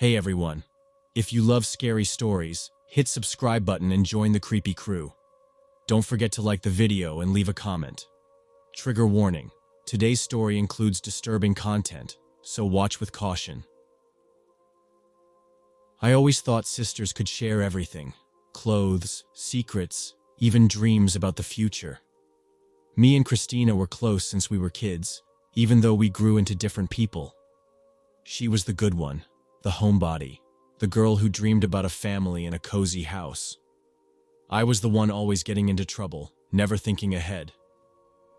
Hey everyone, if you love scary stories, hit subscribe button and join the creepy crew. Don't forget to like the video and leave a comment. Trigger warning, today's story includes disturbing content, so watch with caution. I always thought sisters could share everything, clothes, secrets, even dreams about the future. Me and Christina were close since we were kids, even though we grew into different people. She was the good one, the homebody, the girl who dreamed about a family and a cozy house. I was the one always getting into trouble, never thinking ahead.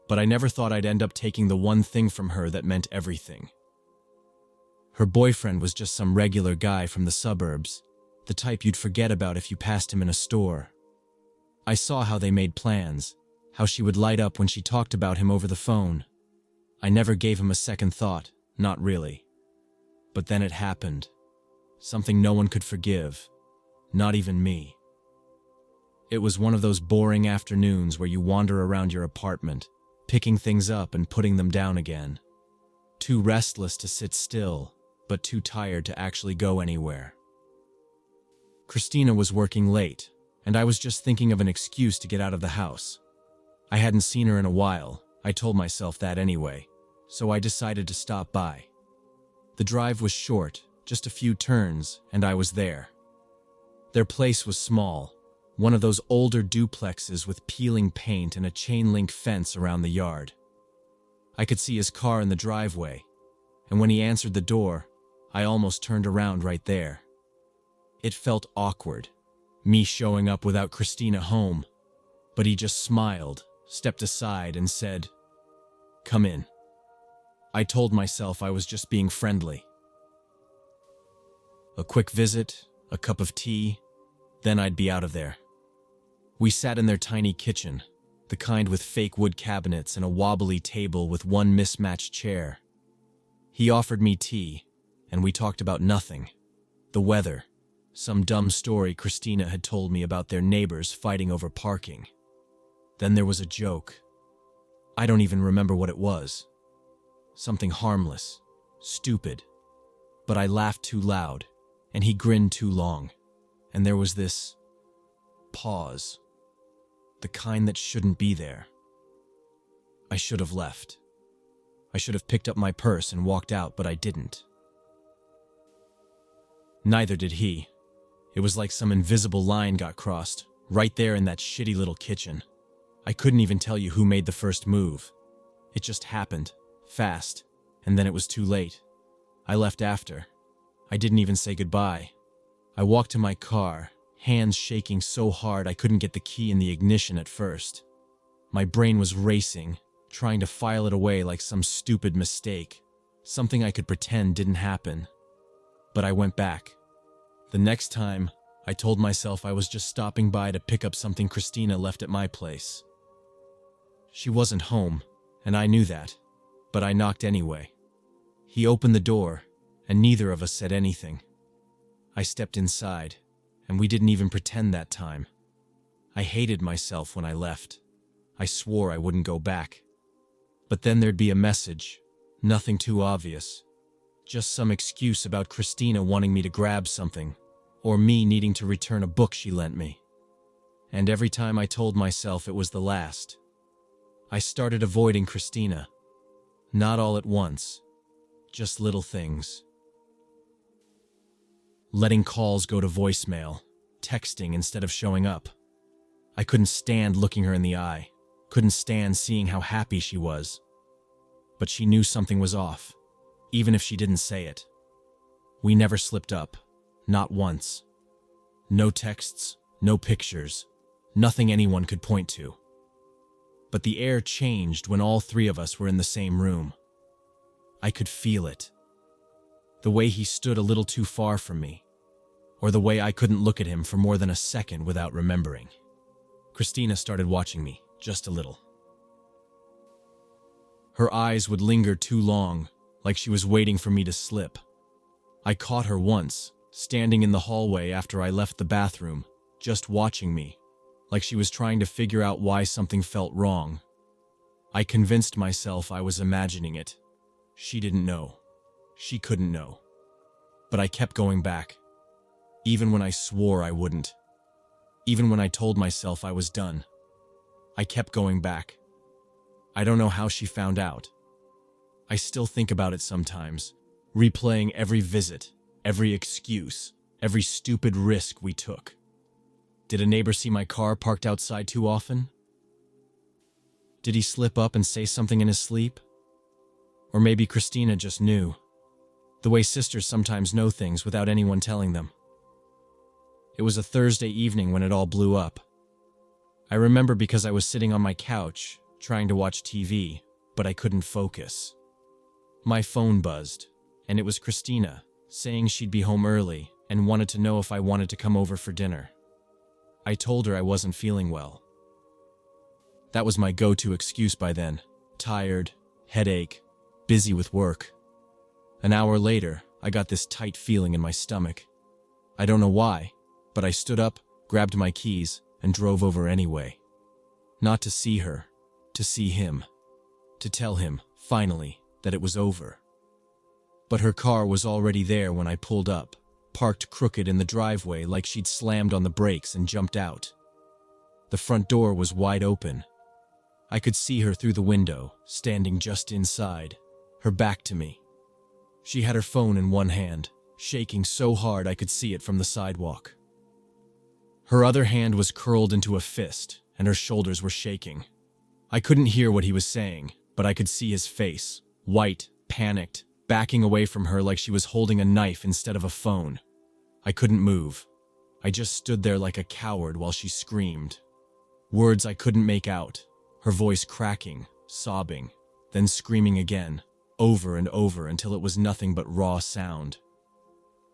But I never thought I'd end up taking the one thing from her that meant everything. Her boyfriend was just some regular guy from the suburbs, the type you'd forget about if you passed him in a store. I saw how they made plans, how she would light up when she talked about him over the phone. I never gave him a second thought, not really. But then it happened. Something no one could forgive, not even me. It was one of those boring afternoons where you wander around your apartment, picking things up and putting them down again. Too restless to sit still, but too tired to actually go anywhere. Christina was working late, and I was just thinking of an excuse to get out of the house. I hadn't seen her in a while, I told myself that anyway, so I decided to stop by. The drive was short, just a few turns, and I was there. Their place was small, one of those older duplexes with peeling paint and a chain-link fence around the yard. I could see his car in the driveway, and when he answered the door, I almost turned around right there. It felt awkward, me showing up without Christina home, but he just smiled, stepped aside, and said, "Come in." I told myself I was just being friendly. A quick visit, a cup of tea, then I'd be out of there. We sat in their tiny kitchen, the kind with fake wood cabinets and a wobbly table with one mismatched chair. He offered me tea, and we talked about nothing. The weather, some dumb story Christina had told me about their neighbors fighting over parking. Then there was a joke. I don't even remember what it was. Something harmless, stupid. But I laughed too loud, and he grinned too long, and there was this pause. The kind that shouldn't be there. I should have left. I should have picked up my purse and walked out, but I didn't. Neither did he. It was like some invisible line got crossed, right there in that shitty little kitchen. I couldn't even tell you who made the first move. It just happened, fast, and then it was too late. I left after. I didn't even say goodbye. I walked to my car, hands shaking so hard I couldn't get the key in the ignition at first. My brain was racing, trying to file it away like some stupid mistake, something I could pretend didn't happen. But I went back. The next time, I told myself I was just stopping by to pick up something Christina left at my place. She wasn't home, and I knew that, but I knocked anyway. He opened the door, and neither of us said anything. I stepped inside, and we didn't even pretend that time. I hated myself when I left. I swore I wouldn't go back. But then there'd be a message, nothing too obvious. Just some excuse about Christina wanting me to grab something, or me needing to return a book she lent me. And every time I told myself it was the last, I started avoiding Christina. Not all at once, just little things. Letting calls go to voicemail, texting instead of showing up. I couldn't stand looking her in the eye, couldn't stand seeing how happy she was. But she knew something was off, even if she didn't say it. We never slipped up, not once. No texts, no pictures, nothing anyone could point to. But the air changed when all three of us were in the same room. I could feel it. The way he stood a little too far from me, or the way I couldn't look at him for more than a second without remembering. Christina started watching me, just a little. Her eyes would linger too long, like she was waiting for me to slip. I caught her once, standing in the hallway after I left the bathroom, just watching me, like she was trying to figure out why something felt wrong. I convinced myself I was imagining it. She didn't know. She couldn't know. but I kept going back. Even when I swore I wouldn't. Even when I told myself I was done. I kept going back. I don't know how she found out. I still think about it sometimes, replaying every visit, every excuse, every stupid risk we took. Did a neighbor see my car parked outside too often? Did he slip up and say something in his sleep? Or maybe Christina just knew. The way sisters sometimes know things without anyone telling them. It was a Thursday evening when it all blew up. I remember because I was sitting on my couch, trying to watch TV, but I couldn't focus. My phone buzzed, and it was Christina, saying she'd be home early and wanted to know if I wanted to come over for dinner. I told her I wasn't feeling well. That was my go-to excuse by then. Tired, headache, busy with work. An hour later, I got this tight feeling in my stomach. I don't know why, but I stood up, grabbed my keys, and drove over anyway. Not to see her, to see him. To tell him, finally, that it was over. But her car was already there when I pulled up, parked crooked in the driveway like she'd slammed on the brakes and jumped out. The front door was wide open. I could see her through the window, standing just inside, her back to me. She had her phone in one hand, shaking so hard I could see it from the sidewalk. Her other hand was curled into a fist, and her shoulders were shaking. I couldn't hear what he was saying, but I could see his face, white, panicked, backing away from her like she was holding a knife instead of a phone. I couldn't move. I just stood there like a coward while she screamed. Words I couldn't make out, her voice cracking, sobbing, then screaming again, over and over until it was nothing but raw sound.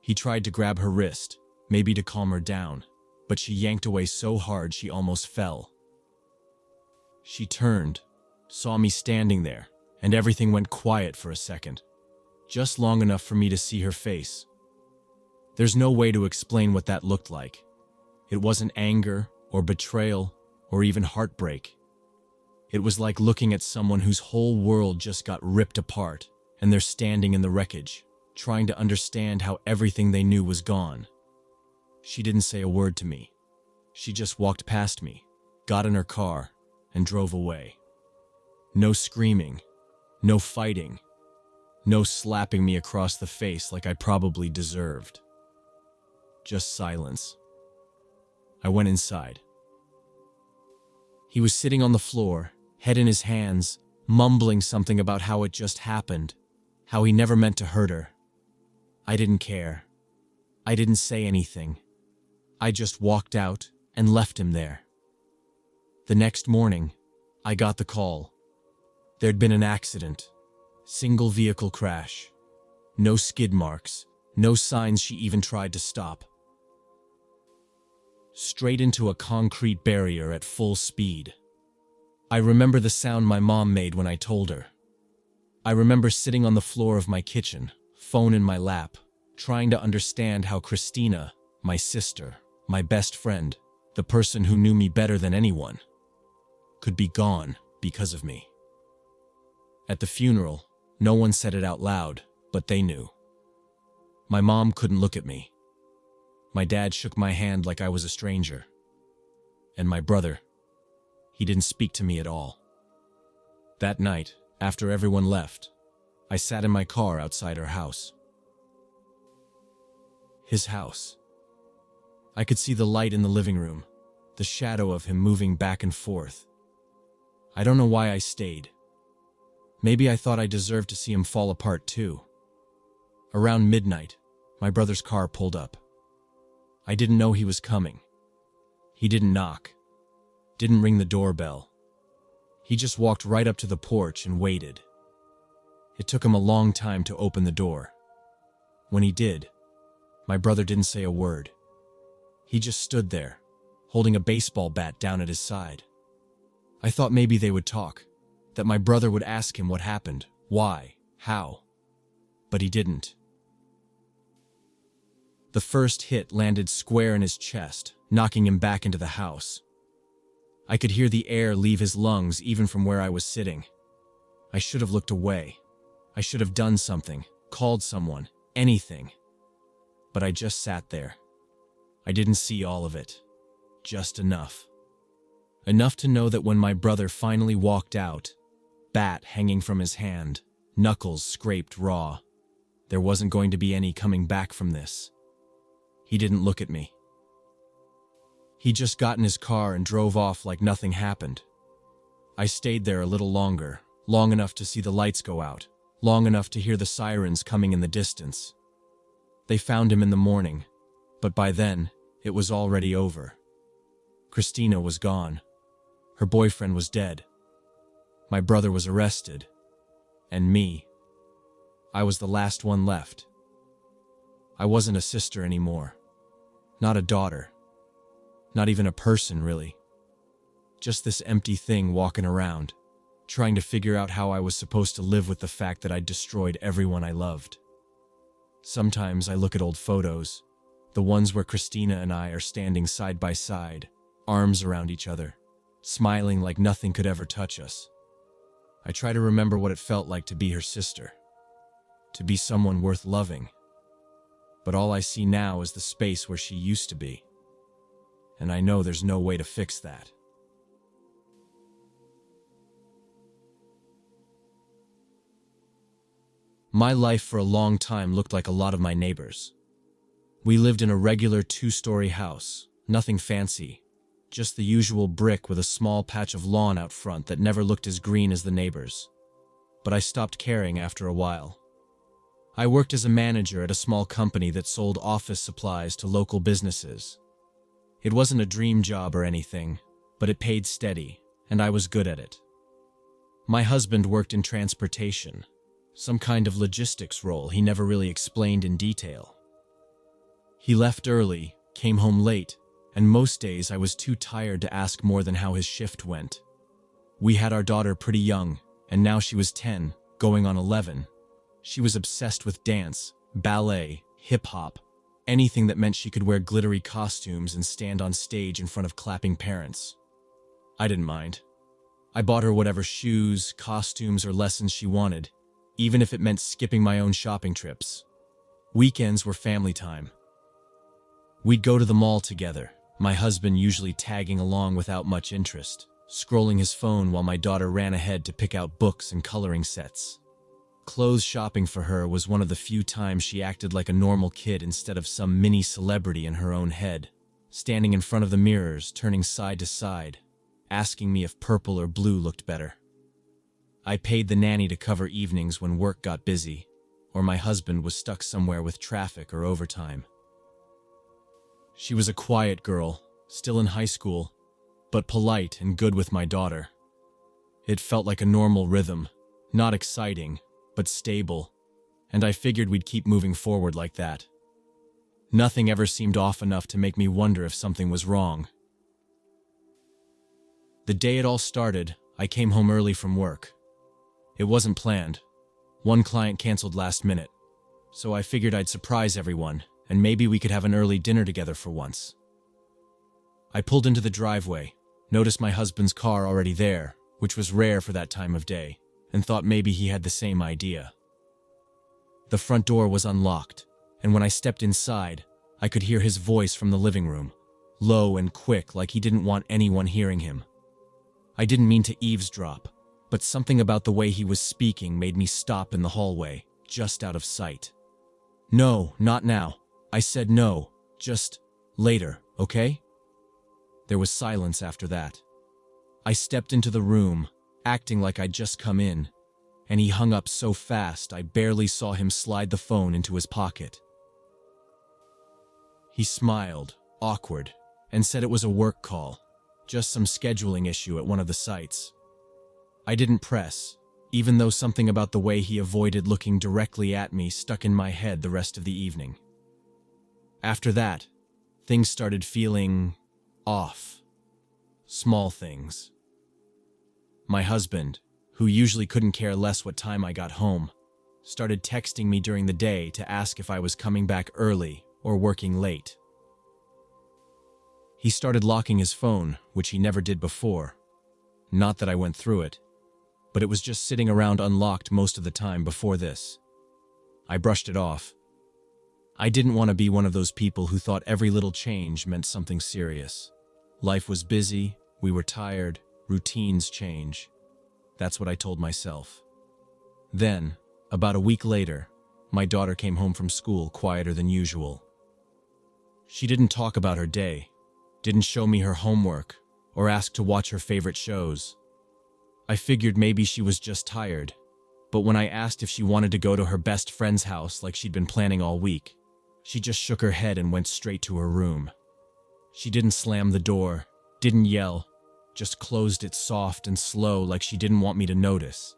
He tried to grab her wrist, maybe to calm her down, but she yanked away so hard she almost fell. She turned, saw me standing there, and everything went quiet for a second, just long enough for me to see her face. There's no way to explain what that looked like. It wasn't anger or betrayal or even heartbreak. It was like looking at someone whose whole world just got ripped apart, and they're standing in the wreckage, trying to understand how everything they knew was gone. She didn't say a word to me. She just walked past me, got in her car, and drove away. No screaming, no fighting, no slapping me across the face like I probably deserved. Just silence. I went inside. He was sitting on the floor, head in his hands, mumbling something about how it just happened, how he never meant to hurt her. I didn't care. I didn't say anything. I just walked out and left him there. The next morning, I got the call. There'd been an accident. Single vehicle crash. No skid marks. No signs she even tried to stop. Straight into a concrete barrier at full speed. I remember the sound my mom made when I told her. I remember sitting on the floor of my kitchen, phone in my lap, trying to understand how Christina, my sister, my best friend, the person who knew me better than anyone, could be gone because of me. At the funeral, no one said it out loud, but they knew. My mom couldn't look at me. My dad shook my hand like I was a stranger. And my brother, he didn't speak to me at all. That night, after everyone left, I sat in my car outside her house. His house. I could see the light in the living room, the shadow of him moving back and forth. I don't know why I stayed. Maybe I thought I deserved to see him fall apart too. Around midnight, my brother's car pulled up. I didn't know he was coming. He didn't knock, didn't ring the doorbell. He just walked right up to the porch and waited. It took him a long time to open the door. When he did, my brother didn't say a word. He just stood there, holding a baseball bat down at his side. I thought maybe they would talk, that my brother would ask him what happened, why, how. But he didn't. The first hit landed square in his chest, knocking him back into the house. I could hear the air leave his lungs even from where I was sitting. I should have looked away. I should have done something, called someone, anything. but I just sat there. I didn't see all of it. Just enough. Enough to know that when my brother finally walked out, bat hanging from his hand, knuckles scraped raw, there wasn't going to be any coming back from this. He didn't look at me. He just got in his car and drove off like nothing happened. I stayed there a little longer, long enough to see the lights go out, long enough to hear the sirens coming in the distance. They found him in the morning, but by then, it was already over. Christina was gone. Her boyfriend was dead. My brother was arrested. And me. I was the last one left. I wasn't a sister anymore. Not a daughter. Not even a person, really. Just this empty thing walking around, trying to figure out how I was supposed to live with the fact that I'd destroyed everyone I loved. Sometimes I look at old photos, the ones where Christina and I are standing side by side, arms around each other, smiling like nothing could ever touch us. I try to remember what it felt like to be her sister, to be someone worth loving. But all I see now is the space where she used to be. And I know there's no way to fix that. My life for a long time looked like a lot of my neighbors. We lived in a regular 2-story house, nothing fancy, just the usual brick with a small patch of lawn out front that never looked as green as the neighbors. But I stopped caring after a while. I worked as a manager at a small company that sold office supplies to local businesses. It wasn't a dream job or anything, but it paid steady, and I was good at it. My husband worked in transportation, some kind of logistics role he never really explained in detail. He left early, came home late, and most days I was too tired to ask more than how his shift went. We had our daughter pretty young, and now she was 10, going on 11. She was obsessed with dance, ballet, hip-hop, anything that meant she could wear glittery costumes and stand on stage in front of clapping parents. I didn't mind. I bought her whatever shoes, costumes, or lessons she wanted, even if it meant skipping my own shopping trips. Weekends were family time. We'd go to the mall together, my husband usually tagging along without much interest, scrolling his phone while my daughter ran ahead to pick out books and coloring sets. Clothes shopping for her was one of the few times she acted like a normal kid instead of some mini celebrity in her own head, standing in front of the mirrors, turning side to side, asking me if purple or blue looked better. I paid the nanny to cover evenings when work got busy, or my husband was stuck somewhere with traffic or overtime. She was a quiet girl, still in high school, but polite and good with my daughter. It felt like a normal rhythm, not exciting, but stable, and I figured we'd keep moving forward like that. Nothing ever seemed off enough to make me wonder if something was wrong. The day it all started, I came home early from work. It wasn't planned. One client canceled last minute, so I figured I'd surprise everyone, and maybe we could have an early dinner together for once. I pulled into the driveway, noticed my husband's car already there, which was rare for that time of day, and thought maybe he had the same idea. The front door was unlocked, and when I stepped inside, I could hear his voice from the living room, low and quick like he didn't want anyone hearing him. I didn't mean to eavesdrop, but something about the way he was speaking made me stop in the hallway, just out of sight. "No, not now." I said no, just later, okay? There was silence after that. I stepped into the room, acting like I'd just come in, and he hung up so fast I barely saw him slide the phone into his pocket. He smiled, awkward, and said it was a work call, just some scheduling issue at one of the sites. I didn't press, even though something about the way he avoided looking directly at me stuck in my head the rest of the evening. After that, things started feeling off. Small things. My husband, who usually couldn't care less what time I got home, started texting me during the day to ask if I was coming back early or working late. He started locking his phone, which he never did before. Not that I went through it, but it was just sitting around unlocked most of the time before this. I brushed it off. I didn't want to be one of those people who thought every little change meant something serious. Life was busy, we were tired, routines change. That's what I told myself. Then, about a week later, my daughter came home from school quieter than usual. She didn't talk about her day, didn't show me her homework, or ask to watch her favorite shows. I figured maybe she was just tired, but when I asked if she wanted to go to her best friend's house like she'd been planning all week, she just shook her head and went straight to her room. She didn't slam the door, didn't yell, just closed it soft and slow like she didn't want me to notice.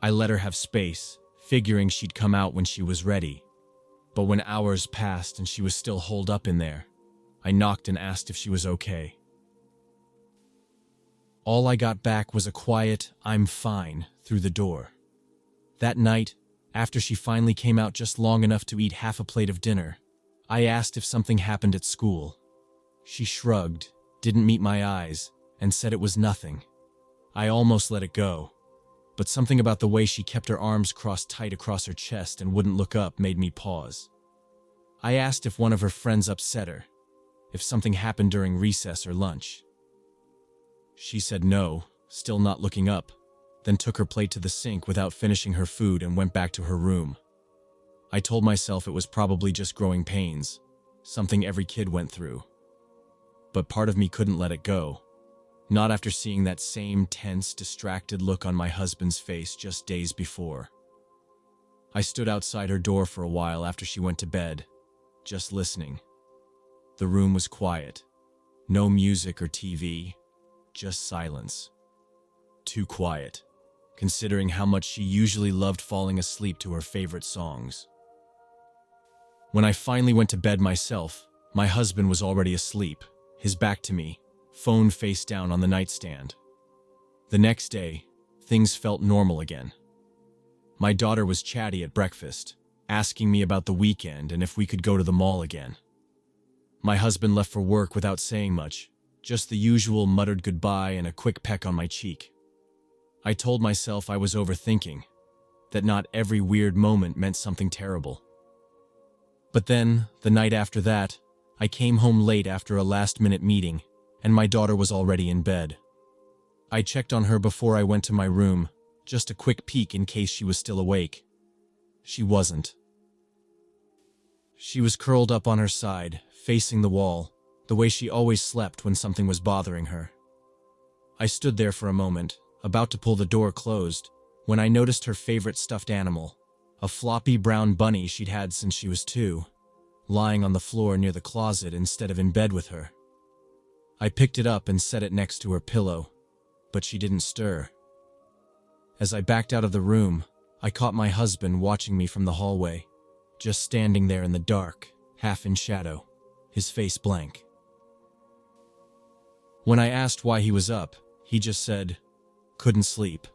I let her have space, figuring she'd come out when she was ready. But when hours passed and she was still holed up in there, I knocked and asked if she was okay. All I got back was a quiet, "I'm fine," through the door. That night, after she finally came out just long enough to eat half a plate of dinner, I asked if something happened at school. She shrugged, didn't meet my eyes, and said it was nothing. I almost let it go, but something about the way she kept her arms crossed tight across her chest and wouldn't look up made me pause. I asked if one of her friends upset her, if something happened during recess or lunch. She said no, still not looking up, then took her plate to the sink without finishing her food and went back to her room. I told myself it was probably just growing pains, something every kid went through. But part of me couldn't let it go, not after seeing that same tense, distracted look on my husband's face just days before. I stood outside her door for a while after she went to bed, just listening. The room was quiet, no music or TV, just silence. Too quiet, considering how much she usually loved falling asleep to her favorite songs. When I finally went to bed myself, my husband was already asleep, his back to me, phone face down on the nightstand. The next day, things felt normal again. My daughter was chatty at breakfast, asking me about the weekend and if we could go to the mall again. My husband left for work without saying much, just the usual muttered goodbye and a quick peck on my cheek. I told myself I was overthinking, that not every weird moment meant something terrible. But then, the night after that, I came home late after a last-minute meeting, and my daughter was already in bed. I checked on her before I went to my room, just a quick peek in case she was still awake. She wasn't. She was curled up on her side, facing the wall, the way she always slept when something was bothering her. I stood there for a moment, about to pull the door closed, when I noticed her favorite stuffed animal, a floppy brown bunny she'd had since she was 2, lying on the floor near the closet instead of in bed with her. I picked it up and set it next to her pillow, but she didn't stir. As I backed out of the room, I caught my husband watching me from the hallway, just standing there in the dark, half in shadow, his face blank. When I asked why he was up, he just said, "Couldn't sleep,"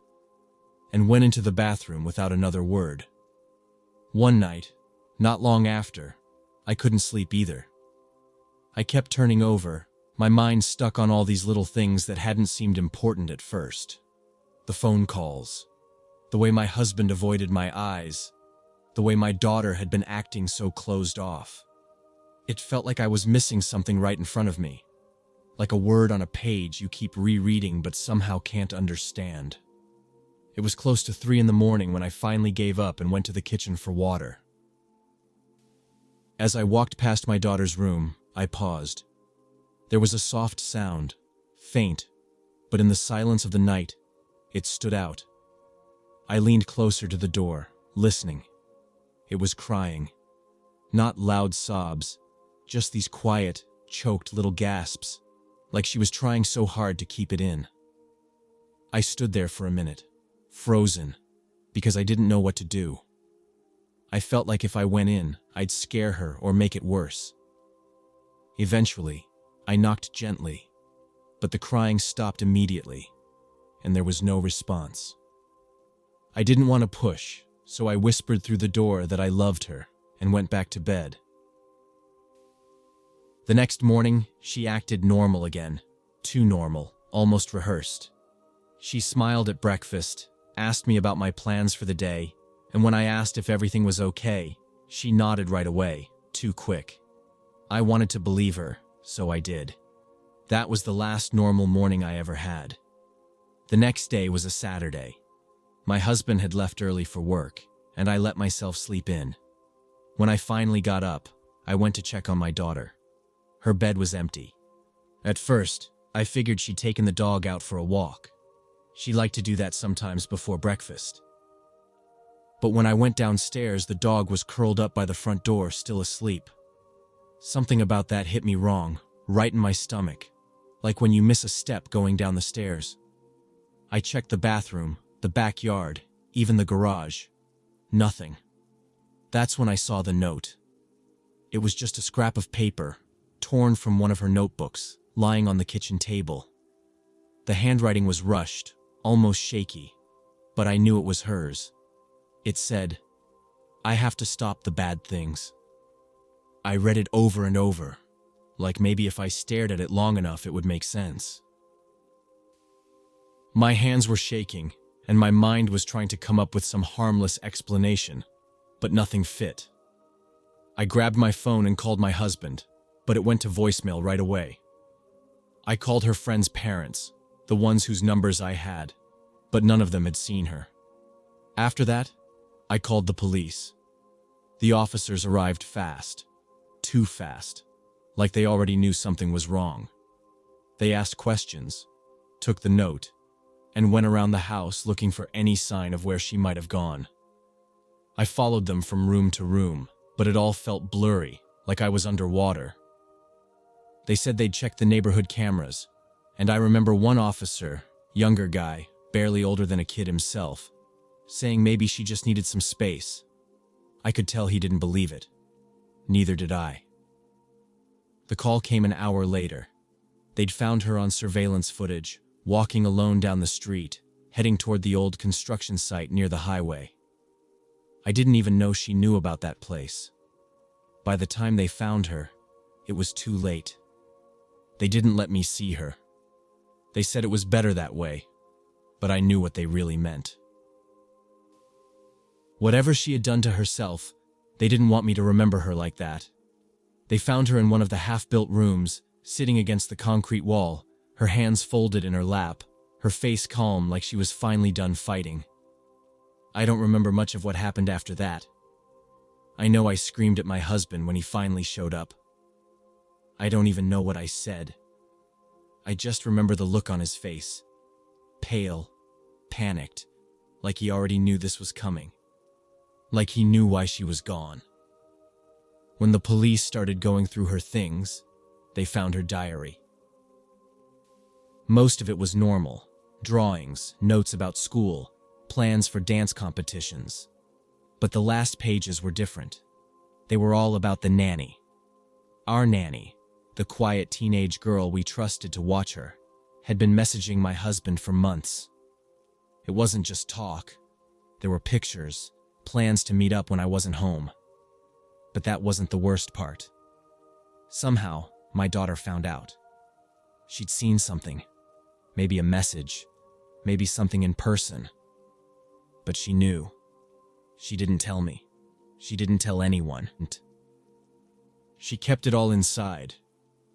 and went into the bathroom without another word. One night, not long after, I couldn't sleep either. I kept turning over, my mind stuck on all these little things that hadn't seemed important at first. The phone calls, the way my husband avoided my eyes, the way my daughter had been acting so closed off. It felt like I was missing something right in front of me, like a word on a page you keep rereading but somehow can't understand. It was close to 3 in the morning when I finally gave up and went to the kitchen for water. As I walked past my daughter's room, I paused. There was a soft sound, faint, but in the silence of the night, it stood out. I leaned closer to the door, listening. It was crying. Not loud sobs, just these quiet, choked little gasps, like she was trying so hard to keep it in. I stood there for a minute, frozen, because I didn't know what to do. I felt like if I went in, I'd scare her or make it worse. Eventually, I knocked gently, but the crying stopped immediately, and there was no response. I didn't want to push, so I whispered through the door that I loved her and went back to bed. The next morning, she acted normal again, too normal, almost rehearsed. She smiled at breakfast, asked me about my plans for the day, and when I asked if everything was okay, she nodded right away. too quick. I wanted to believe her, so I did. That was the last normal morning I ever had. The next day was a Saturday. My husband had left early for work, and I let myself sleep in. When I finally got up, I went to check on my daughter. Her bed was empty. At first, I figured she'd taken the dog out for a walk. She liked to do that sometimes before breakfast. But when I went downstairs, the dog was curled up by the front door, still asleep. Something about that hit me wrong, right in my stomach, like when you miss a step going down the stairs. I checked the bathroom, the backyard, even the garage. Nothing. That's when I saw the note. It was just a scrap of paper, torn from one of her notebooks, lying on the kitchen table. The handwriting was rushed, almost shaky, but I knew it was hers. It said, "I have to stop the bad things." I read it over and over, like maybe if I stared at it long enough it would make sense. My hands were shaking, and my mind was trying to come up with some harmless explanation, but nothing fit. I grabbed my phone and called my husband, but it went to voicemail right away. I called her friend's parents, the ones whose numbers I had, but none of them had seen her. After that, I called the police. The officers arrived fast. Too fast. Like they already knew something was wrong. They asked questions, took the note, and went around the house looking for any sign of where she might have gone. I followed them from room to room, but it all felt blurry, like I was underwater. They said they'd checked the neighborhood cameras, and I remember one officer, younger guy, barely older than a kid himself, saying maybe she just needed some space. I could tell he didn't believe it. Neither did I. The call came an hour later. They'd found her on surveillance footage, walking alone down the street, heading toward the old construction site near the highway. I didn't even know she knew about that place. By the time they found her, it was too late. They didn't let me see her. They said it was better that way, but I knew what they really meant. Whatever she had done to herself, they didn't want me to remember her like that. They found her in one of the half-built rooms, sitting against the concrete wall, her hands folded in her lap, her face calm like she was finally done fighting. I don't remember much of what happened after that. I know I screamed at my husband when he finally showed up. I don't even know what I said. I just remember the look on his face. Pale, panicked, like he already knew this was coming. Like he knew why she was gone. When the police started going through her things, they found her diary. Most of it was normal. Drawings, notes about school, plans for dance competitions. But the last pages were different. They were all about the nanny. Our nanny, the quiet teenage girl we trusted to watch her, had been messaging my husband for months. It wasn't just talk. There were pictures, plans to meet up when I wasn't home. But that wasn't the worst part. Somehow, my daughter found out. She'd seen something. Maybe a message. Maybe something in person. But she knew. She didn't tell me. She didn't tell anyone. She kept it all inside,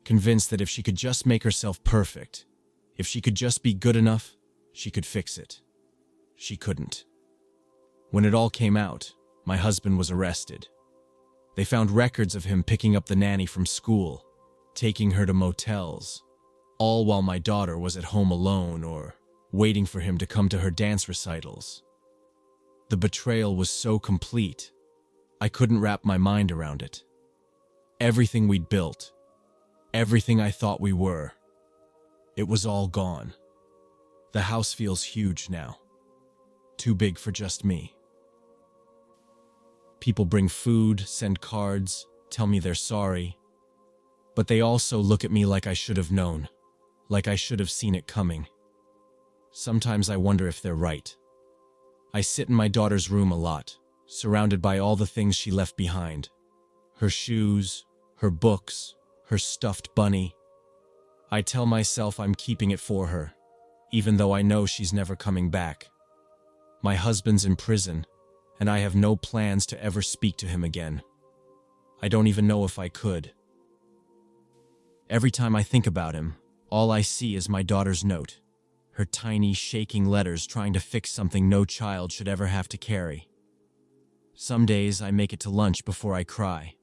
convinced that if she could just make herself perfect, if she could just be good enough, she could fix it. She couldn't. When it all came out, my husband was arrested. They found records of him picking up the nanny from school, taking her to motels, all while my daughter was at home alone or waiting for him to come to her dance recitals. The betrayal was so complete, I couldn't wrap my mind around it. Everything we'd built, everything I thought we were, it was all gone. The house feels huge now, too big for just me. People bring food, send cards, tell me they're sorry, but they also look at me like I should have known, like I should have seen it coming. Sometimes I wonder if they're right. I sit in my daughter's room a lot, surrounded by all the things she left behind. Her shoes, her books, her stuffed bunny. I tell myself I'm keeping it for her, even though I know she's never coming back. My husband's in prison, and I have no plans to ever speak to him again. I don't even know if I could. Every time I think about him, all I see is my daughter's note. Her tiny, shaking letters trying to fix something no child should ever have to carry. Some days I make it to lunch before I cry.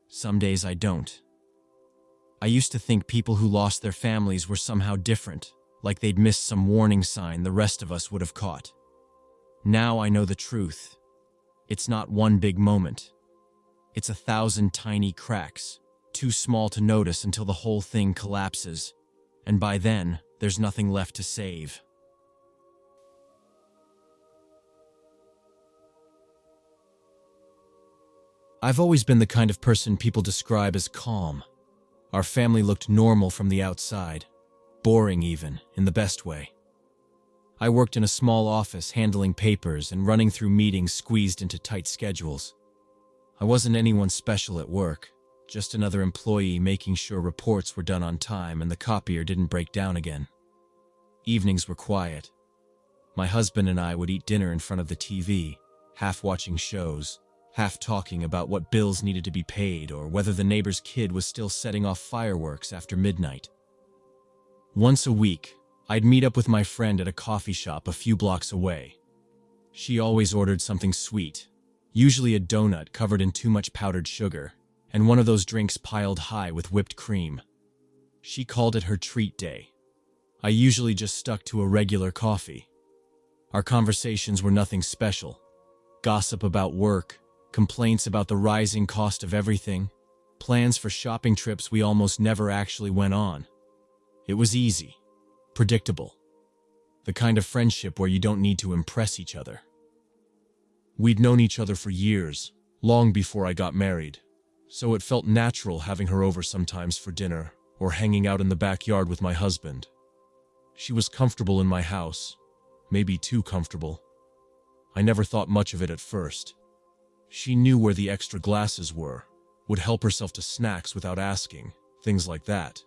Some days I don't. I used to think people who lost their families were somehow different, like they'd missed some warning sign the rest of us would have caught. Now I know the truth. It's not one big moment. It's 1,000 tiny cracks, too small to notice until the whole thing collapses, and by then, there's nothing left to save. I've always been the kind of person people describe as calm. Our family looked normal from the outside, boring even, in the best way. I worked in a small office handling papers and running through meetings squeezed into tight schedules. I wasn't anyone special at work, just another employee making sure reports were done on time and the copier didn't break down again. Evenings were quiet. My husband and I would eat dinner in front of the TV, half watching shows, half talking about what bills needed to be paid or whether the neighbor's kid was still setting off fireworks after midnight. Once a week, I'd meet up with my friend at a coffee shop a few blocks away. She always ordered something sweet, usually a donut covered in too much powdered sugar, and one of those drinks piled high with whipped cream. She called it her treat day. I usually just stuck to a regular coffee. Our conversations were nothing special. Gossip about work, complaints about the rising cost of everything, plans for shopping trips we almost never actually went on. It was easy, predictable, the kind of friendship where you don't need to impress each other. We'd known each other for years, long before I got married, so it felt natural having her over sometimes for dinner or hanging out in the backyard with my husband. She was comfortable in my house, maybe too comfortable. I never thought much of it at first. She knew where the extra glasses were, would help herself to snacks without asking, things like that.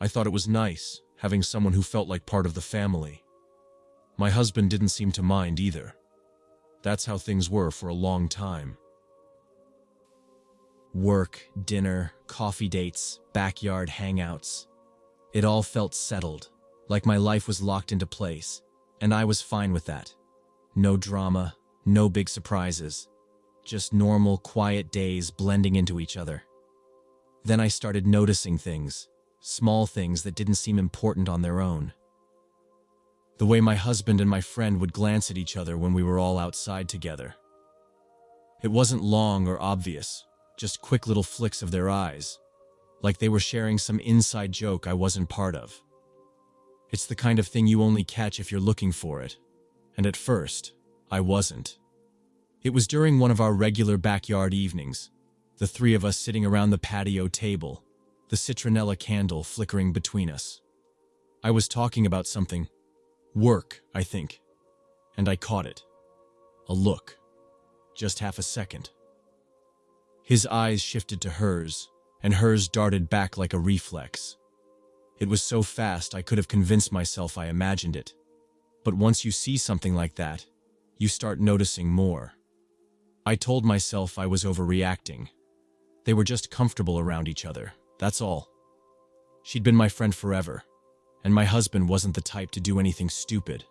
I thought it was nice, having someone who felt like part of the family. My husband didn't seem to mind either. That's how things were for a long time. Work, dinner, coffee dates, backyard hangouts. It all felt settled, like my life was locked into place, and I was fine with that. No drama, no big surprises. Just normal, quiet days blending into each other. Then I started noticing things, small things that didn't seem important on their own. The way my husband and my friend would glance at each other when we were all outside together. It wasn't long or obvious, just quick little flicks of their eyes, like they were sharing some inside joke I wasn't part of. It's the kind of thing you only catch if you're looking for it, and at first, I wasn't. It was during one of our regular backyard evenings, the three of us sitting around the patio table, the citronella candle flickering between us. I was talking about something, work, I think, and I caught it. A look. Just half a second. His eyes shifted to hers, and hers darted back like a reflex. It was so fast I could have convinced myself I imagined it. But once you see something like that, you start noticing more. I told myself I was overreacting. They were just comfortable around each other, that's all. She'd been my friend forever, and my husband wasn't the type to do anything stupid.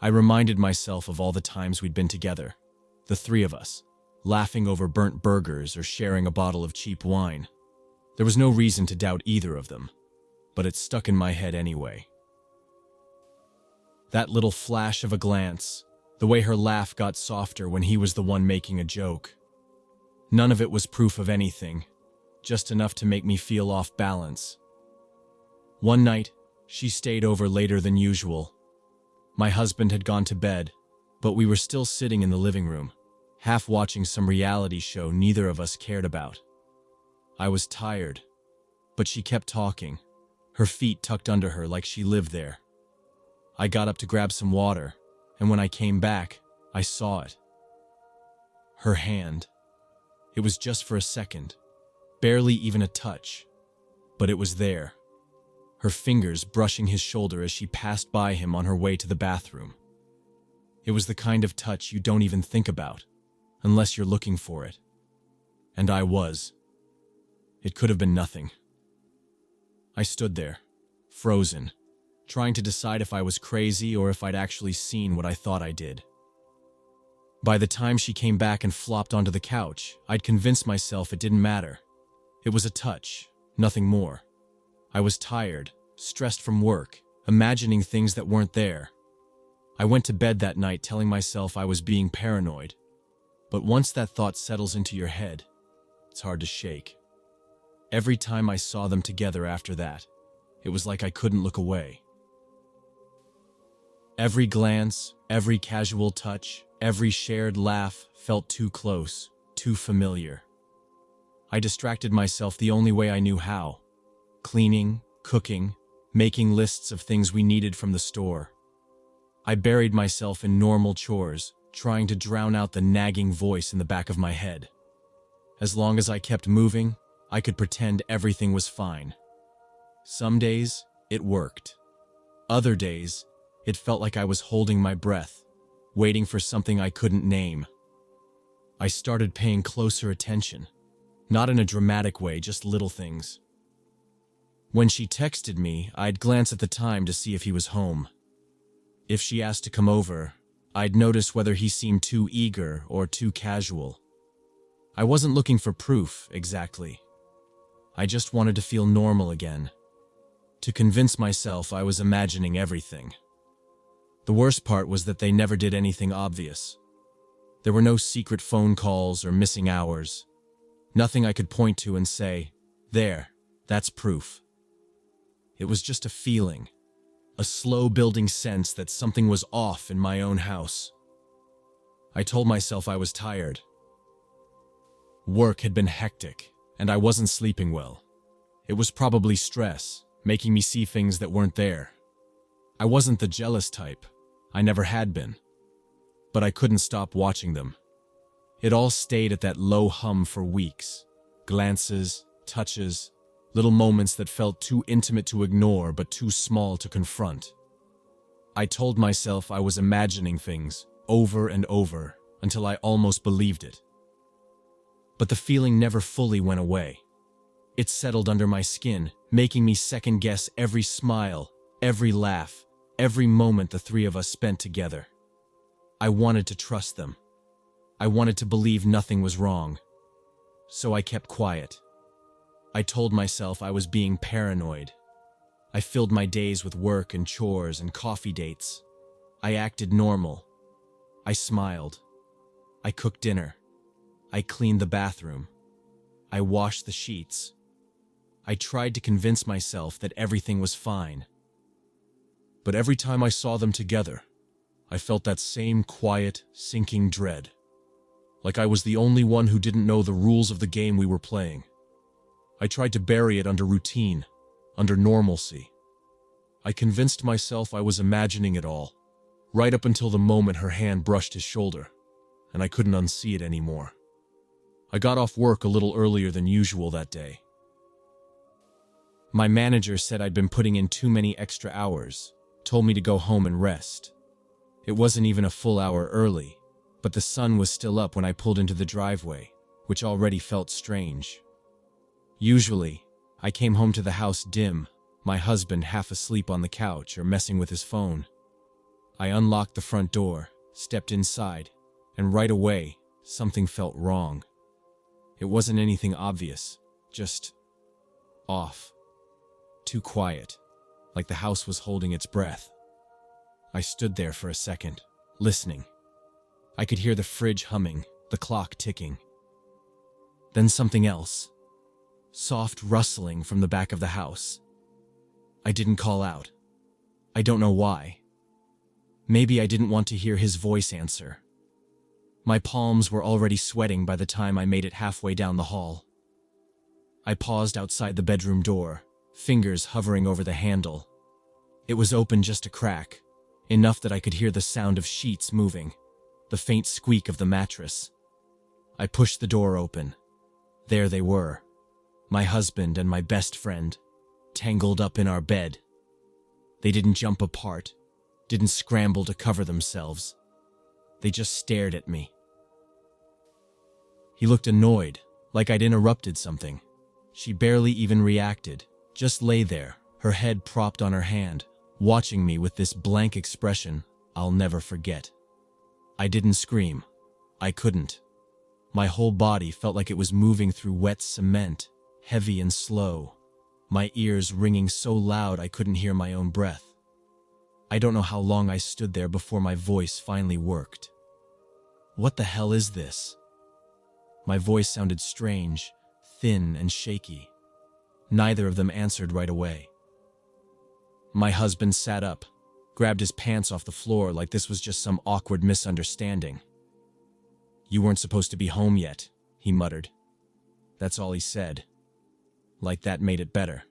I reminded myself of all the times we'd been together, the three of us, laughing over burnt burgers or sharing a bottle of cheap wine. There was no reason to doubt either of them, but it stuck in my head anyway. That little flash of a glance, the way her laugh got softer when he was the one making a joke. None of it was proof of anything, just enough to make me feel off balance. One night, she stayed over later than usual. My husband had gone to bed, but we were still sitting in the living room, half watching some reality show neither of us cared about. I was tired, but she kept talking, her feet tucked under her like she lived there. I got up to grab some water, and when I came back, I saw it. Her hand. It was just for a second, barely even a touch, but it was there. Her fingers brushing his shoulder as she passed by him on her way to the bathroom. It was the kind of touch you don't even think about, unless you're looking for it. And I was. It could have been nothing. I stood there, frozen, trying to decide if I was crazy or if I'd actually seen what I thought I did. By the time she came back and flopped onto the couch, I'd convinced myself it didn't matter. It was a touch, nothing more. I was tired, stressed from work, imagining things that weren't there. I went to bed that night telling myself I was being paranoid. But once that thought settles into your head, it's hard to shake. Every time I saw them together after that, it was like I couldn't look away. Every glance, every casual touch, every shared laugh felt too close, too familiar. I distracted myself the only way I knew how. Cleaning, cooking, making lists of things we needed from the store. I buried myself in normal chores, trying to drown out the nagging voice in the back of my head. As long as I kept moving, I could pretend everything was fine. Some days, it worked. Other days, it felt like I was holding my breath, waiting for something I couldn't name. I started paying closer attention, not in a dramatic way, just little things. When she texted me, I'd glance at the time to see if he was home. If she asked to come over, I'd notice whether he seemed too eager or too casual. I wasn't looking for proof, exactly. I just wanted to feel normal again. To convince myself I was imagining everything. The worst part was that they never did anything obvious. There were no secret phone calls or missing hours. Nothing I could point to and say, "There, that's proof." It was just a feeling, a slow-building sense that something was off in my own house. I told myself I was tired. Work had been hectic, and I wasn't sleeping well. It was probably stress, making me see things that weren't there. I wasn't the jealous type. I never had been. But I couldn't stop watching them. It all stayed at that low hum for weeks. Glances, touches, little moments that felt too intimate to ignore but too small to confront. I told myself I was imagining things over and over until I almost believed it. But the feeling never fully went away. It settled under my skin, making me second-guess every smile, every laugh, every moment the three of us spent together. I wanted to trust them. I wanted to believe nothing was wrong. So I kept quiet. I told myself I was being paranoid. I filled my days with work and chores and coffee dates. I acted normal. I smiled. I cooked dinner. I cleaned the bathroom. I washed the sheets. I tried to convince myself that everything was fine. But every time I saw them together, I felt that same quiet, sinking dread. Like I was the only one who didn't know the rules of the game we were playing. I tried to bury it under routine, under normalcy. I convinced myself I was imagining it all, right up until the moment her hand brushed his shoulder, and I couldn't unsee it anymore. I got off work a little earlier than usual that day. My manager said I'd been putting in too many extra hours, told me to go home and rest. It wasn't even a full hour early, but the sun was still up when I pulled into the driveway, which already felt strange. Usually, I came home to the house dim, my husband half asleep on the couch or messing with his phone. I unlocked the front door, stepped inside, and right away, something felt wrong. It wasn't anything obvious, just off. Too quiet, like the house was holding its breath. I stood there for a second, listening. I could hear the fridge humming, the clock ticking. Then something else. Soft rustling from the back of the house. I didn't call out. I don't know why. Maybe I didn't want to hear his voice answer. My palms were already sweating by the time I made it halfway down the hall. I paused outside the bedroom door, fingers hovering over the handle. It was open just a crack, enough that I could hear the sound of sheets moving, the faint squeak of the mattress. I pushed the door open. There they were, my husband and my best friend, tangled up in our bed. They didn't jump apart, didn't scramble to cover themselves. They just stared at me. He looked annoyed, like I'd interrupted something. She barely even reacted, just lay there, her head propped on her hand, watching me with this blank expression I'll never forget. I didn't scream. I couldn't. My whole body felt like it was moving through wet cement, heavy and slow, my ears ringing so loud I couldn't hear my own breath. I don't know how long I stood there before my voice finally worked. "What the hell is this?" My voice sounded strange, thin and shaky. Neither of them answered right away. My husband sat up, grabbed his pants off the floor like this was just some awkward misunderstanding. "You weren't supposed to be home yet," he muttered. That's all he said. Like that made it better.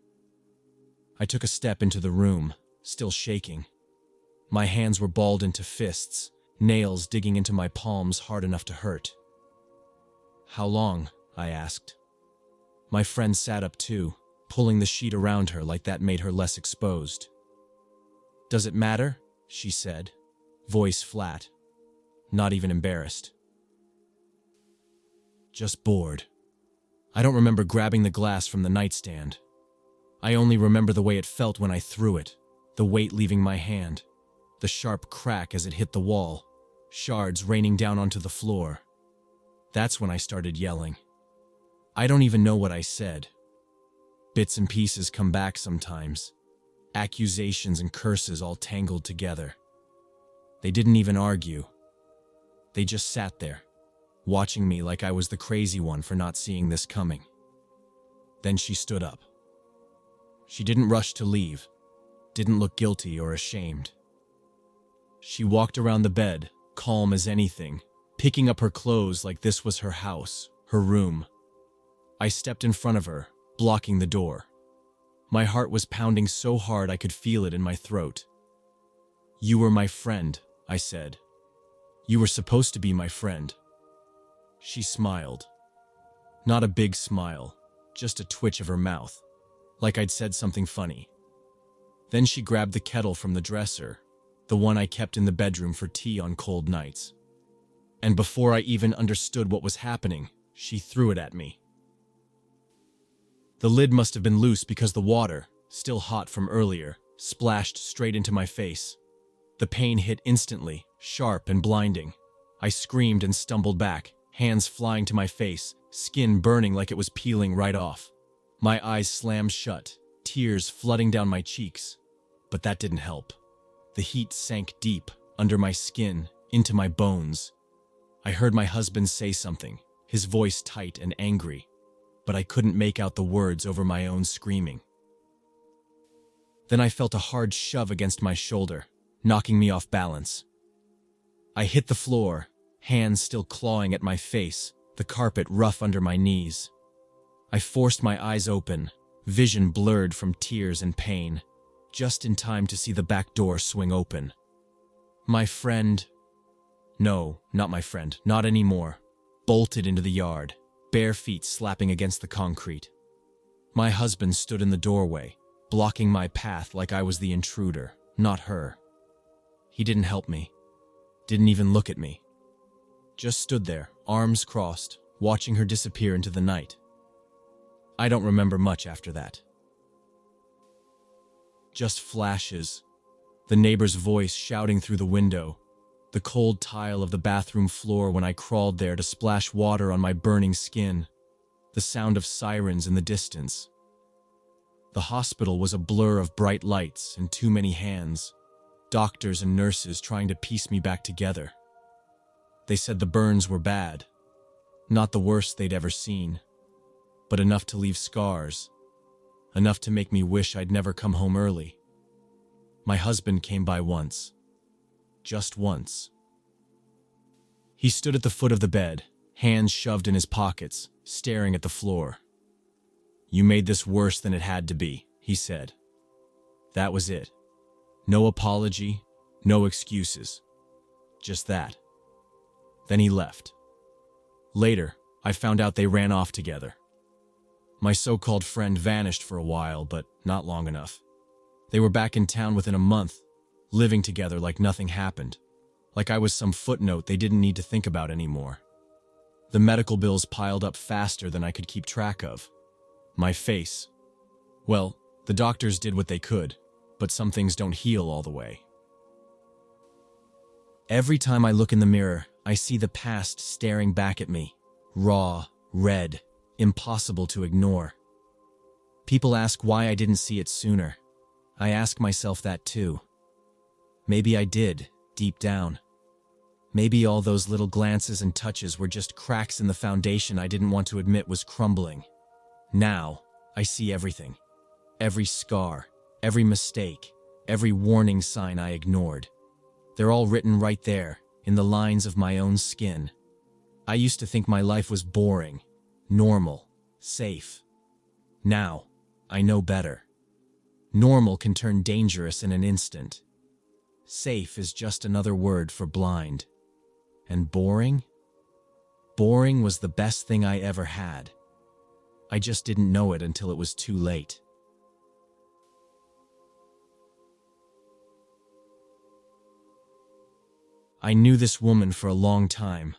I took a step into the room, still shaking. My hands were balled into fists, nails digging into my palms hard enough to hurt. "How long?" I asked. My friend sat up too, pulling the sheet around her like that made her less exposed. "Does it matter?" she said, voice flat, not even embarrassed. "Just bored." I don't remember grabbing the glass from the nightstand. I only remember the way it felt when I threw it, the weight leaving my hand, the sharp crack as it hit the wall, shards raining down onto the floor. That's when I started yelling. I don't even know what I said. Bits and pieces come back sometimes. Accusations and curses all tangled together. They didn't even argue. They just sat there, watching me like I was the crazy one for not seeing this coming. Then she stood up. She didn't rush to leave, didn't look guilty or ashamed. She walked around the bed, calm as anything, picking up her clothes like this was her house, her room. I stepped in front of her, blocking the door. My heart was pounding so hard I could feel it in my throat. "You were my friend," I said. "You were supposed to be my friend." She smiled. Not a big smile, just a twitch of her mouth, like I'd said something funny. Then she grabbed the kettle from the dresser, the one I kept in the bedroom for tea on cold nights. And before I even understood what was happening, she threw it at me. The lid must have been loose because the water, still hot from earlier, splashed straight into my face. The pain hit instantly, sharp and blinding. I screamed and stumbled back, hands flying to my face, skin burning like it was peeling right off. My eyes slammed shut, tears flooding down my cheeks. But that didn't help. The heat sank deep, under my skin, into my bones. I heard my husband say something, his voice tight and angry, but I couldn't make out the words over my own screaming. Then I felt a hard shove against my shoulder, knocking me off balance. I hit the floor, hands still clawing at my face, the carpet rough under my knees. I forced my eyes open, vision blurred from tears and pain, just in time to see the back door swing open. My friend... No, not my friend, not anymore. Bolted into the yard, bare feet slapping against the concrete. My husband stood in the doorway, blocking my path like I was the intruder, not her. He didn't help me, didn't even look at me. Just stood there, arms crossed, watching her disappear into the night. I don't remember much after that. Just flashes, the neighbor's voice shouting through the window, the cold tile of the bathroom floor when I crawled there to splash water on my burning skin, the sound of sirens in the distance. The hospital was a blur of bright lights and too many hands, doctors and nurses trying to piece me back together. They said the burns were bad, not the worst they'd ever seen, but enough to leave scars, enough to make me wish I'd never come home early. My husband came by once. Just once. He stood at the foot of the bed, hands shoved in his pockets, staring at the floor. "You made this worse than it had to be," he said. That was it. No apology, no excuses. Just that. Then he left. Later, I found out they ran off together. My so-called friend vanished for a while, but not long enough. They were back in town within a month, living together like nothing happened, like I was some footnote they didn't need to think about anymore. The medical bills piled up faster than I could keep track of. My face. Well, the doctors did what they could, but some things don't heal all the way. Every time I look in the mirror, I see the past staring back at me. Raw, red, impossible to ignore. People ask why I didn't see it sooner. I ask myself that too. Maybe I did, deep down. Maybe all those little glances and touches were just cracks in the foundation I didn't want to admit was crumbling. Now, I see everything. Every scar, every mistake, every warning sign I ignored. They're all written right there, in the lines of my own skin. I used to think my life was boring, normal, safe. Now, I know better. Normal can turn dangerous in an instant. Safe is just another word for blind. And boring? Boring was the best thing I ever had. I just didn't know it until it was too late. I knew this woman for a long time.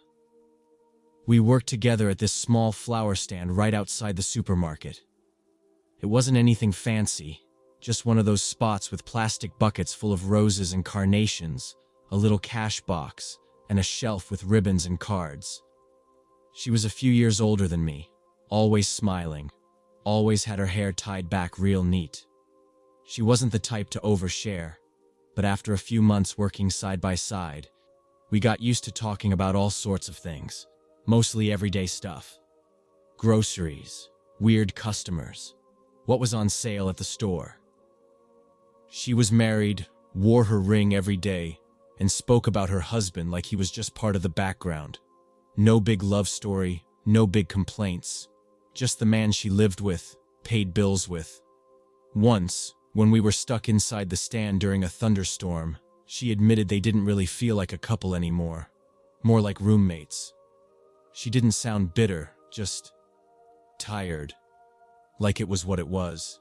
We worked together at this small flower stand right outside the supermarket. It wasn't anything fancy, just one of those spots with plastic buckets full of roses and carnations, a little cash box, and a shelf with ribbons and cards. She was a few years older than me, always smiling, always had her hair tied back real neat. She wasn't the type to overshare, but after a few months working side by side, we got used to talking about all sorts of things, mostly everyday stuff. Groceries, weird customers, what was on sale at the store. She was married, wore her ring every day, and spoke about her husband like he was just part of the background. No big love story, no big complaints, just the man she lived with, paid bills with. Once, when we were stuck inside the stand during a thunderstorm, she admitted they didn't really feel like a couple anymore, more like roommates. She didn't sound bitter, just tired, like it was what it was.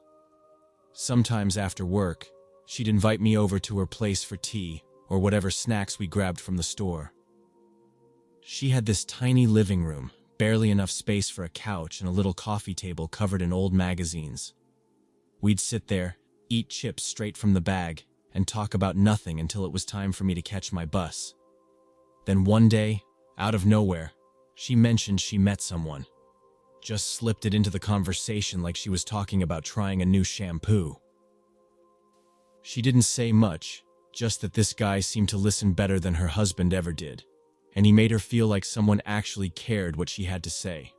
Sometimes after work, she'd invite me over to her place for tea or whatever snacks we grabbed from the store. She had this tiny living room, barely enough space for a couch and a little coffee table covered in old magazines. We'd sit there, eat chips straight from the bag, and talk about nothing until it was time for me to catch my bus. Then one day, out of nowhere, she mentioned she met someone. Just slipped it into the conversation like she was talking about trying a new shampoo. She didn't say much, just that this guy seemed to listen better than her husband ever did, and he made her feel like someone actually cared what she had to say.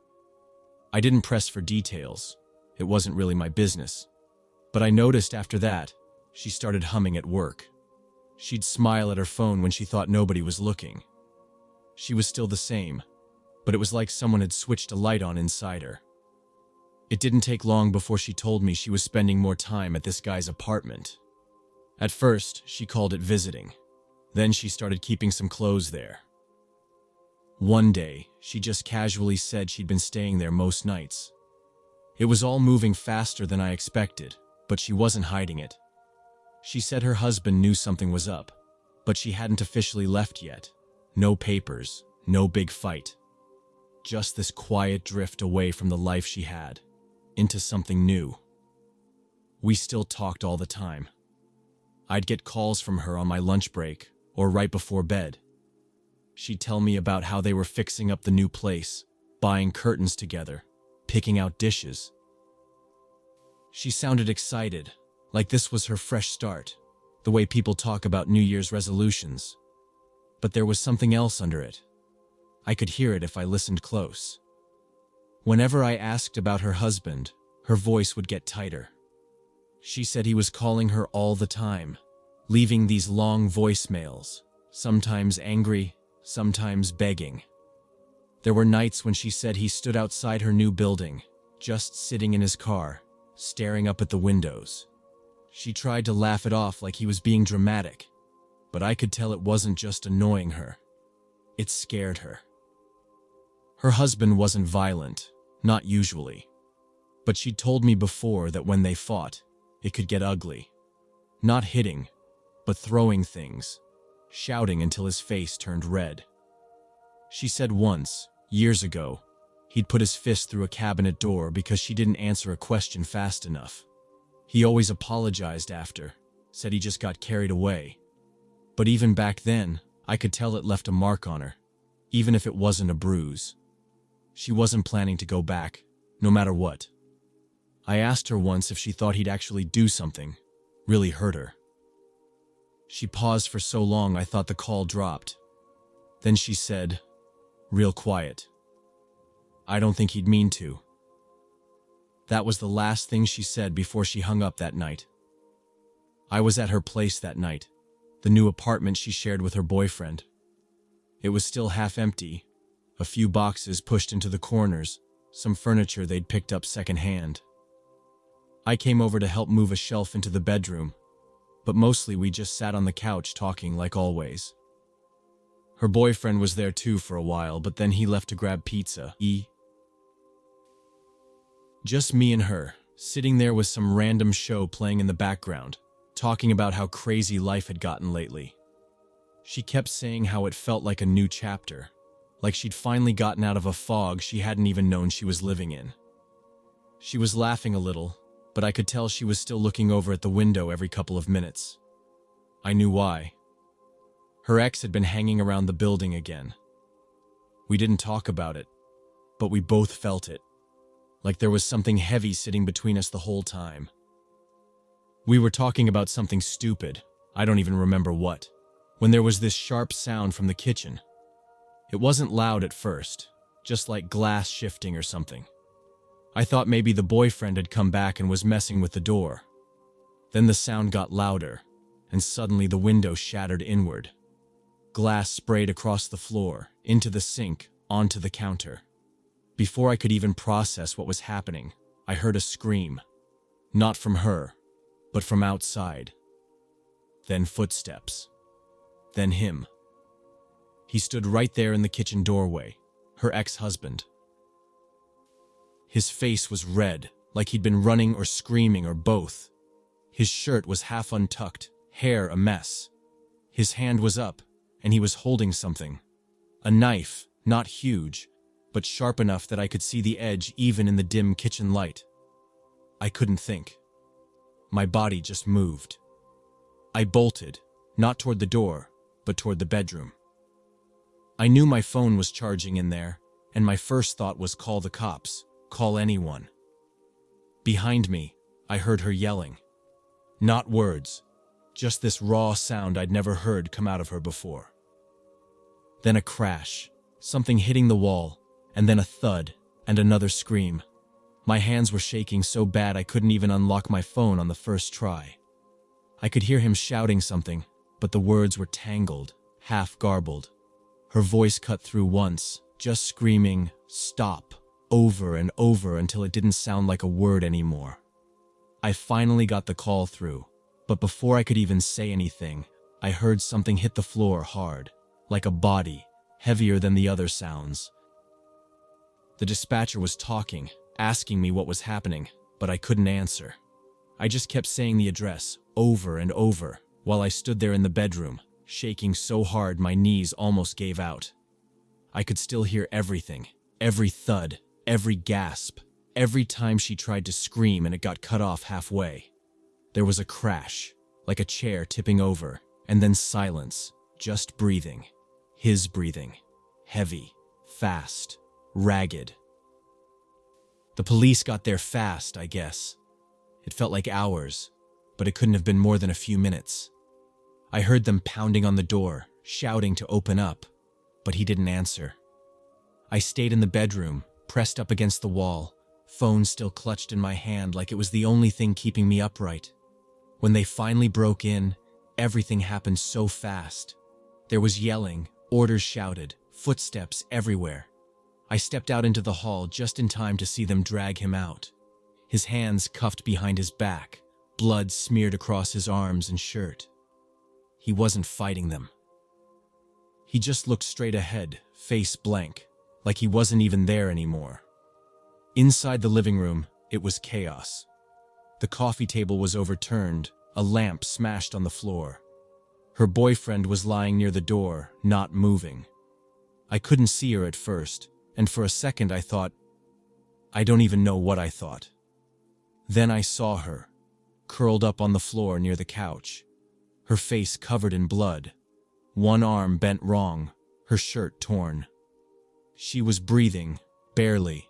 I didn't press for details. It wasn't really my business. But I noticed after that, she started humming at work. She'd smile at her phone when she thought nobody was looking. She was still the same, but it was like someone had switched a light on inside her. It didn't take long before she told me she was spending more time at this guy's apartment. At first, she called it visiting. Then she started keeping some clothes there. One day, she just casually said she'd been staying there most nights. It was all moving faster than I expected, but she wasn't hiding it. She said her husband knew something was up, but she hadn't officially left yet. No papers, no big fight. Just this quiet drift away from the life she had, into something new. We still talked all the time. I'd get calls from her on my lunch break or right before bed. She'd tell me about how they were fixing up the new place, buying curtains together, picking out dishes. She sounded excited, like this was her fresh start, the way people talk about New Year's resolutions. But there was something else under it. I could hear it if I listened close. Whenever I asked about her husband, her voice would get tighter. She said he was calling her all the time, leaving these long voicemails, sometimes angry, sometimes begging. There were nights when she said he stood outside her new building, just sitting in his car, staring up at the windows. She tried to laugh it off like he was being dramatic, but I could tell it wasn't just annoying her. It scared her. Her husband wasn't violent, not usually. But she'd told me before that when they fought, it could get ugly. Not hitting, but throwing things, shouting until his face turned red. She said once, Years ago, he'd put his fist through a cabinet door because she didn't answer a question fast enough. He always apologized after, said he just got carried away. But even back then, I could tell it left a mark on her, even if it wasn't a bruise. She wasn't planning to go back, no matter what. I asked her once if she thought he'd actually do something, really hurt her. She paused for so long I thought the call dropped. Then she said, real quiet, "I don't think he'd mean to." That was the last thing she said before she hung up that night. I was at her place that night, the new apartment she shared with her boyfriend. It was still half empty, a few boxes pushed into the corners, some furniture they'd picked up secondhand. I came over to help move a shelf into the bedroom, but mostly we just sat on the couch talking like always. Her boyfriend was there too for a while, but then he left to grab pizza. Just me and her, sitting there with some random show playing in the background, talking about how crazy life had gotten lately. She kept saying how it felt like a new chapter, like she'd finally gotten out of a fog she hadn't even known she was living in. She was laughing a little, but I could tell she was still looking over at the window every couple of minutes. I knew why. Her ex had been hanging around the building again. We didn't talk about it, but we both felt it, like there was something heavy sitting between us the whole time. We were talking about something stupid, I don't even remember what, when there was this sharp sound from the kitchen. It wasn't loud at first, just like glass shifting or something. I thought maybe the boyfriend had come back and was messing with the door. Then the sound got louder, and suddenly the window shattered inward. Glass sprayed across the floor, into the sink, onto the counter. Before I could even process what was happening, I heard a scream. Not from her, but from outside. Then footsteps. Then him. He stood right there in the kitchen doorway, her ex-husband. His face was red, like he'd been running or screaming or both. His shirt was half untucked, hair a mess. His hand was up, and he was holding something. A knife, not huge, but sharp enough that I could see the edge even in the dim kitchen light. I couldn't think. My body just moved. I bolted, not toward the door, but toward the bedroom. I knew my phone was charging in there, and my first thought was call the cops, call anyone. Behind me, I heard her yelling. Not words, just this raw sound I'd never heard come out of her before. Then a crash, something hitting the wall, and then a thud, and another scream. My hands were shaking so bad I couldn't even unlock my phone on the first try. I could hear him shouting something, but the words were tangled, half garbled. Her voice cut through once, just screaming, "Stop," over and over until it didn't sound like a word anymore. I finally got the call through, but before I could even say anything, I heard something hit the floor hard, like a body, heavier than the other sounds. The dispatcher was talking, asking me what was happening, but I couldn't answer. I just kept saying the address over and over while I stood there in the bedroom, shaking so hard my knees almost gave out. I could still hear everything, every thud, every gasp, every time she tried to scream and it got cut off halfway. There was a crash, like a chair tipping over, and then silence, just breathing. His breathing, heavy, fast, ragged. The police got there fast, I guess. It felt like hours, but it couldn't have been more than a few minutes. I heard them pounding on the door, shouting to open up, but he didn't answer. I stayed in the bedroom, pressed up against the wall, phone still clutched in my hand like it was the only thing keeping me upright. When they finally broke in, everything happened so fast. There was yelling, orders shouted, footsteps everywhere. I stepped out into the hall just in time to see them drag him out. His hands cuffed behind his back, blood smeared across his arms and shirt. He wasn't fighting them. He just looked straight ahead, face blank, like he wasn't even there anymore. Inside the living room, it was chaos. The coffee table was overturned, a lamp smashed on the floor. Her boyfriend was lying near the door, not moving. I couldn't see her at first, and for a second I thought, I don't even know what I thought. Then I saw her, curled up on the floor near the couch, her face covered in blood, one arm bent wrong, her shirt torn. She was breathing, barely,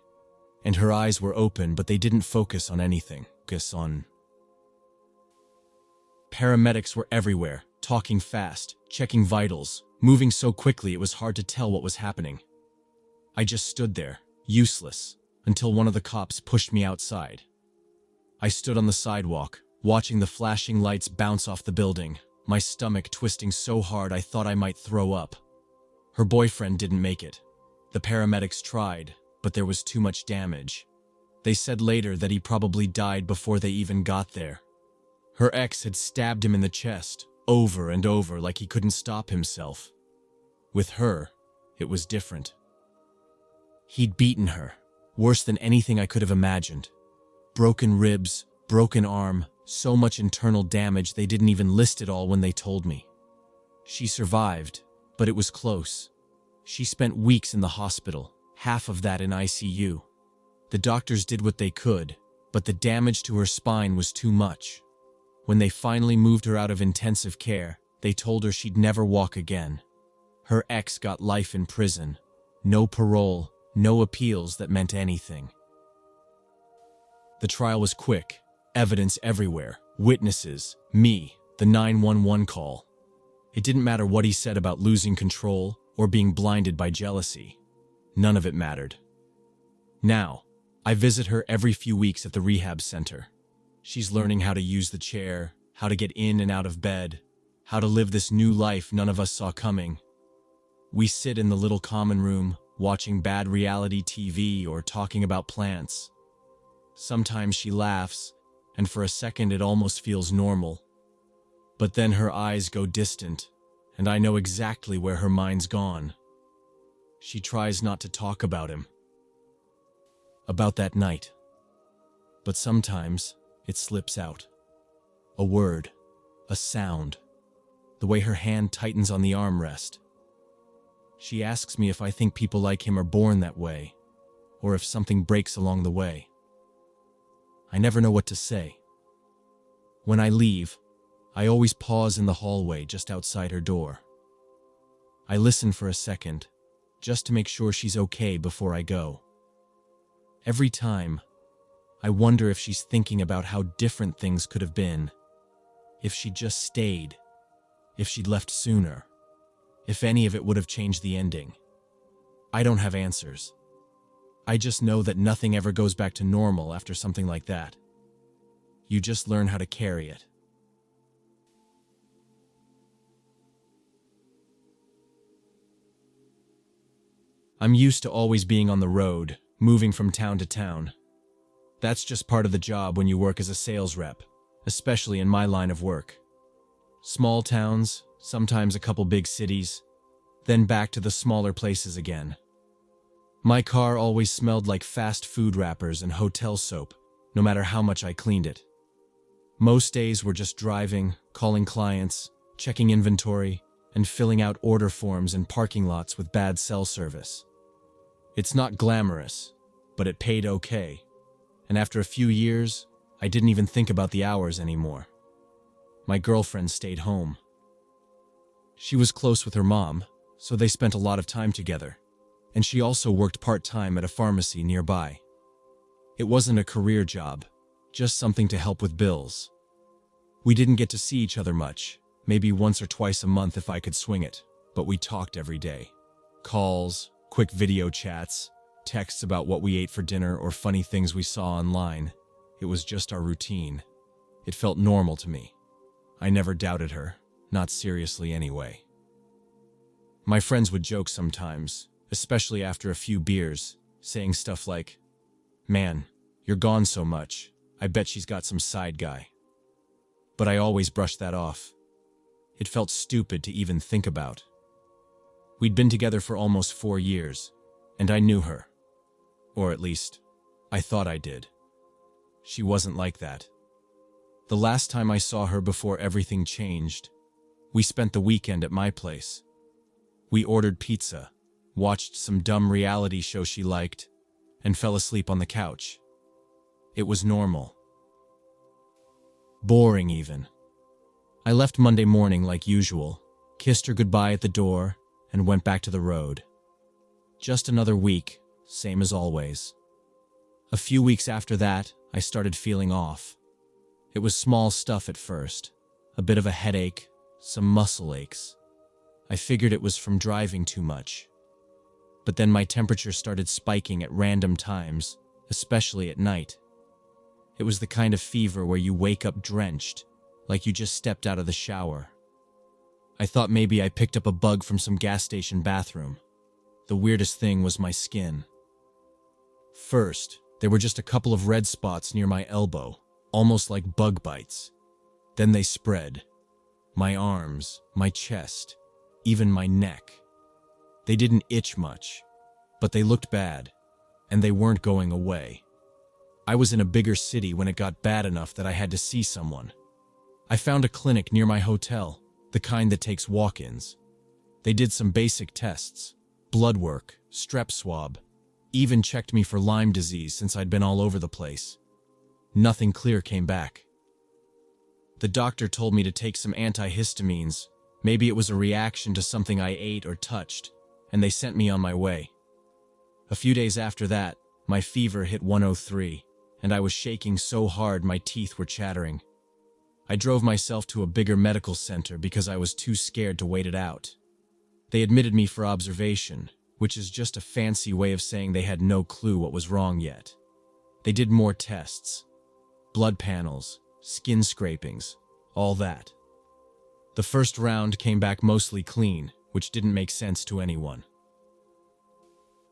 and her eyes were open, but they didn't focus on anything. Paramedics were everywhere, talking fast, checking vitals, moving so quickly it was hard to tell what was happening. I just stood there, useless, until one of the cops pushed me outside. I stood on the sidewalk, watching the flashing lights bounce off the building, my stomach twisting so hard I thought I might throw up. Her boyfriend didn't make it. The paramedics tried, but there was too much damage. They said later that he probably died before they even got there. Her ex had stabbed him in the chest, over and over, like he couldn't stop himself. With her, it was different. He'd beaten her, worse than anything I could have imagined. Broken ribs, broken arm, so much internal damage they didn't even list it all when they told me. She survived, but it was close. She spent weeks in the hospital, half of that in ICU. The doctors did what they could, but the damage to her spine was too much. When they finally moved her out of intensive care, they told her she'd never walk again. Her ex got life in prison. No parole, no appeals that meant anything. The trial was quick, evidence everywhere, witnesses, me, the 911 call. It didn't matter what he said about losing control or being blinded by jealousy. None of it mattered. Now, I visit her every few weeks at the rehab center. She's learning how to use the chair, how to get in and out of bed, how to live this new life none of us saw coming. We sit in the little common room, watching bad reality TV or talking about plants. Sometimes she laughs, and for a second it almost feels normal. But then her eyes go distant, and I know exactly where her mind's gone. She tries not to talk about him. About that night. But sometimes it slips out. A word, a sound, the way her hand tightens on the armrest. She asks me if I think people like him are born that way, or if something breaks along the way. I never know what to say. When I leave, I always pause in the hallway just outside her door. I listen for a second, just to make sure she's okay before I go. Every time, I wonder if she's thinking about how different things could have been, if she'd just stayed, if she'd left sooner, if any of it would have changed the ending. I don't have answers. I just know that nothing ever goes back to normal after something like that. You just learn how to carry it. I'm used to always being on the road, moving from town to town. That's just part of the job when you work as a sales rep, especially in my line of work. Small towns, sometimes a couple big cities, then back to the smaller places again. My car always smelled like fast food wrappers and hotel soap, no matter how much I cleaned it. Most days were just driving, calling clients, checking inventory, and filling out order forms in parking lots with bad cell service. It's not glamorous, but it paid okay. And after a few years, I didn't even think about the hours anymore. My girlfriend stayed home. She was close with her mom, so they spent a lot of time together, and she also worked part-time at a pharmacy nearby. It wasn't a career job, just something to help with bills. We didn't get to see each other much, maybe once or twice a month if I could swing it, but we talked every day. Calls, quick video chats, texts about what we ate for dinner or funny things we saw online. It was just our routine. It felt normal to me. I never doubted her, not seriously anyway. My friends would joke sometimes, especially after a few beers, saying stuff like, "Man, you're gone so much. I bet she's got some side guy." But I always brushed that off. It felt stupid to even think about. We'd been together for almost 4 years, and I knew her. Or at least, I thought I did. She wasn't like that. The last time I saw her before everything changed, we spent the weekend at my place. We ordered pizza, watched some dumb reality show she liked, and fell asleep on the couch. It was normal. Boring even. I left Monday morning like usual, kissed her goodbye at the door, and went back to the road. Just another week, same as always. A few weeks after that, I started feeling off. It was small stuff at first, a bit of a headache, some muscle aches. I figured it was from driving too much. But then my temperature started spiking at random times, especially at night. It was the kind of fever where you wake up drenched, like you just stepped out of the shower. I thought maybe I picked up a bug from some gas station bathroom. The weirdest thing was my skin. First, there were just a couple of red spots near my elbow, almost like bug bites. Then they spread. My arms, my chest, even my neck. They didn't itch much, but they looked bad, and they weren't going away. I was in a bigger city when it got bad enough that I had to see someone. I found a clinic near my hotel, the kind that takes walk-ins. They did some basic tests, blood work, strep swab, even checked me for Lyme disease since I'd been all over the place. Nothing clear came back. The doctor told me to take some antihistamines. Maybe it was a reaction to something I ate or touched, and they sent me on my way. A few days after that, my fever hit 103, and I was shaking so hard my teeth were chattering. I drove myself to a bigger medical center because I was too scared to wait it out. They admitted me for observation, which is just a fancy way of saying they had no clue what was wrong yet. They did more tests. Blood panels, skin scrapings, all that. The first round came back mostly clean, which didn't make sense to anyone.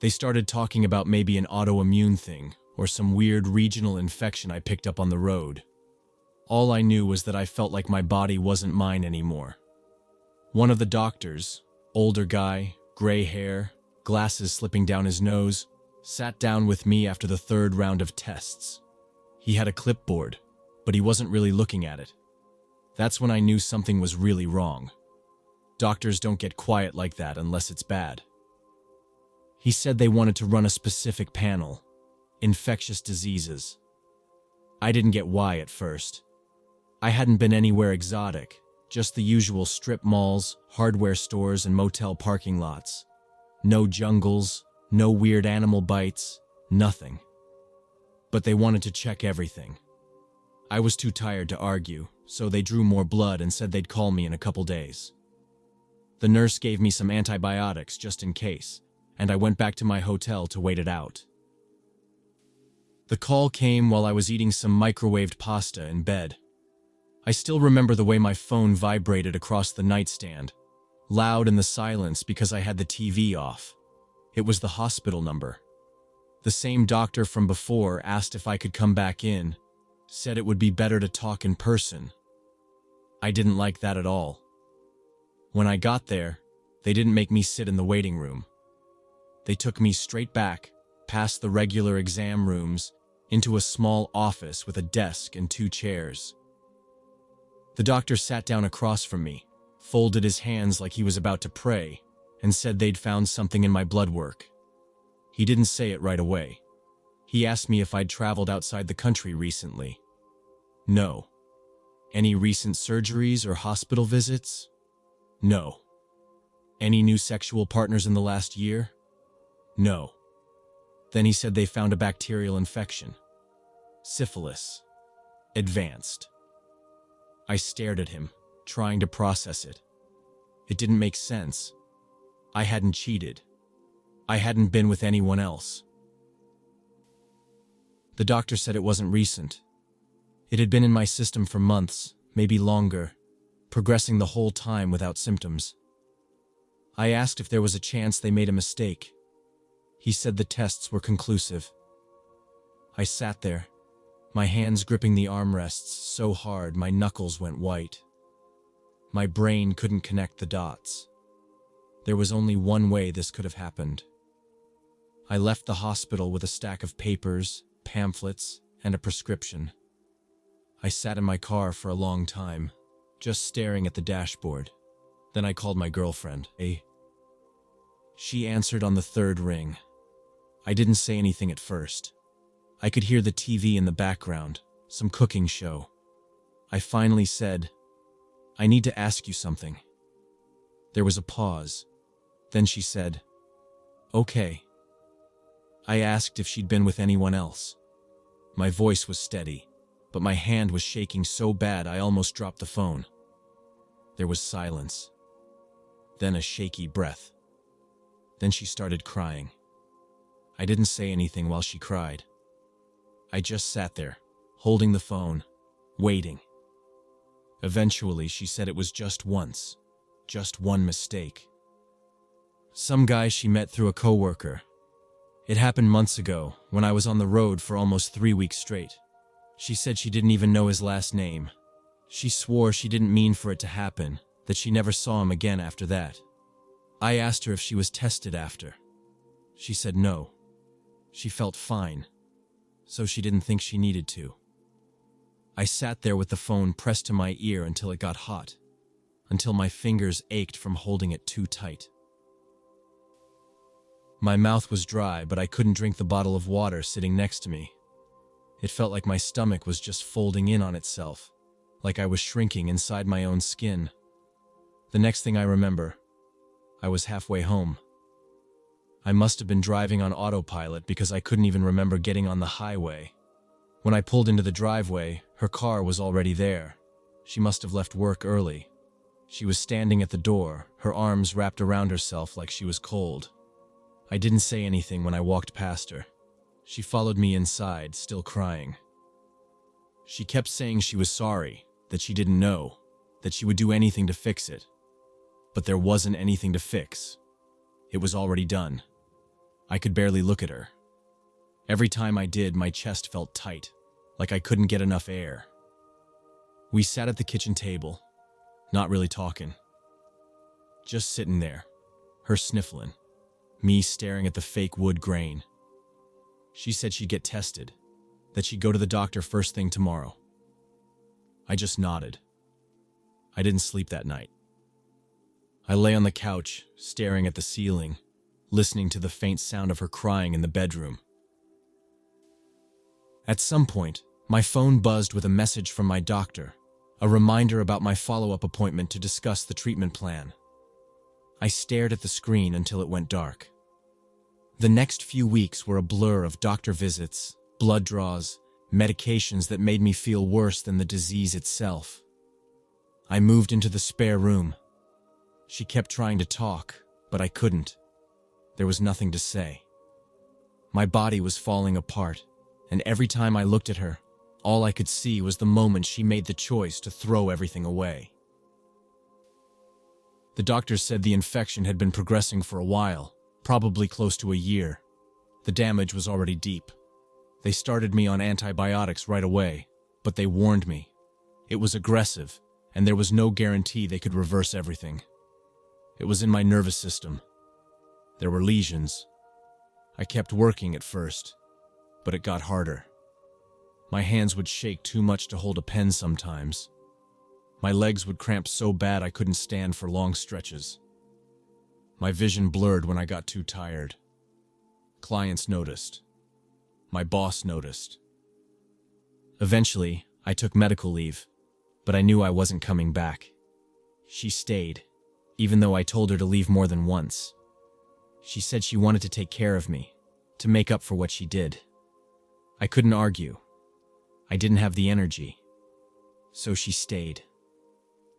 They started talking about maybe an autoimmune thing, or some weird regional infection I picked up on the road. All I knew was that I felt like my body wasn't mine anymore. One of the doctors, older guy, gray hair, glasses slipping down his nose, sat down with me after the third round of tests. He had a clipboard, but he wasn't really looking at it. That's when I knew something was really wrong. Doctors don't get quiet like that unless it's bad. He said they wanted to run a specific panel, infectious diseases. I didn't get why at first. I hadn't been anywhere exotic, just the usual strip malls, hardware stores, and motel parking lots. No jungles, no weird animal bites, nothing. But they wanted to check everything. I was too tired to argue, so they drew more blood and said they'd call me in a couple days. The nurse gave me some antibiotics just in case, and I went back to my hotel to wait it out. The call came while I was eating some microwaved pasta in bed. I still remember the way my phone vibrated across the nightstand, loud in the silence because I had the TV off. It was the hospital number. The same doctor from before asked if I could come back in, said it would be better to talk in person. I didn't like that at all. When I got there, they didn't make me sit in the waiting room. They took me straight back, past the regular exam rooms, into a small office with a desk and 2 chairs. The doctor sat down across from me, folded his hands like he was about to pray, and said they'd found something in my blood work. He didn't say it right away. He asked me if I'd traveled outside the country recently. No. Any recent surgeries or hospital visits? No. Any new sexual partners in the last year? No. Then he said they found a bacterial infection. Syphilis. Advanced. I stared at him, trying to process it. It didn't make sense. I hadn't cheated. I hadn't been with anyone else. The doctor said it wasn't recent. It had been in my system for months, maybe longer, progressing the whole time without symptoms. I asked if there was a chance they made a mistake. He said the tests were conclusive. I sat there, my hands gripping the armrests so hard my knuckles went white. My brain couldn't connect the dots. There was only one way this could have happened. I left the hospital with a stack of papers, pamphlets, and a prescription. I sat in my car for a long time, just staring at the dashboard. Then I called my girlfriend. She answered on the third ring. I didn't say anything at first. I could hear the TV in the background, some cooking show. I finally said, "I need to ask you something." There was a pause. Then she said, "Okay." I asked if she'd been with anyone else. My voice was steady, but my hand was shaking so bad I almost dropped the phone. There was silence. Then a shaky breath. Then she started crying. I didn't say anything while she cried. I just sat there, holding the phone, waiting. Eventually, she said it was just once, just one mistake. Some guy she met through a coworker. It happened months ago, when I was on the road for almost 3 weeks straight. She said she didn't even know his last name. She swore she didn't mean for it to happen, that she never saw him again after that. I asked her if she was tested after. She said no. She felt fine, so she didn't think she needed to. I sat there with the phone pressed to my ear until it got hot, until my fingers ached from holding it too tight. My mouth was dry, but I couldn't drink the bottle of water sitting next to me. It felt like my stomach was just folding in on itself, like I was shrinking inside my own skin. The next thing I remember, I was halfway home. I must have been driving on autopilot because I couldn't even remember getting on the highway. When I pulled into the driveway, her car was already there. She must have left work early. She was standing at the door, her arms wrapped around herself like she was cold. I didn't say anything when I walked past her. She followed me inside, still crying. She kept saying she was sorry, that she didn't know, that she would do anything to fix it. But there wasn't anything to fix. It was already done. I could barely look at her. Every time I did, my chest felt tight, like I couldn't get enough air. We sat at the kitchen table, not really talking. Just sitting there, her sniffling, me staring at the fake wood grain. She said she'd get tested, that she'd go to the doctor first thing tomorrow. I just nodded. I didn't sleep that night. I lay on the couch, staring at the ceiling, listening to the faint sound of her crying in the bedroom. At some point, my phone buzzed with a message from my doctor, a reminder about my follow-up appointment to discuss the treatment plan. I stared at the screen until it went dark. The next few weeks were a blur of doctor visits, blood draws, medications that made me feel worse than the disease itself. I moved into the spare room. She kept trying to talk, but I couldn't. There was nothing to say. My body was falling apart, and every time I looked at her, all I could see was the moment she made the choice to throw everything away. The doctors said the infection had been progressing for a while, probably close to a year. The damage was already deep. They started me on antibiotics right away, but they warned me. It was aggressive, and there was no guarantee they could reverse everything. It was in my nervous system. There were lesions. I kept working at first, but it got harder. My hands would shake too much to hold a pen sometimes. My legs would cramp so bad I couldn't stand for long stretches. My vision blurred when I got too tired. Clients noticed. My boss noticed. Eventually, I took medical leave, but I knew I wasn't coming back. She stayed, even though I told her to leave more than once. She said she wanted to take care of me, to make up for what she did. I couldn't argue. I didn't have the energy. So she stayed.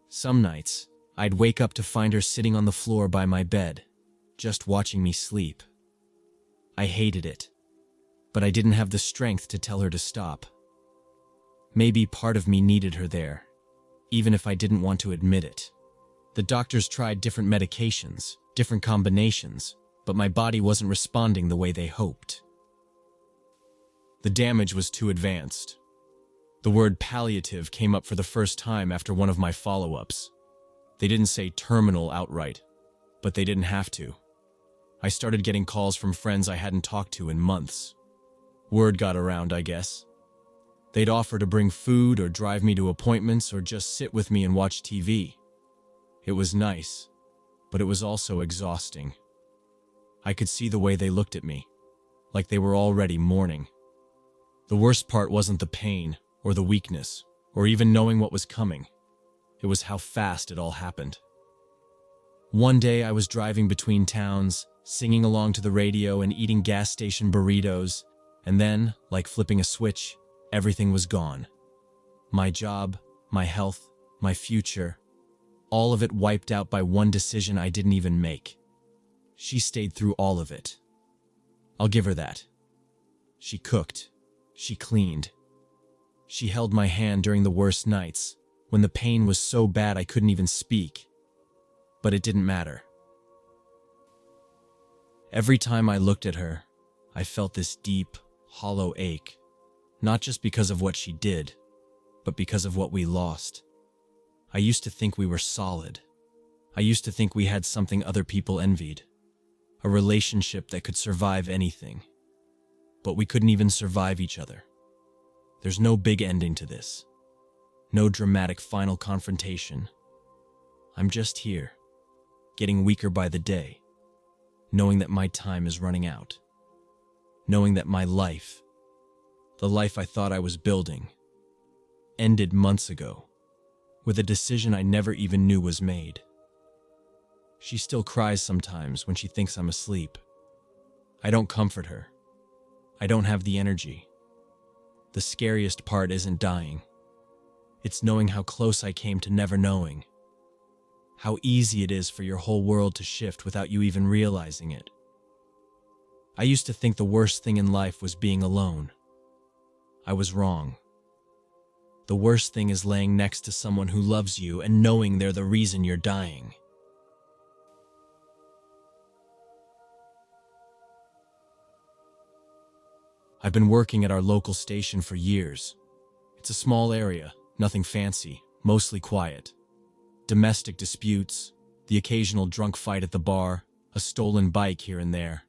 Some nights, I'd wake up to find her sitting on the floor by my bed, just watching me sleep. I hated it, but I didn't have the strength to tell her to stop. Maybe part of me needed her there, even if I didn't want to admit it. The doctors tried different medications, different combinations, but my body wasn't responding the way they hoped. The damage was too advanced. The word palliative came up for the first time after one of my follow-ups. They didn't say terminal outright, but they didn't have to. I started getting calls from friends I hadn't talked to in months. Word got around, I guess. They'd offer to bring food or drive me to appointments or just sit with me and watch TV. It was nice, but it was also exhausting. I could see the way they looked at me, like they were already mourning. The worst part wasn't the pain, or the weakness, or even knowing what was coming. It was how fast it all happened. One day I was driving between towns, singing along to the radio and eating gas station burritos, and then, like flipping a switch, everything was gone. My job, my health, my future, all of it wiped out by one decision I didn't even make. She stayed through all of it. I'll give her that. She cooked. She cleaned. She held my hand during the worst nights, when the pain was so bad I couldn't even speak. But it didn't matter. Every time I looked at her, I felt this deep, hollow ache, not just because of what she did, but because of what we lost. I used to think we were solid. I used to think we had something other people envied, a relationship that could survive anything. But we couldn't even survive each other. There's no big ending to this. No dramatic final confrontation. I'm just here, getting weaker by the day, knowing that my time is running out. Knowing that my life, the life I thought I was building, ended months ago, with a decision I never even knew was made. She still cries sometimes when she thinks I'm asleep. I don't comfort her. I don't have the energy. The scariest part isn't dying. It's knowing how close I came to never knowing. How easy it is for your whole world to shift without you even realizing it. I used to think the worst thing in life was being alone. I was wrong. The worst thing is laying next to someone who loves you and knowing they're the reason you're dying. I've been working at our local station for years. It's a small area, nothing fancy, mostly quiet. Domestic disputes, the occasional drunk fight at the bar, a stolen bike here and there.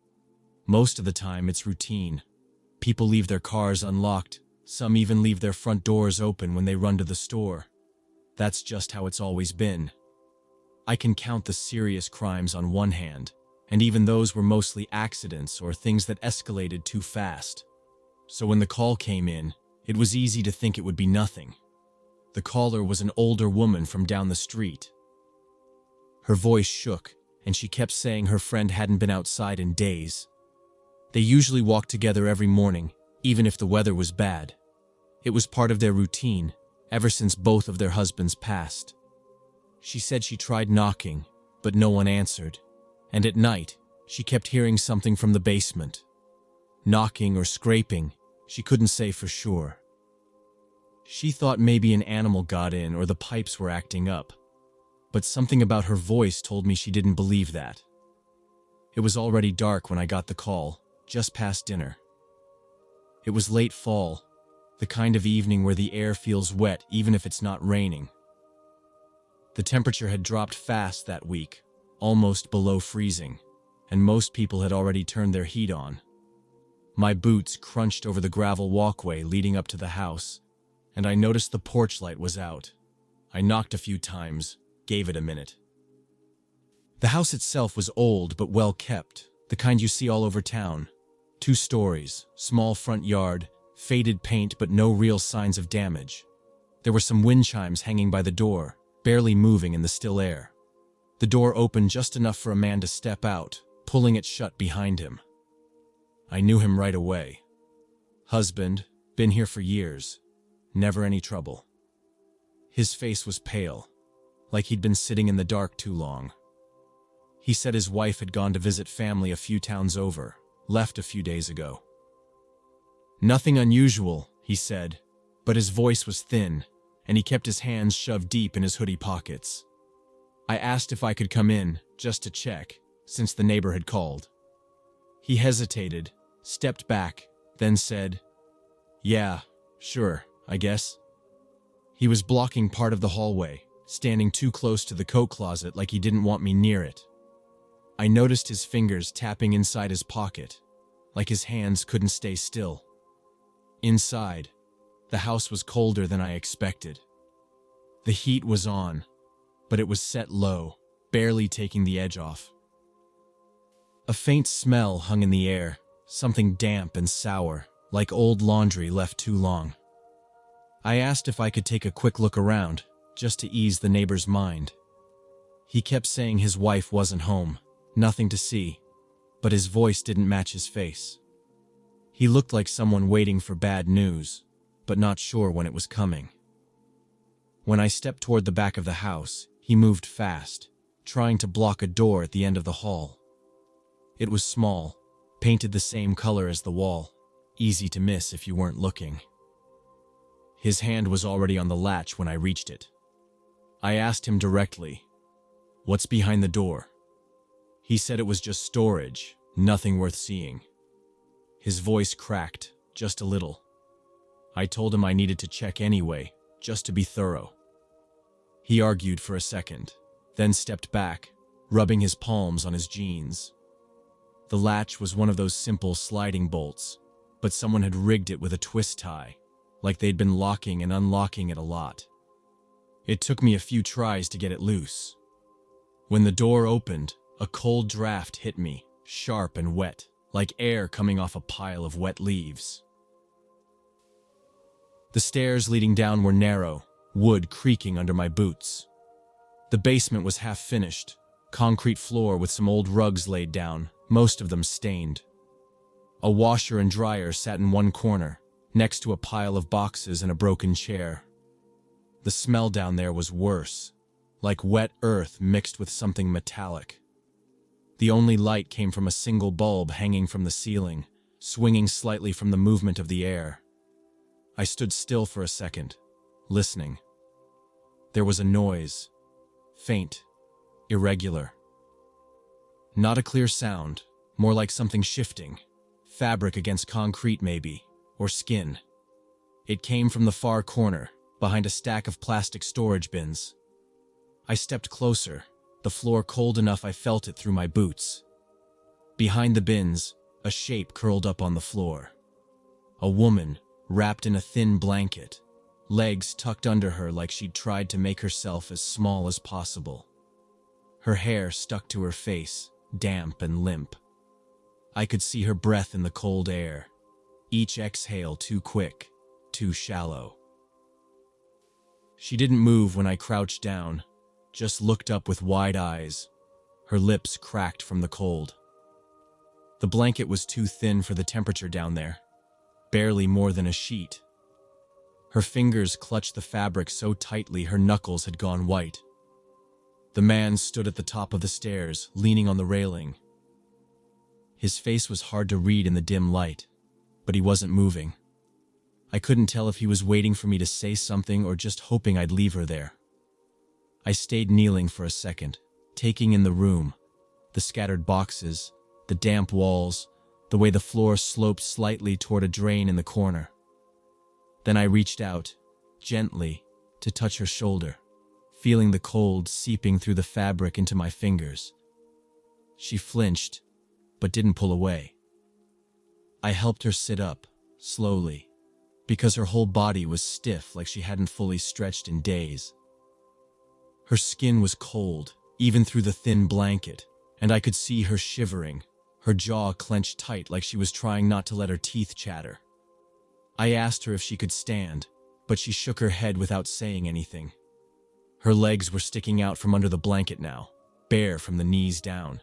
Most of the time, it's routine. People leave their cars unlocked. Some even leave their front doors open when they run to the store. That's just how it's always been. I can count the serious crimes on one hand, and even those were mostly accidents or things that escalated too fast. So when the call came in, it was easy to think it would be nothing. The caller was an older woman from down the street. Her voice shook, and she kept saying her friend hadn't been outside in days. They usually walked together every morning, even if the weather was bad. It was part of their routine, ever since both of their husbands passed. She said she tried knocking, but no one answered, and at night, she kept hearing something from the basement. Knocking or scraping, she couldn't say for sure. She thought maybe an animal got in or the pipes were acting up, but something about her voice told me she didn't believe that. It was already dark when I got the call, just past dinner. It was late fall, the kind of evening where the air feels wet even if it's not raining. The temperature had dropped fast that week, almost below freezing, and most people had already turned their heat on. My boots crunched over the gravel walkway leading up to the house, and I noticed the porch light was out. I knocked a few times, gave it a minute. The house itself was old but well kept, the kind you see all over town. 2 stories, small front yard, faded paint but no real signs of damage. There were some wind chimes hanging by the door, barely moving in the still air. The door opened just enough for a man to step out, pulling it shut behind him. I knew him right away. Husband, been here for years, never any trouble. His face was pale, like he'd been sitting in the dark too long. He said his wife had gone to visit family a few towns over, left a few days ago. Nothing unusual, he said, but his voice was thin, and he kept his hands shoved deep in his hoodie pockets. I asked if I could come in, just to check, since the neighbor had called. He hesitated, stepped back, then said, "Yeah, sure, I guess." He was blocking part of the hallway, standing too close to the coat closet like he didn't want me near it. I noticed his fingers tapping inside his pocket, like his hands couldn't stay still. Inside, the house was colder than I expected. The heat was on, but it was set low, barely taking the edge off. A faint smell hung in the air, something damp and sour, like old laundry left too long. I asked if I could take a quick look around, just to ease the neighbor's mind. He kept saying his wife wasn't home, nothing to see, but his voice didn't match his face. He looked like someone waiting for bad news, but not sure when it was coming. When I stepped toward the back of the house, he moved fast, trying to block a door at the end of the hall. It was small, painted the same color as the wall, easy to miss if you weren't looking. His hand was already on the latch when I reached it. I asked him directly, "What's behind the door?" He said it was just storage, nothing worth seeing. His voice cracked, just a little. I told him I needed to check anyway, just to be thorough. He argued for a second, then stepped back, rubbing his palms on his jeans. The latch was one of those simple sliding bolts, but someone had rigged it with a twist tie, like they'd been locking and unlocking it a lot. It took me a few tries to get it loose. When the door opened, a cold draft hit me, sharp and wet, like air coming off a pile of wet leaves. The stairs leading down were narrow, wood creaking under my boots. The basement was half finished, concrete floor with some old rugs laid down, most of them stained. A washer and dryer sat in one corner, next to a pile of boxes and a broken chair. The smell down there was worse, like wet earth mixed with something metallic. The only light came from a single bulb hanging from the ceiling, swinging slightly from the movement of the air. I stood still for a second, listening. There was a noise, faint, irregular. Not a clear sound, more like something shifting, fabric against concrete maybe, or skin. It came from the far corner, behind a stack of plastic storage bins. I stepped closer, the floor cold enough I felt it through my boots. Behind the bins, a shape curled up on the floor. A woman, wrapped in a thin blanket, legs tucked under her like she'd tried to make herself as small as possible. Her hair stuck to her face, damp and limp. I could see her breath in the cold air, each exhale too quick, too shallow. She didn't move when I crouched down, just looked up with wide eyes, her lips cracked from the cold. The blanket was too thin for the temperature down there, barely more than a sheet. Her fingers clutched the fabric so tightly her knuckles had gone white. The man stood at the top of the stairs, leaning on the railing. His face was hard to read in the dim light, but he wasn't moving. I couldn't tell if he was waiting for me to say something or just hoping I'd leave her there. I stayed kneeling for a second, taking in the room, the scattered boxes, the damp walls, the way the floor sloped slightly toward a drain in the corner. Then I reached out, gently, to touch her shoulder, feeling the cold seeping through the fabric into my fingers. She flinched, but didn't pull away. I helped her sit up, slowly, because her whole body was stiff like she hadn't fully stretched in days. Her skin was cold, even through the thin blanket, and I could see her shivering, her jaw clenched tight like she was trying not to let her teeth chatter. I asked her if she could stand, but she shook her head without saying anything. Her legs were sticking out from under the blanket now, bare from the knees down,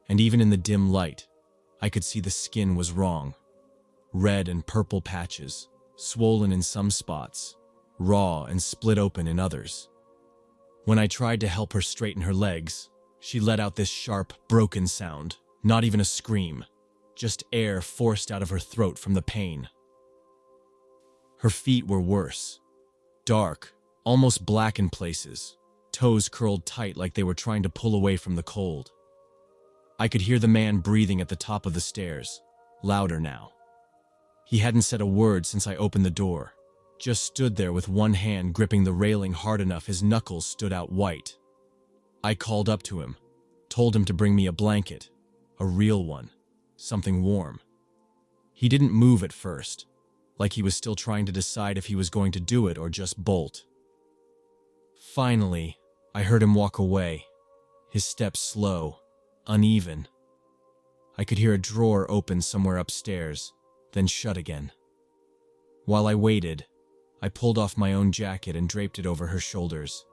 and even in the dim light, I could see the skin was wrong. Red and purple patches, swollen in some spots, raw and split open in others. When I tried to help her straighten her legs, she let out this sharp, broken sound, not even a scream, just air forced out of her throat from the pain. Her feet were worse, dark, almost black in places, toes curled tight like they were trying to pull away from the cold. I could hear the man breathing at the top of the stairs, louder now. He hadn't said a word since I opened the door, just stood there with one hand gripping the railing hard enough his knuckles stood out white. I called up to him, told him to bring me a blanket, a real one, something warm. He didn't move at first, like he was still trying to decide if he was going to do it or just bolt. Finally, I heard him walk away, his steps slow, uneven. I could hear a drawer open somewhere upstairs, then shut again. While I waited, I pulled off my own jacket and draped it over her shoulders.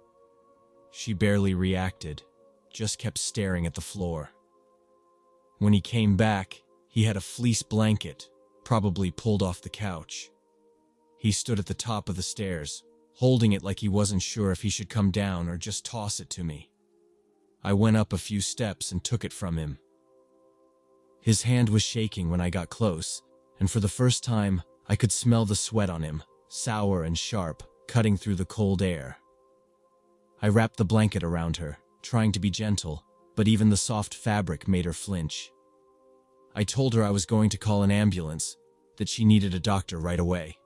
She barely reacted, just kept staring at the floor. When he came back, he had a fleece blanket, probably pulled off the couch. He stood at the top of the stairs, holding it like he wasn't sure if he should come down or just toss it to me. I went up a few steps and took it from him. His hand was shaking when I got close, and for the first time, I could smell the sweat on him, sour and sharp, cutting through the cold air. I wrapped the blanket around her, trying to be gentle, but even the soft fabric made her flinch. I told her I was going to call an ambulance, that she needed a doctor right away.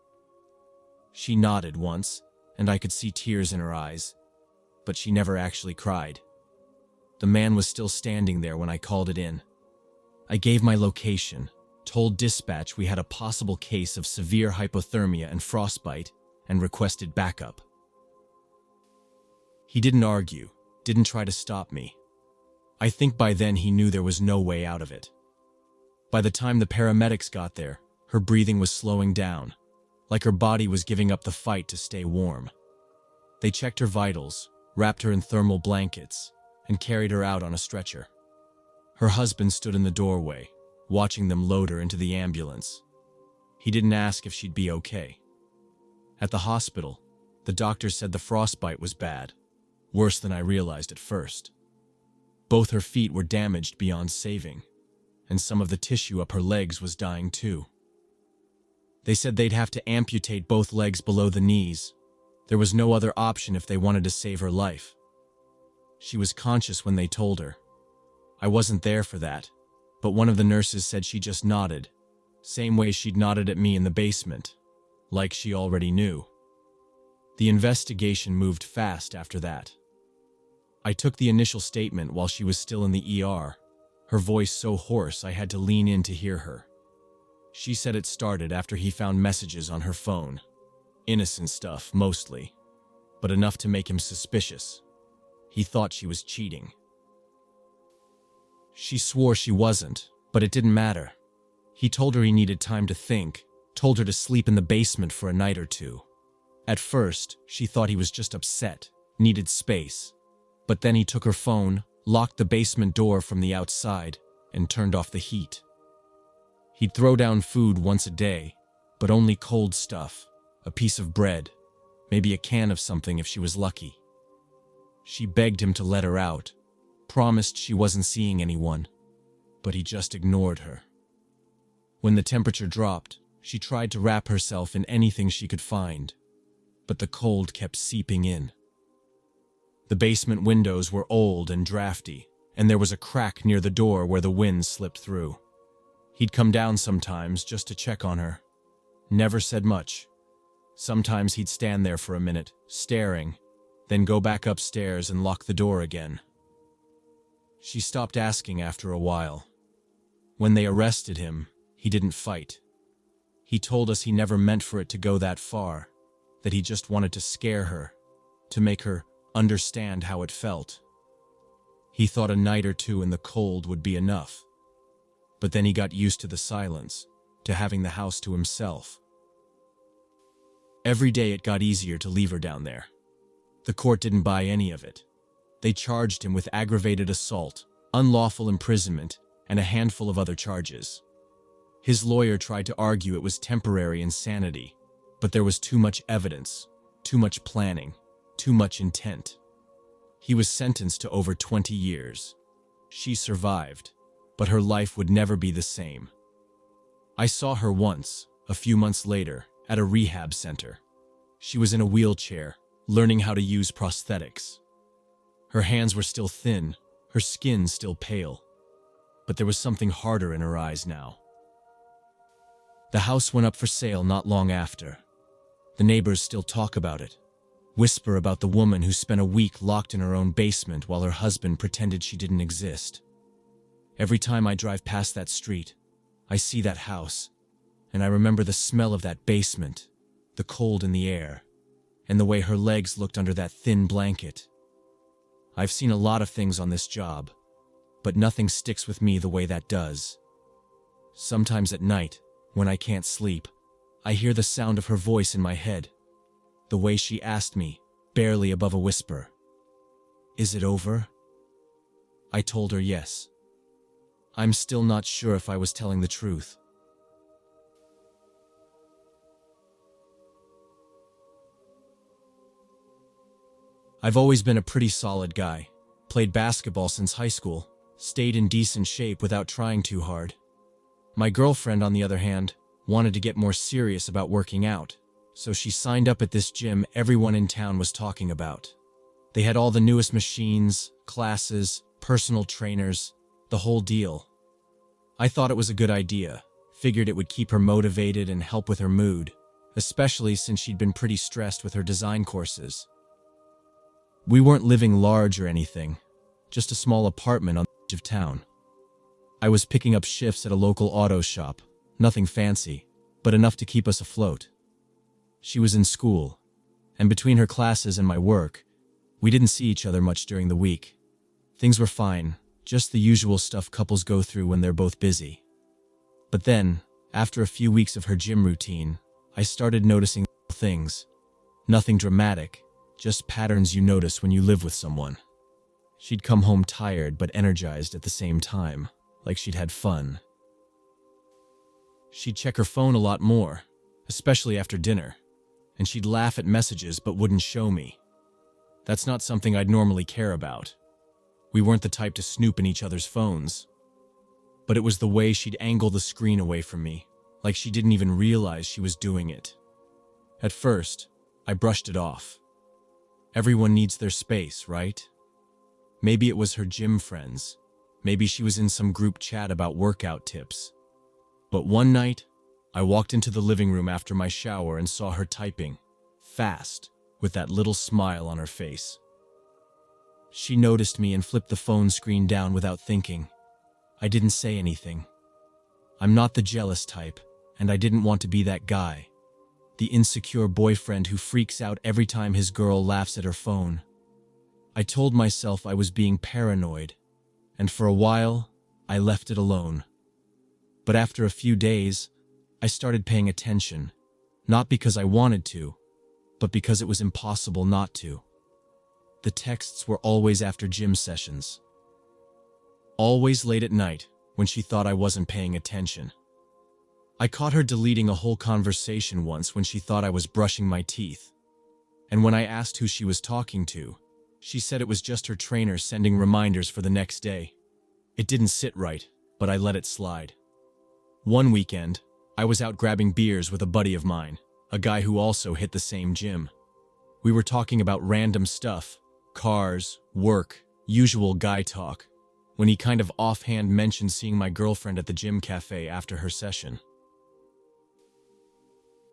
She nodded once, and I could see tears in her eyes, but she never actually cried. The man was still standing there when I called it in. I gave my location, told dispatch we had a possible case of severe hypothermia and frostbite, and requested backup. He didn't argue, didn't try to stop me. I think by then he knew there was no way out of it. By the time the paramedics got there, her breathing was slowing down, like her body was giving up the fight to stay warm. They checked her vitals, wrapped her in thermal blankets, and carried her out on a stretcher. Her husband stood in the doorway, watching them load her into the ambulance. He didn't ask if she'd be okay. At the hospital, the doctor said the frostbite was bad, worse than I realized at first. Both her feet were damaged beyond saving, and some of the tissue up her legs was dying too. They said they'd have to amputate both legs below the knees. There was no other option if they wanted to save her life. She was conscious when they told her. I wasn't there for that, but one of the nurses said she just nodded, same way she'd nodded at me in the basement, like she already knew. The investigation moved fast after that. I took the initial statement while she was still in the ER, her voice so hoarse I had to lean in to hear her. She said it started after he found messages on her phone. Innocent stuff, mostly, but enough to make him suspicious. He thought she was cheating. She swore she wasn't, but it didn't matter. He told her he needed time to think, told her to sleep in the basement for a night or two. At first, she thought he was just upset, needed space. But then he took her phone, locked the basement door from the outside, and turned off the heat. He'd throw down food once a day, but only cold stuff, a piece of bread, maybe a can of something if she was lucky. She begged him to let her out, promised she wasn't seeing anyone, but he just ignored her. When the temperature dropped, she tried to wrap herself in anything she could find, but the cold kept seeping in. The basement windows were old and drafty, and there was a crack near the door where the wind slipped through. He'd come down sometimes just to check on her. Never said much. Sometimes he'd stand there for a minute, staring, then go back upstairs and lock the door again. She stopped asking after a while. When they arrested him, he didn't fight. He told us he never meant for it to go that far, that he just wanted to scare her, to make her understand how it felt. He thought a night or two in the cold would be enough. But then he got used to the silence, to having the house to himself. Every day it got easier to leave her down there. The court didn't buy any of it. They charged him with aggravated assault, unlawful imprisonment, and a handful of other charges. His lawyer tried to argue it was temporary insanity, but there was too much evidence, too much planning, too much intent. He was sentenced to over 20 years. She survived, but her life would never be the same. I saw her once, a few months later, at a rehab center. She was in a wheelchair, learning how to use prosthetics. Her hands were still thin, her skin still pale, but there was something harder in her eyes now. The house went up for sale not long after. The neighbors still talk about it, whisper about the woman who spent a week locked in her own basement while her husband pretended she didn't exist. Every time I drive past that street, I see that house, and I remember the smell of that basement, the cold in the air, and the way her legs looked under that thin blanket. I've seen a lot of things on this job, but nothing sticks with me the way that does. Sometimes at night, when I can't sleep, I hear the sound of her voice in my head. The way she asked me, barely above a whisper, "Is it over?" I told her yes. I'm still not sure if I was telling the truth. I've always been a pretty solid guy. Played basketball since high school, stayed in decent shape without trying too hard. My girlfriend, on the other hand, wanted to get more serious about working out, so she signed up at this gym everyone in town was talking about. They had all the newest machines, classes, personal trainers, the whole deal. I thought it was a good idea, figured it would keep her motivated and help with her mood, especially since she'd been pretty stressed with her design courses. We weren't living large or anything, just a small apartment on the edge of town. I was picking up shifts at a local auto shop, nothing fancy, but enough to keep us afloat. She was in school, and between her classes and my work, we didn't see each other much during the week. Things were fine, just the usual stuff couples go through when they're both busy. But then, after a few weeks of her gym routine, I started noticing things. Nothing dramatic, just patterns you notice when you live with someone. She'd come home tired but energized at the same time, like she'd had fun. She'd check her phone a lot more, especially after dinner, and she'd laugh at messages but wouldn't show me. That's not something I'd normally care about. We weren't the type to snoop in each other's phones. But it was the way she'd angle the screen away from me, like she didn't even realize she was doing it. At first, I brushed it off. Everyone needs their space, right? Maybe it was her gym friends. Maybe she was in some group chat about workout tips. But one night, I walked into the living room after my shower and saw her typing, fast, with that little smile on her face. She noticed me and flipped the phone screen down without thinking. I didn't say anything. I'm not the jealous type, and I didn't want to be that guy. The insecure boyfriend who freaks out every time his girl laughs at her phone. I told myself I was being paranoid, and for a while, I left it alone. But after a few days, I started paying attention, not because I wanted to, but because it was impossible not to. The texts were always after gym sessions. Always late at night, when she thought I wasn't paying attention. I caught her deleting a whole conversation once when she thought I was brushing my teeth. And when I asked who she was talking to, she said it was just her trainer sending reminders for the next day. It didn't sit right, but I let it slide. One weekend, I was out grabbing beers with a buddy of mine, a guy who also hit the same gym. We were talking about random stuff, cars, work, usual guy talk, when he kind of offhand mentioned seeing my girlfriend at the gym cafe after her session.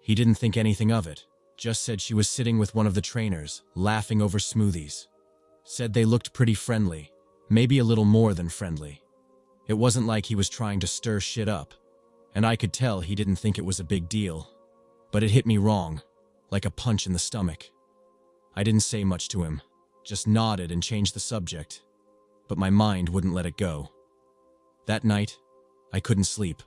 He didn't think anything of it, just said she was sitting with one of the trainers, laughing over smoothies. Said they looked pretty friendly, maybe a little more than friendly. It wasn't like he was trying to stir shit up, and I could tell he didn't think it was a big deal. But it hit me wrong, like a punch in the stomach. I didn't say much to him, just nodded and changed the subject, but my mind wouldn't let it go. That night, I couldn't sleep.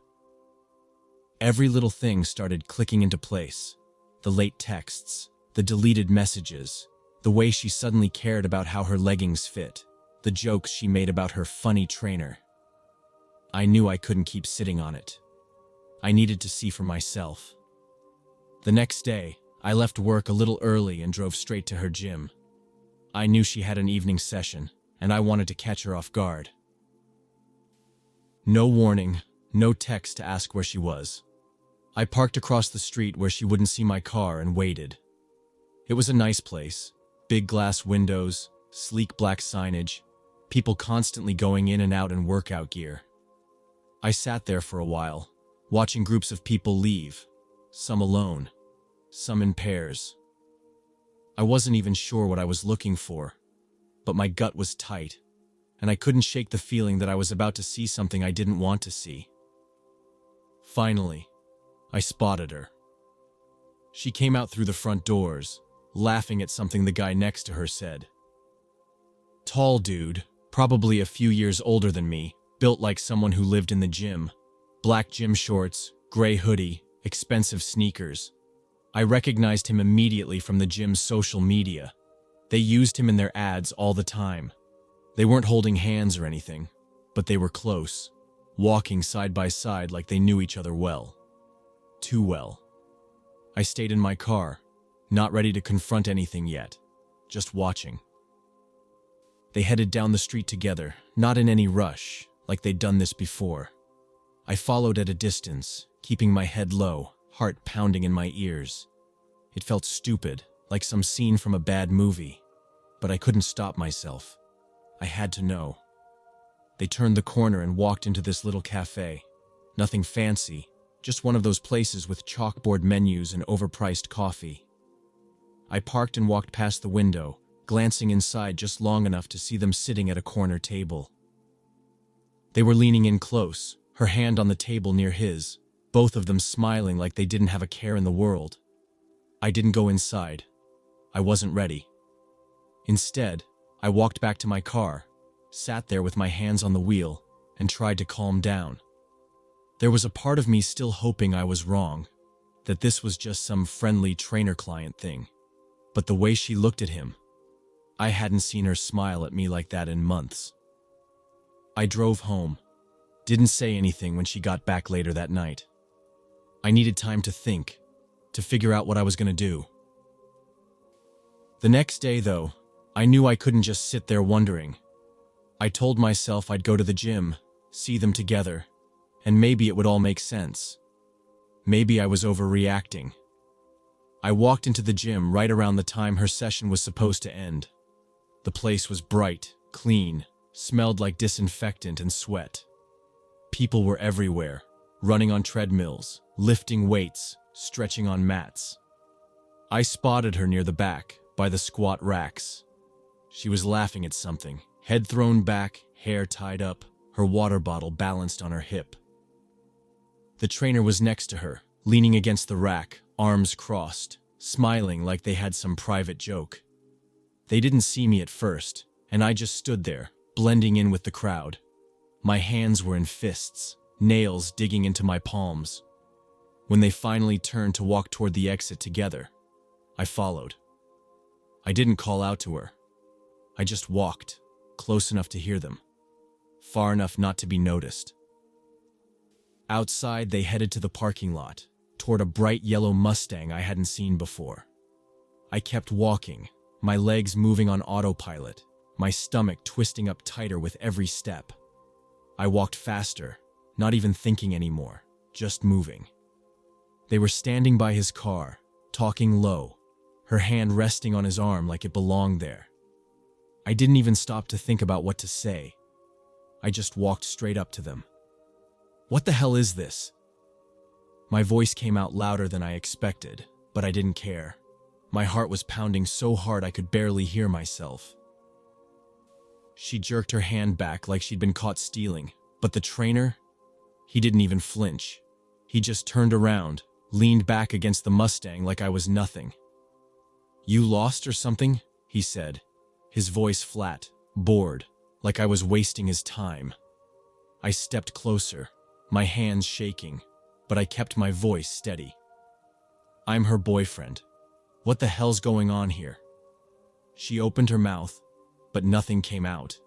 Every little thing started clicking into place. The late texts, the deleted messages, the way she suddenly cared about how her leggings fit, the jokes she made about her funny trainer. I knew I couldn't keep sitting on it. I needed to see for myself. The next day, I left work a little early and drove straight to her gym. I knew she had an evening session, and I wanted to catch her off guard. No warning, no text to ask where she was. I parked across the street where she wouldn't see my car and waited. It was a nice place, big glass windows, sleek black signage, people constantly going in and out in workout gear. I sat there for a while, watching groups of people leave, some alone, some in pairs. I wasn't even sure what I was looking for, but my gut was tight, and I couldn't shake the feeling that I was about to see something I didn't want to see. Finally, I spotted her. She came out through the front doors, laughing at something the guy next to her said. Tall dude, probably a few years older than me, built like someone who lived in the gym. Black gym shorts, gray hoodie, expensive sneakers. I recognized him immediately from the gym's social media. They used him in their ads all the time. They weren't holding hands or anything, but they were close, walking side by side like they knew each other well. Too well. I stayed in my car, not ready to confront anything yet, just watching. They headed down the street together, not in any rush, like they'd done this before. I followed at a distance, keeping my head low, heart pounding in my ears. It felt stupid, like some scene from a bad movie, but I couldn't stop myself. I had to know. They turned the corner and walked into this little cafe. Nothing fancy, just one of those places with chalkboard menus and overpriced coffee. I parked and walked past the window, glancing inside just long enough to see them sitting at a corner table. They were leaning in close, her hand on the table near his, both of them smiling like they didn't have a care in the world. I didn't go inside. I wasn't ready. Instead, I walked back to my car, sat there with my hands on the wheel, and tried to calm down. There was a part of me still hoping I was wrong, that this was just some friendly trainer-client thing. But the way she looked at him, I hadn't seen her smile at me like that in months. I drove home, didn't say anything when she got back later that night. I needed time to think, to figure out what I was going to do. The next day, though, I knew I couldn't just sit there wondering. I told myself I'd go to the gym, see them together, and maybe it would all make sense. Maybe I was overreacting. I walked into the gym right around the time her session was supposed to end. The place was bright, clean, smelled like disinfectant and sweat. People were everywhere, running on treadmills, lifting weights, stretching on mats. I spotted her near the back, by the squat racks. She was laughing at something, head thrown back, hair tied up, her water bottle balanced on her hip. The trainer was next to her, leaning against the rack, arms crossed, smiling like they had some private joke. They didn't see me at first, and I just stood there, blending in with the crowd. My hands were in fists, nails digging into my palms. When they finally turned to walk toward the exit together, I followed. I didn't call out to her. I just walked, close enough to hear them, far enough not to be noticed. Outside, they headed to the parking lot, toward a bright yellow Mustang I hadn't seen before. I kept walking, my legs moving on autopilot, my stomach twisting up tighter with every step. I walked faster, not even thinking anymore, just moving. They were standing by his car, talking low, her hand resting on his arm like it belonged there. I didn't even stop to think about what to say. I just walked straight up to them. "What the hell is this?" My voice came out louder than I expected, but I didn't care. My heart was pounding so hard I could barely hear myself. She jerked her hand back like she'd been caught stealing, but the trainer? He didn't even flinch. He just turned around, leaned back against the Mustang like I was nothing. "You lost or something?" he said, his voice flat, bored, like I was wasting his time. I stepped closer, my hands shaking, but I kept my voice steady. "I'm her boyfriend. What the hell's going on here?" She opened her mouth, but nothing came out.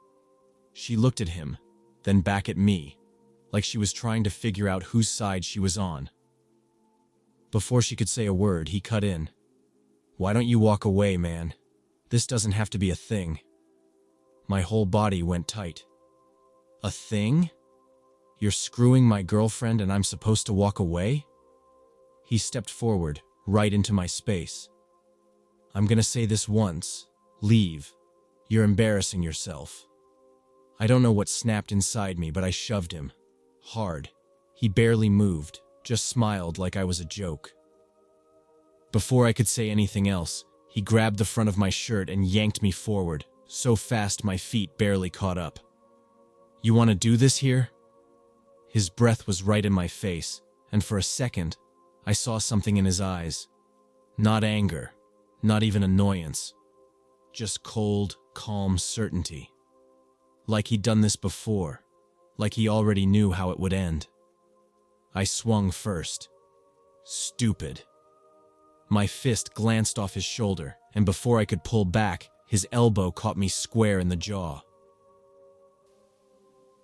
She looked at him, then back at me, like she was trying to figure out whose side she was on. Before she could say a word, he cut in. "Why don't you walk away, man? This doesn't have to be a thing." My whole body went tight. "A thing? You're screwing my girlfriend and I'm supposed to walk away?" He stepped forward, right into my space. "I'm gonna say this once. Leave. You're embarrassing yourself." I don't know what snapped inside me, but I shoved him. Hard. He barely moved, just smiled like I was a joke. Before I could say anything else, he grabbed the front of my shirt and yanked me forward, so fast my feet barely caught up. "You want to do this here?" His breath was right in my face, and for a second, I saw something in his eyes. Not anger, not even annoyance. Just cold, calm certainty. Like he'd done this before, like he already knew how it would end. I swung first. Stupid. My fist glanced off his shoulder, and before I could pull back, his elbow caught me square in the jaw.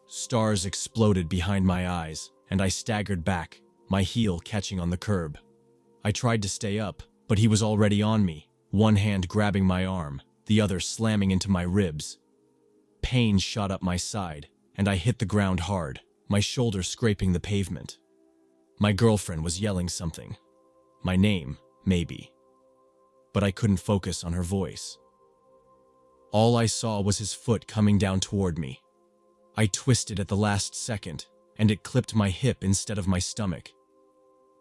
Stars exploded behind my eyes, and I staggered back, my heel catching on the curb. I tried to stay up, but he was already on me, one hand grabbing my arm, the other slamming into my ribs. Pain shot up my side, and I hit the ground hard, my shoulder scraping the pavement. My girlfriend was yelling something. My name, maybe. But I couldn't focus on her voice. All I saw was his foot coming down toward me. I twisted at the last second, and it clipped my hip instead of my stomach.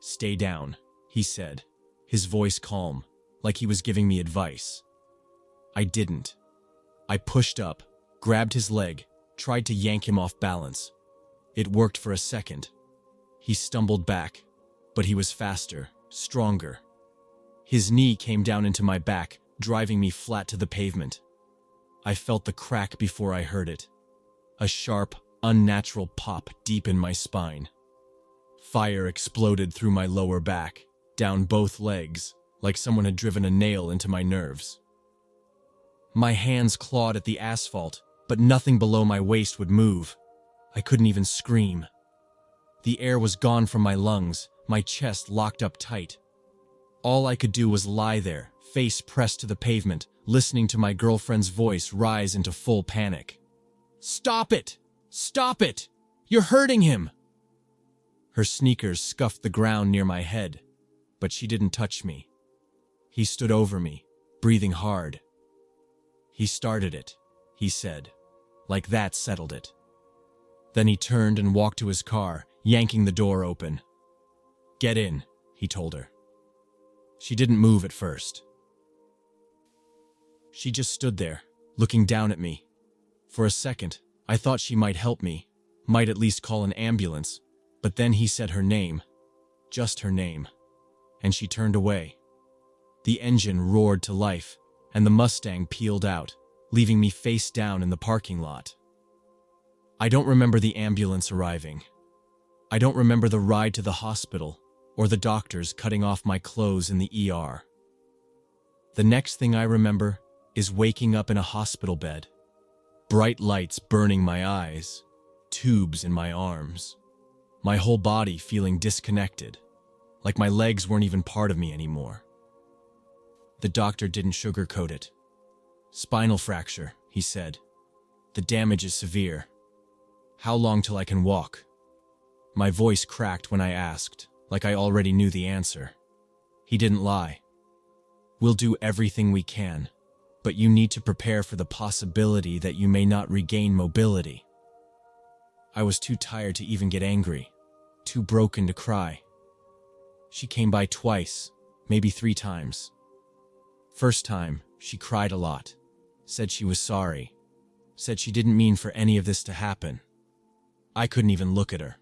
"Stay down," he said, his voice calm, like he was giving me advice. I didn't. I pushed up, grabbed his leg, tried to yank him off balance. It worked for a second. He stumbled back, but he was faster, stronger. His knee came down into my back, driving me flat to the pavement. I felt the crack before I heard it. A sharp, unnatural pop deep in my spine. Fire exploded through my lower back, down both legs, like someone had driven a nail into my nerves. My hands clawed at the asphalt, but nothing below my waist would move. I couldn't even scream. The air was gone from my lungs, my chest locked up tight. All I could do was lie there, face pressed to the pavement, listening to my girlfriend's voice rise into full panic. "Stop it! Stop it! You're hurting him!" Her sneakers scuffed the ground near my head, but she didn't touch me. He stood over me, breathing hard. "He started it," he said. Like that settled it. Then he turned and walked to his car, yanking the door open. "Get in," he told her. She didn't move at first. She just stood there, looking down at me. For a second, I thought she might help me, might at least call an ambulance, but then he said her name, just her name, and she turned away. The engine roared to life, and the Mustang peeled out, leaving me face down in the parking lot. I don't remember the ambulance arriving. I don't remember the ride to the hospital, or the doctors cutting off my clothes in the ER. The next thing I remember is waking up in a hospital bed. Bright lights burning my eyes, tubes in my arms. My whole body feeling disconnected, like my legs weren't even part of me anymore. The doctor didn't sugarcoat it. "Spinal fracture," he said. "The damage is severe. How long till I can walk?" My voice cracked when I asked, like I already knew the answer. He didn't lie. "We'll do everything we can, but you need to prepare for the possibility that you may not regain mobility." I was too tired to even get angry, too broken to cry. She came by twice, maybe 3 times. First time, she cried a lot, said she was sorry, said she didn't mean for any of this to happen. I couldn't even look at her.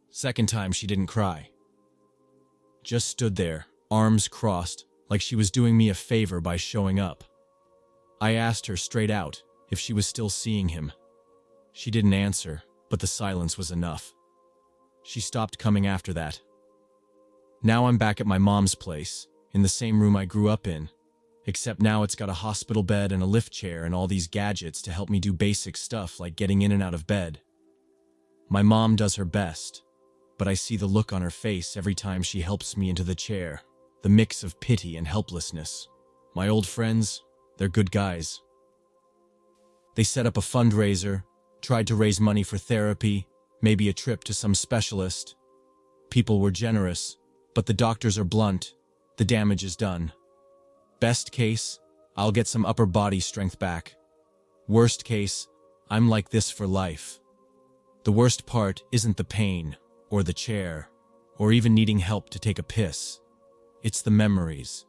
Second time, she didn't cry. Just stood there, arms crossed, like she was doing me a favor by showing up. I asked her straight out if she was still seeing him. She didn't answer, but the silence was enough. She stopped coming after that. Now I'm back at my mom's place, in the same room I grew up in, except now it's got a hospital bed and a lift chair and all these gadgets to help me do basic stuff like getting in and out of bed. My mom does her best, but I see the look on her face every time she helps me into the chair, the mix of pity and helplessness. My old friends, they're good guys. They set up a fundraiser, tried to raise money for therapy, maybe a trip to some specialist. People were generous, but the doctors are blunt. The damage is done. Best case, I'll get some upper body strength back. Worst case, I'm like this for life. The worst part isn't the pain, or the chair, or even needing help to take a piss. It's the memories.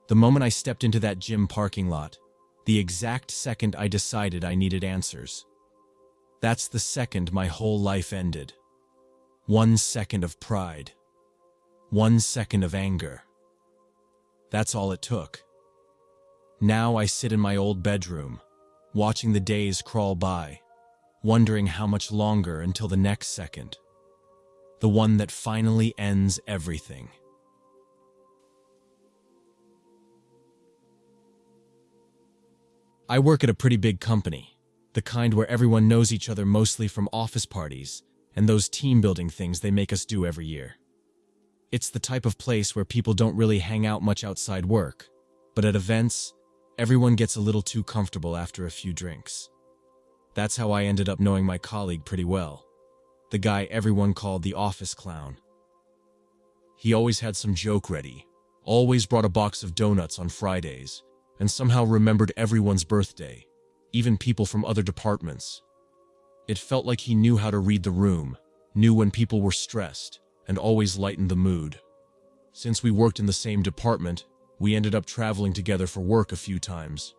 The moment I stepped into that gym parking lot, the exact second I decided I needed answers. That's the second my whole life ended. 1 second of pride. 1 second of anger. That's all it took. Now I sit in my old bedroom, watching the days crawl by, wondering how much longer until the next second. the one that finally ends everything. I work at a pretty big company, the kind where everyone knows each other mostly from office parties and those team-building things they make us do every year. It's the type of place where people don't really hang out much outside work, but at events, everyone gets a little too comfortable after a few drinks. That's how I ended up knowing my colleague pretty well, the guy everyone called the office clown. He always had some joke ready, always brought a box of donuts on Fridays, and somehow remembered everyone's birthday, even people from other departments. It felt like he knew how to read the room, knew when people were stressed, and always lightened the mood. Since we worked in the same department, we ended up traveling together for work a few times.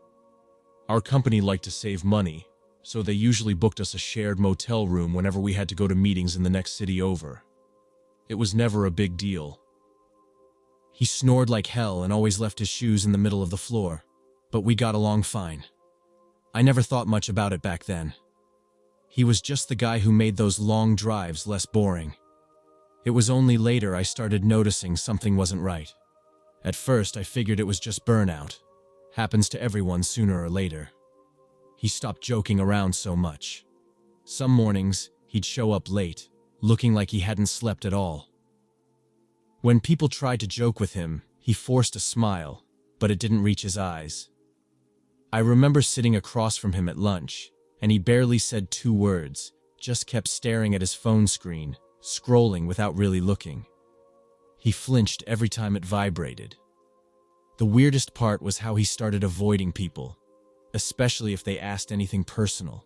Our company liked to save money, so they usually booked us a shared motel room whenever we had to go to meetings in the next city over. It was never a big deal. He snored like hell and always left his shoes in the middle of the floor, but we got along fine. I never thought much about it back then. He was just the guy who made those long drives less boring. It was only later I started noticing something wasn't right. At first, I figured it was just burnout. Happens to everyone sooner or later. He stopped joking around so much. Some mornings, he'd show up late, looking like he hadn't slept at all. When people tried to joke with him, he forced a smile, but it didn't reach his eyes. I remember sitting across from him at lunch, and he barely said 2 words, just kept staring at his phone screen, scrolling without really looking. He flinched every time it vibrated. The weirdest part was how he started avoiding people, especially if they asked anything personal.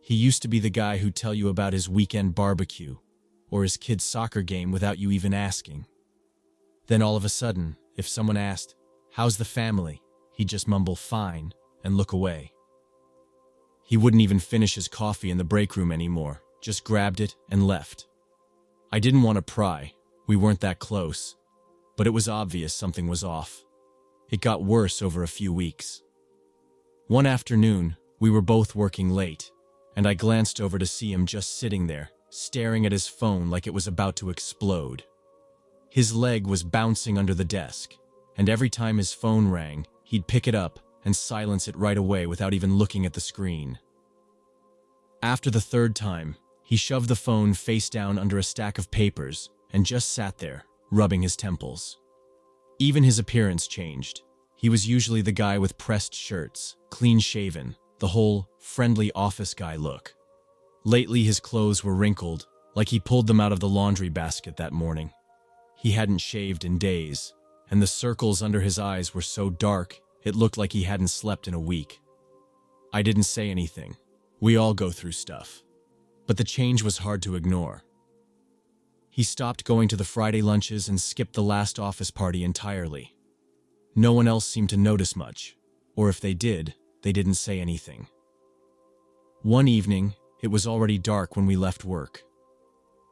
He used to be the guy who'd tell you about his weekend barbecue or his kid's soccer game without you even asking. Then all of a sudden, if someone asked, "How's the family?" he'd just mumble "fine" and look away. He wouldn't even finish his coffee in the break room anymore, just grabbed it and left. I didn't want to pry. We weren't that close, but it was obvious something was off. It got worse over a few weeks. One afternoon, we were both working late, and I glanced over to see him just sitting there, staring at his phone like it was about to explode. His leg was bouncing under the desk, and every time his phone rang, he'd pick it up and silence it right away without even looking at the screen. After the 3rd time, he shoved the phone face down under a stack of papers and just sat there, rubbing his temples. Even his appearance changed. He was usually the guy with pressed shirts, clean-shaven, the whole friendly office guy look. Lately, his clothes were wrinkled, like he pulled them out of the laundry basket that morning. He hadn't shaved in days, and the circles under his eyes were so dark, it looked like he hadn't slept in a week. I didn't say anything. We all go through stuff. But the change was hard to ignore. He stopped going to the Friday lunches and skipped the last office party entirely. No one else seemed to notice much, or if they did, they didn't say anything. One evening, it was already dark when we left work.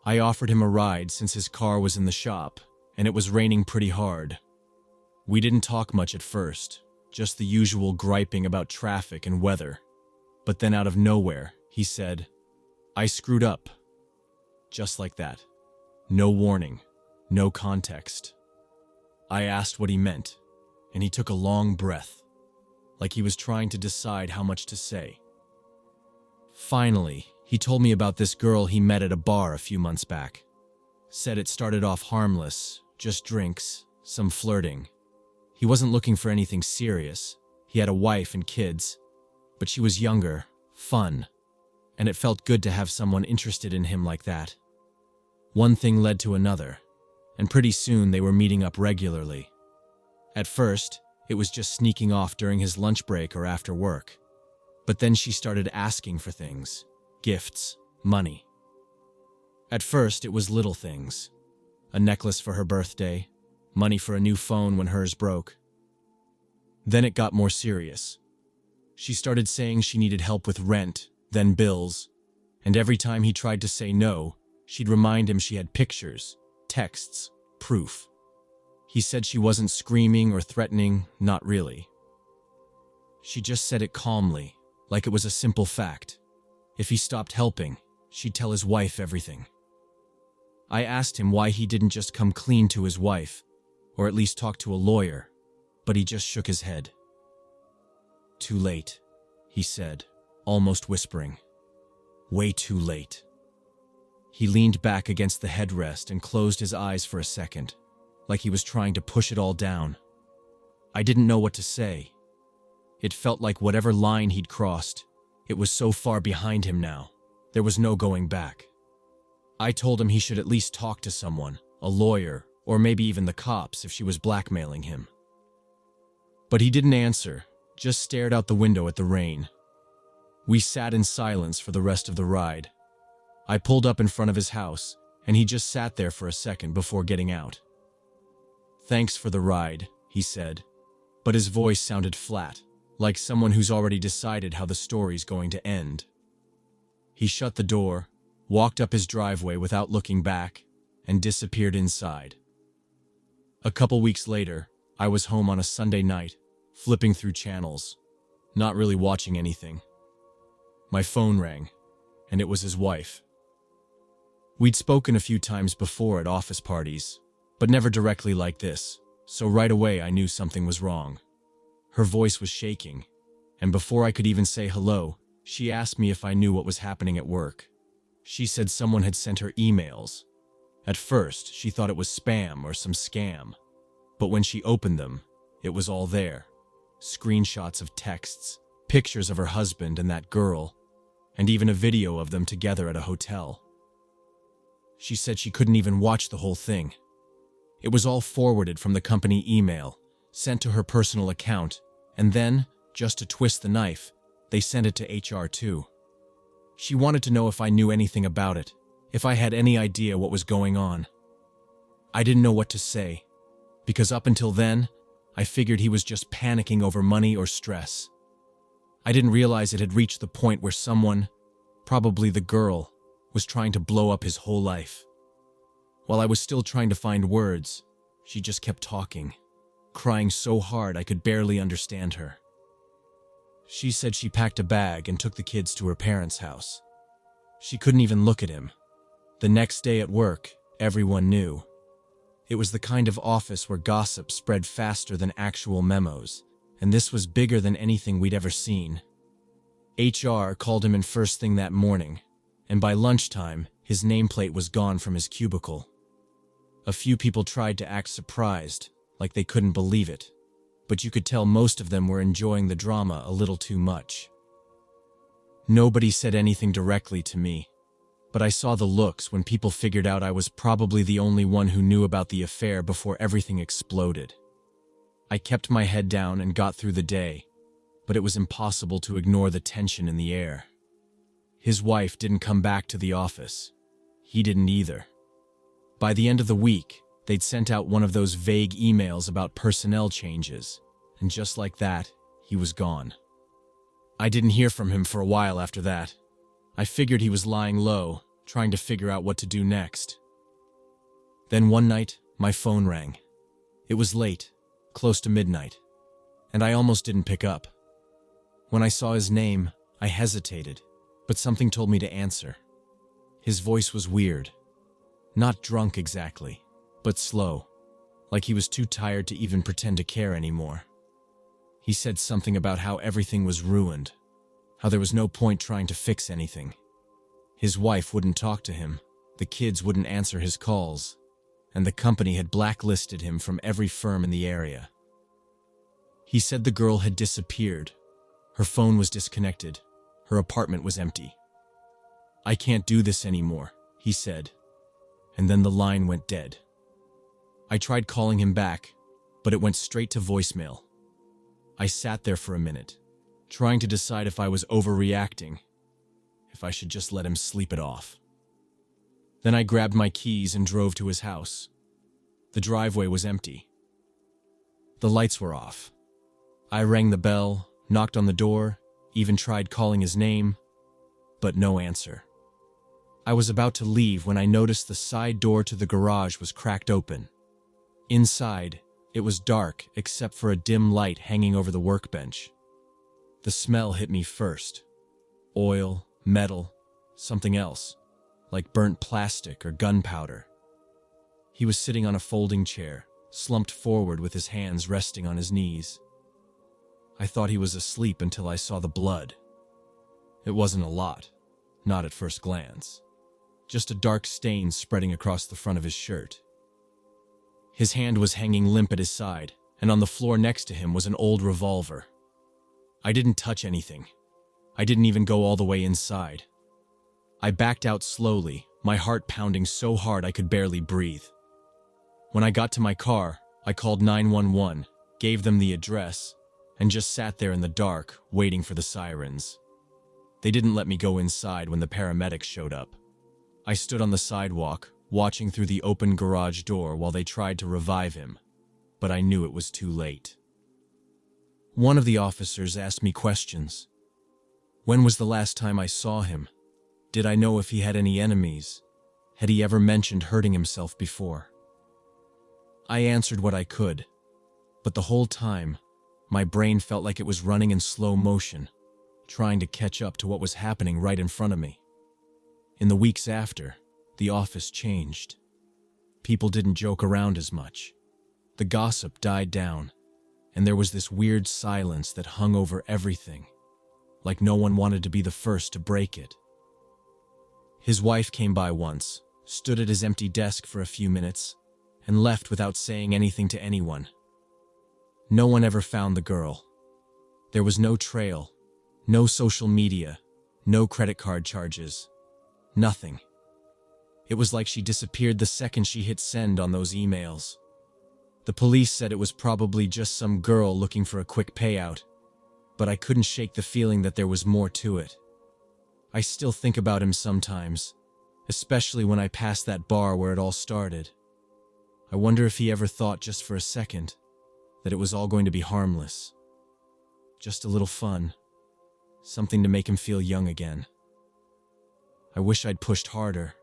I offered him a ride since his car was in the shop, and it was raining pretty hard. We didn't talk much at first, just the usual griping about traffic and weather. But then out of nowhere, he said, "I screwed up." Just like that. No warning, no context. I asked what he meant, and he took a long breath, like he was trying to decide how much to say. Finally, he told me about this girl he met at a bar a few months back. Said it started off harmless, just drinks, some flirting. He wasn't looking for anything serious. He had a wife and kids, but she was younger, fun, and it felt good to have someone interested in him like that. One thing led to another, and pretty soon they were meeting up regularly. At first, it was just sneaking off during his lunch break or after work. But then she started asking for things, gifts, money. At first, it was little things. A necklace for her birthday, money for a new phone when hers broke. Then it got more serious. She started saying she needed help with rent, then bills, and every time he tried to say no, she'd remind him she had pictures, texts, proof. He said she wasn't screaming or threatening, not really. She just said it calmly, like it was a simple fact. If he stopped helping, she'd tell his wife everything. I asked him why he didn't just come clean to his wife, or at least talk to a lawyer, but he just shook his head. "Too late," he said, almost whispering. "Way too late." He leaned back against the headrest and closed his eyes for a second, like he was trying to push it all down. I didn't know what to say. It felt like whatever line he'd crossed, it was so far behind him now, there was no going back. I told him he should at least talk to someone, a lawyer, or maybe even the cops if she was blackmailing him. But he didn't answer, just stared out the window at the rain. We sat in silence for the rest of the ride. I pulled up in front of his house, and he just sat there for a second before getting out. "Thanks for the ride," he said, but his voice sounded flat, like someone who's already decided how the story's going to end. He shut the door, walked up his driveway without looking back, and disappeared inside. A couple weeks later, I was home on a Sunday night, flipping through channels, not really watching anything. My phone rang, and it was his wife. We'd spoken a few times before at office parties, but never directly like this, so right away I knew something was wrong. Her voice was shaking, and before I could even say hello, she asked me if I knew what was happening at work. She said someone had sent her emails. At first, she thought it was spam or some scam, but when she opened them, it was all there. Screenshots of texts, pictures of her husband and that girl, and even a video of them together at a hotel. She said she couldn't even watch the whole thing. It was all forwarded from the company email, sent to her personal account, and then, just to twist the knife, they sent it to HR too. She wanted to know if I knew anything about it, if I had any idea what was going on. I didn't know what to say, because up until then, I figured he was just panicking over money or stress. I didn't realize it had reached the point where someone, probably the girl, was trying to blow up his whole life. While I was still trying to find words, she just kept talking, crying so hard I could barely understand her. She said she packed a bag and took the kids to her parents' house. She couldn't even look at him. The next day at work, everyone knew. It was the kind of office where gossip spread faster than actual memos, and this was bigger than anything we'd ever seen. HR called him in first thing that morning, and by lunchtime, his nameplate was gone from his cubicle. A few people tried to act surprised, like they couldn't believe it, but you could tell most of them were enjoying the drama a little too much. Nobody said anything directly to me, but I saw the looks when people figured out I was probably the only one who knew about the affair before everything exploded. I kept my head down and got through the day, but it was impossible to ignore the tension in the air. His wife didn't come back to the office. He didn't either. By the end of the week, they'd sent out one of those vague emails about personnel changes, and just like that, he was gone. I didn't hear from him for a while after that. I figured he was lying low, trying to figure out what to do next. Then one night, my phone rang. It was late, close to midnight, and I almost didn't pick up. When I saw his name, I hesitated, but something told me to answer. His voice was weird. Not drunk exactly, but slow, like he was too tired to even pretend to care anymore. He said something about how everything was ruined, how there was no point trying to fix anything. His wife wouldn't talk to him, the kids wouldn't answer his calls, and the company had blacklisted him from every firm in the area. He said the girl had disappeared. Her phone was disconnected. Her apartment was empty. "I can't do this anymore," he said, and then the line went dead. I tried calling him back, but it went straight to voicemail. I sat there for a minute, trying to decide if I was overreacting, if I should just let him sleep it off. Then I grabbed my keys and drove to his house. The driveway was empty. The lights were off. I rang the bell, knocked on the door, even tried calling his name, but no answer. I was about to leave when I noticed the side door to the garage was cracked open. Inside, it was dark except for a dim light hanging over the workbench. The smell hit me first. Oil, metal, something else, like burnt plastic or gunpowder, He was sitting on a folding chair, slumped forward with his hands resting on his knees. I thought he was asleep until I saw the blood. It wasn't a lot, not at first glance. Just a dark stain spreading across the front of his shirt. His hand was hanging limp at his side, and on the floor next to him was an old revolver. I didn't touch anything. I didn't even go all the way inside. I backed out slowly, my heart pounding so hard I could barely breathe. When I got to my car, I called 911, gave them the address, and just sat there in the dark, waiting for the sirens. They didn't let me go inside when the paramedics showed up. I stood on the sidewalk, watching through the open garage door while they tried to revive him, but I knew it was too late. One of the officers asked me questions. When was the last time I saw him? Did I know if he had any enemies? Had he ever mentioned hurting himself before? I answered what I could, but the whole time, my brain felt like it was running in slow motion, trying to catch up to what was happening right in front of me. In the weeks after, the office changed. People didn't joke around as much. The gossip died down, and there was this weird silence that hung over everything, like no one wanted to be the first to break it. His wife came by once, stood at his empty desk for a few minutes, and left without saying anything to anyone. No one ever found the girl. There was no trail, no social media, no credit card charges, nothing. It was like she disappeared the second she hit send on those emails. The police said it was probably just some girl looking for a quick payout, but I couldn't shake the feeling that there was more to it. I still think about him sometimes, especially when I pass that bar where it all started. I wonder if he ever thought just for a second that it was all going to be harmless. Just a little fun. Something to make him feel young again. I wish I'd pushed harder.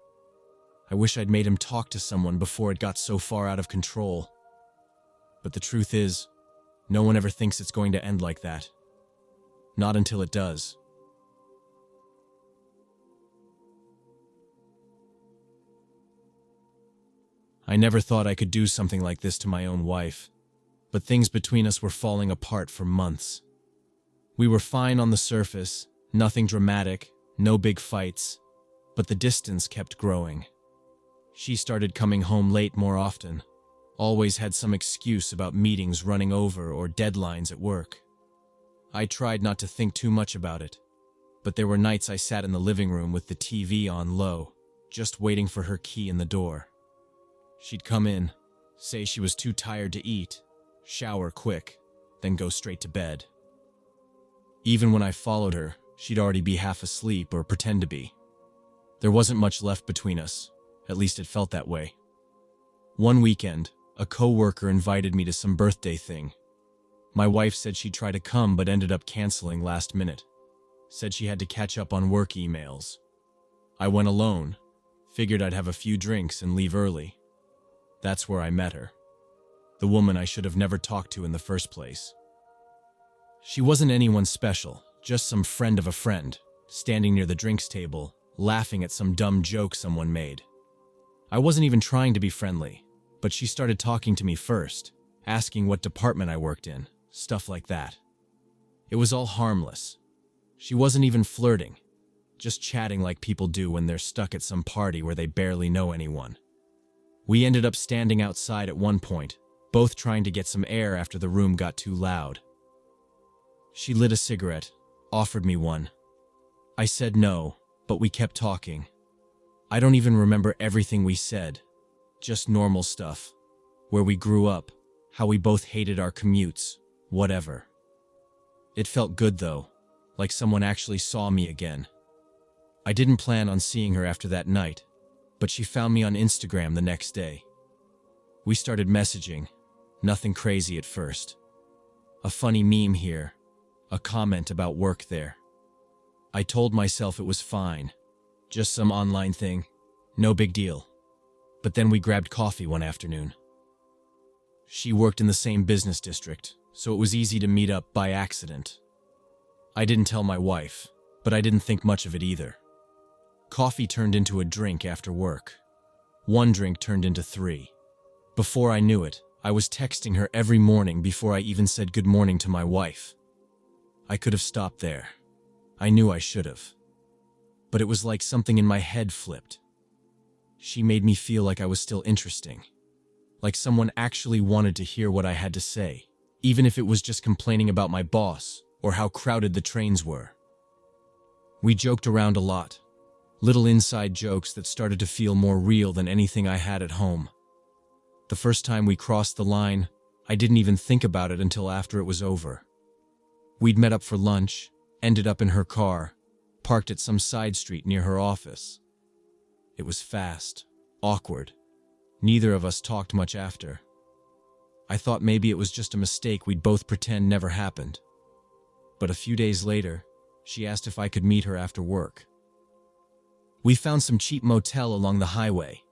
I wish I'd made him talk to someone before it got so far out of control. But the truth is, no one ever thinks it's going to end like that. Not until it does. I never thought I could do something like this to my own wife, but things between us were falling apart for months. We were fine on the surface, nothing dramatic, no big fights, but the distance kept growing. She started coming home late more often, always had some excuse about meetings running over or deadlines at work. I tried not to think too much about it, but there were nights I sat in the living room with the TV on low, just waiting for her key in the door. She'd come in, say she was too tired to eat, shower quick, then go straight to bed. Even when I followed her, she'd already be half asleep or pretend to be. There wasn't much left between us, at least it felt that way. One weekend, a coworker invited me to some birthday thing. My wife said she'd try to come but ended up canceling last minute. Said she had to catch up on work emails. I went alone, figured I'd have a few drinks and leave early. That's where I met her. The woman I should have never talked to in the first place. She wasn't anyone special, just some friend of a friend, standing near the drinks table, laughing at some dumb joke someone made. I wasn't even trying to be friendly, but she started talking to me first, asking what department I worked in, stuff like that. It was all harmless. She wasn't even flirting, just chatting like people do when they're stuck at some party where they barely know anyone. We ended up standing outside at one point, both trying to get some air after the room got too loud. She lit a cigarette, offered me one. I said no, but we kept talking. I don't even remember everything we said, just normal stuff. Where we grew up, how we both hated our commutes, whatever. It felt good though, like someone actually saw me again. I didn't plan on seeing her after that night, but she found me on Instagram the next day. We started messaging, nothing crazy at first. A funny meme here, a comment about work there. I told myself it was fine, just some online thing, no big deal. But then we grabbed coffee one afternoon. She worked in the same business district, so it was easy to meet up by accident. I didn't tell my wife, but I didn't think much of it either. Coffee turned into a drink after work. One drink turned into 3. Before I knew it, I was texting her every morning before I even said good morning to my wife. I could have stopped there. I knew I should have. But it was like something in my head flipped. She made me feel like I was still interesting. Like someone actually wanted to hear what I had to say, even if it was just complaining about my boss or how crowded the trains were. We joked around a lot. Little inside jokes that started to feel more real than anything I had at home. The first time we crossed the line, I didn't even think about it until after it was over. We'd met up for lunch, ended up in her car, parked at some side street near her office. It was fast, awkward. Neither of us talked much after. I thought maybe it was just a mistake we'd both pretend never happened. But a few days later, she asked if I could meet her after work. We found some cheap motel along the highway,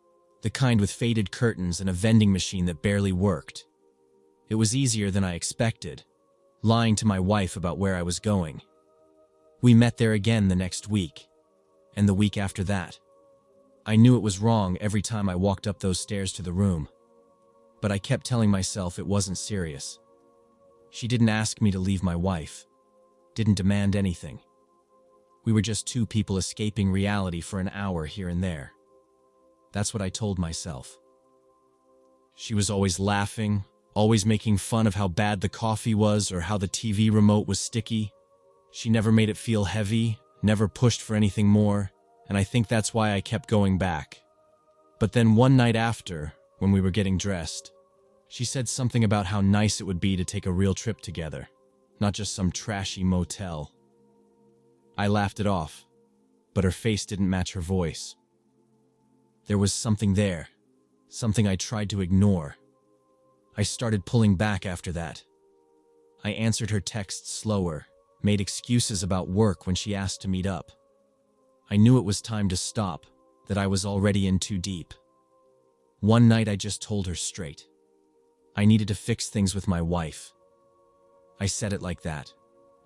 the kind with faded curtains and a vending machine that barely worked. It was easier than I expected, lying to my wife about where I was going. We met there again the next week, and the week after that. I knew it was wrong every time I walked up those stairs to the room, but I kept telling myself it wasn't serious. She didn't ask me to leave my wife, didn't demand anything. We were just two people escaping reality for an hour here and there. That's what I told myself. She was always laughing, always making fun of how bad the coffee was or how the TV remote was sticky. She never made it feel heavy, never pushed for anything more, and I think that's why I kept going back. But then one night after, when we were getting dressed, she said something about how nice it would be to take a real trip together, not just some trashy motel. I laughed it off, but her face didn't match her voice. There was something there, something I tried to ignore. I started pulling back after that. I answered her texts slower, made excuses about work when she asked to meet up. I knew it was time to stop, that I was already in too deep. One night I just told her straight. I needed to fix things with my wife. I said it like that.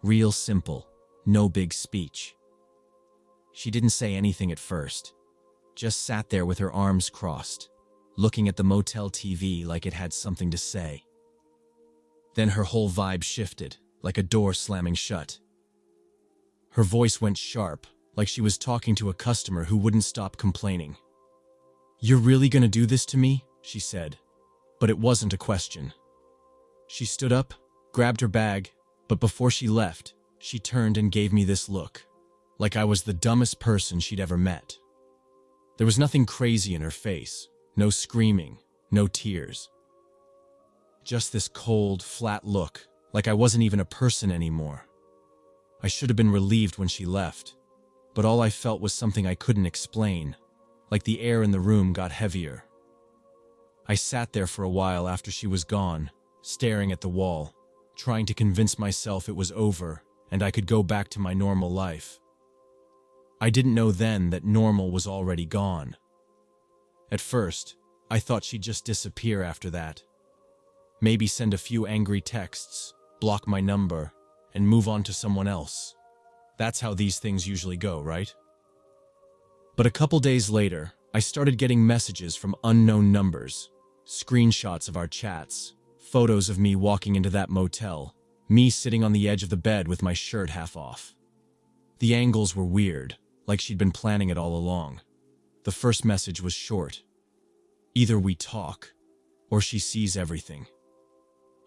Real simple, no big speech. She didn't say anything at first, just sat there with her arms crossed, looking at the motel TV like it had something to say. Then her whole vibe shifted, like a door slamming shut. Her voice went sharp, like she was talking to a customer who wouldn't stop complaining. "You're really gonna do this to me?" she said. But it wasn't a question. She stood up, grabbed her bag, but before she left, she turned and gave me this look, like I was the dumbest person she'd ever met. There was nothing crazy in her face, no screaming, no tears. Just this cold, flat look, like I wasn't even a person anymore. I should have been relieved when she left, but all I felt was something I couldn't explain, like the air in the room got heavier. I sat there for a while after she was gone, staring at the wall, trying to convince myself it was over and I could go back to my normal life. I didn't know then that normal was already gone. At first, I thought she'd just disappear after that. Maybe send a few angry texts, block my number, and move on to someone else. That's how these things usually go, right? But a couple days later, I started getting messages from unknown numbers, screenshots of our chats, photos of me walking into that motel, me sitting on the edge of the bed with my shirt half off. The angles were weird, like she'd been planning it all along. The first message was short. Either we talk, or she sees everything.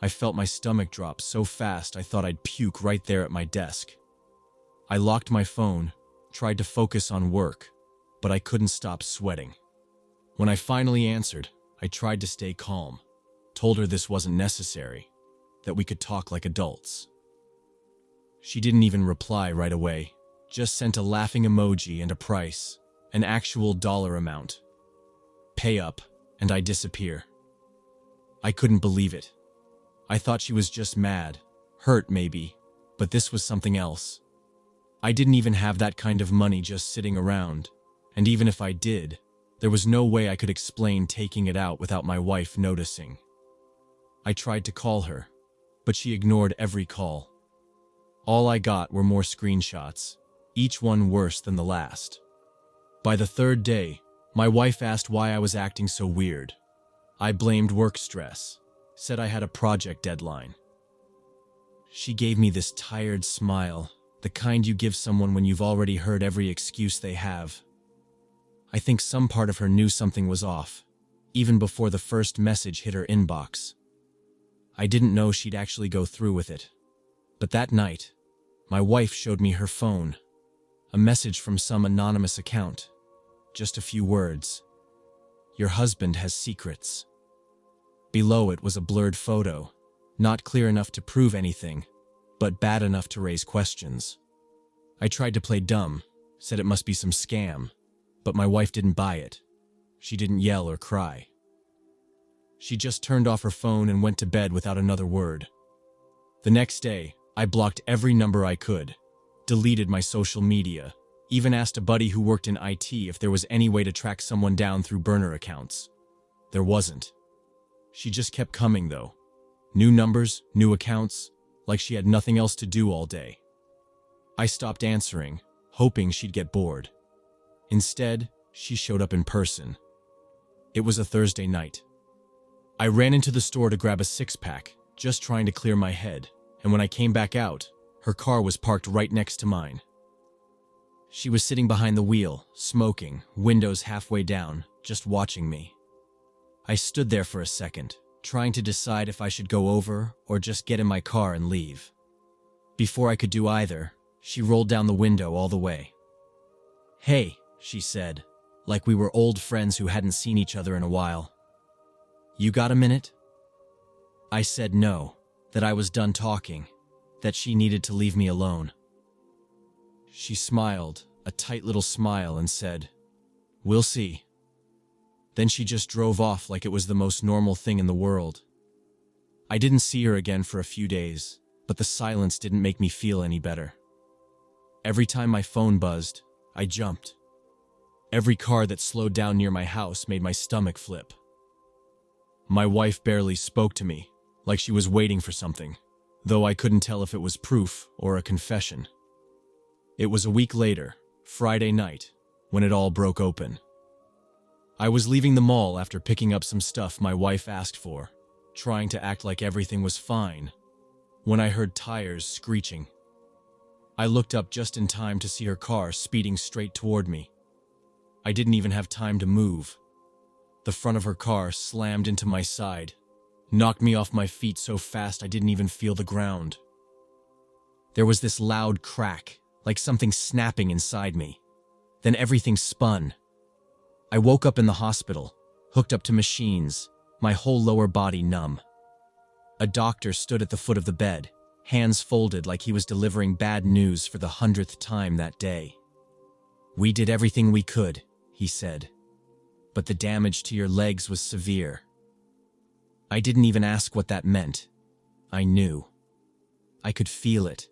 I felt my stomach drop so fast I thought I'd puke right there at my desk. I locked my phone, tried to focus on work, but I couldn't stop sweating. When I finally answered, I tried to stay calm, told her this wasn't necessary, that we could talk like adults. She didn't even reply right away, just sent a laughing emoji and a price, an actual dollar amount. Pay up, and I disappear. I couldn't believe it. I thought she was just mad, hurt maybe, but this was something else. I didn't even have that kind of money just sitting around, and even if I did, there was no way I could explain taking it out without my wife noticing. I tried to call her, but she ignored every call. All I got were more screenshots, each one worse than the last. By the third day, my wife asked why I was acting so weird. I blamed work stress, said I had a project deadline. She gave me this tired smile, the kind you give someone when you've already heard every excuse they have. I think some part of her knew something was off, even before the first message hit her inbox. I didn't know she'd actually go through with it. But that night, my wife showed me her phone. A message from some anonymous account. Just a few words. Your husband has secrets. Below it was a blurred photo, not clear enough to prove anything, but bad enough to raise questions. I tried to play dumb, said it must be some scam, but my wife didn't buy it. She didn't yell or cry. She just turned off her phone and went to bed without another word. The next day, I blocked every number I could, deleted my social media, even asked a buddy who worked in IT if there was any way to track someone down through burner accounts. There wasn't. She just kept coming, though. New numbers, new accounts, like she had nothing else to do all day. I stopped answering, hoping she'd get bored. Instead, she showed up in person. It was a Thursday night. I ran into the store to grab a six-pack, just trying to clear my head, and when I came back out, her car was parked right next to mine. She was sitting behind the wheel, smoking, windows halfway down, just watching me. I stood there for a second, trying to decide if I should go over or just get in my car and leave. Before I could do either, she rolled down the window all the way. "Hey," she said, like we were old friends who hadn't seen each other in a while. "You got a minute?" I said no, that I was done talking, that she needed to leave me alone. She smiled, a tight little smile, and said, "We'll see." Then she just drove off like it was the most normal thing in the world. I didn't see her again for a few days, but the silence didn't make me feel any better. Every time my phone buzzed, I jumped. Every car that slowed down near my house made my stomach flip. My wife barely spoke to me, like she was waiting for something, though I couldn't tell if it was proof or a confession. It was a week later, Friday night, when it all broke open. I was leaving the mall after picking up some stuff my wife asked for, trying to act like everything was fine, when I heard tires screeching. I looked up just in time to see her car speeding straight toward me. I didn't even have time to move. The front of her car slammed into my side, knocked me off my feet so fast I didn't even feel the ground. There was this loud crack, like something snapping inside me. Then everything spun. I woke up in the hospital, hooked up to machines, my whole lower body numb. A doctor stood at the foot of the bed, hands folded like he was delivering bad news for the 100th time that day. "We did everything we could," he said, "but the damage to your legs was severe." I didn't even ask what that meant. I knew. I could feel it,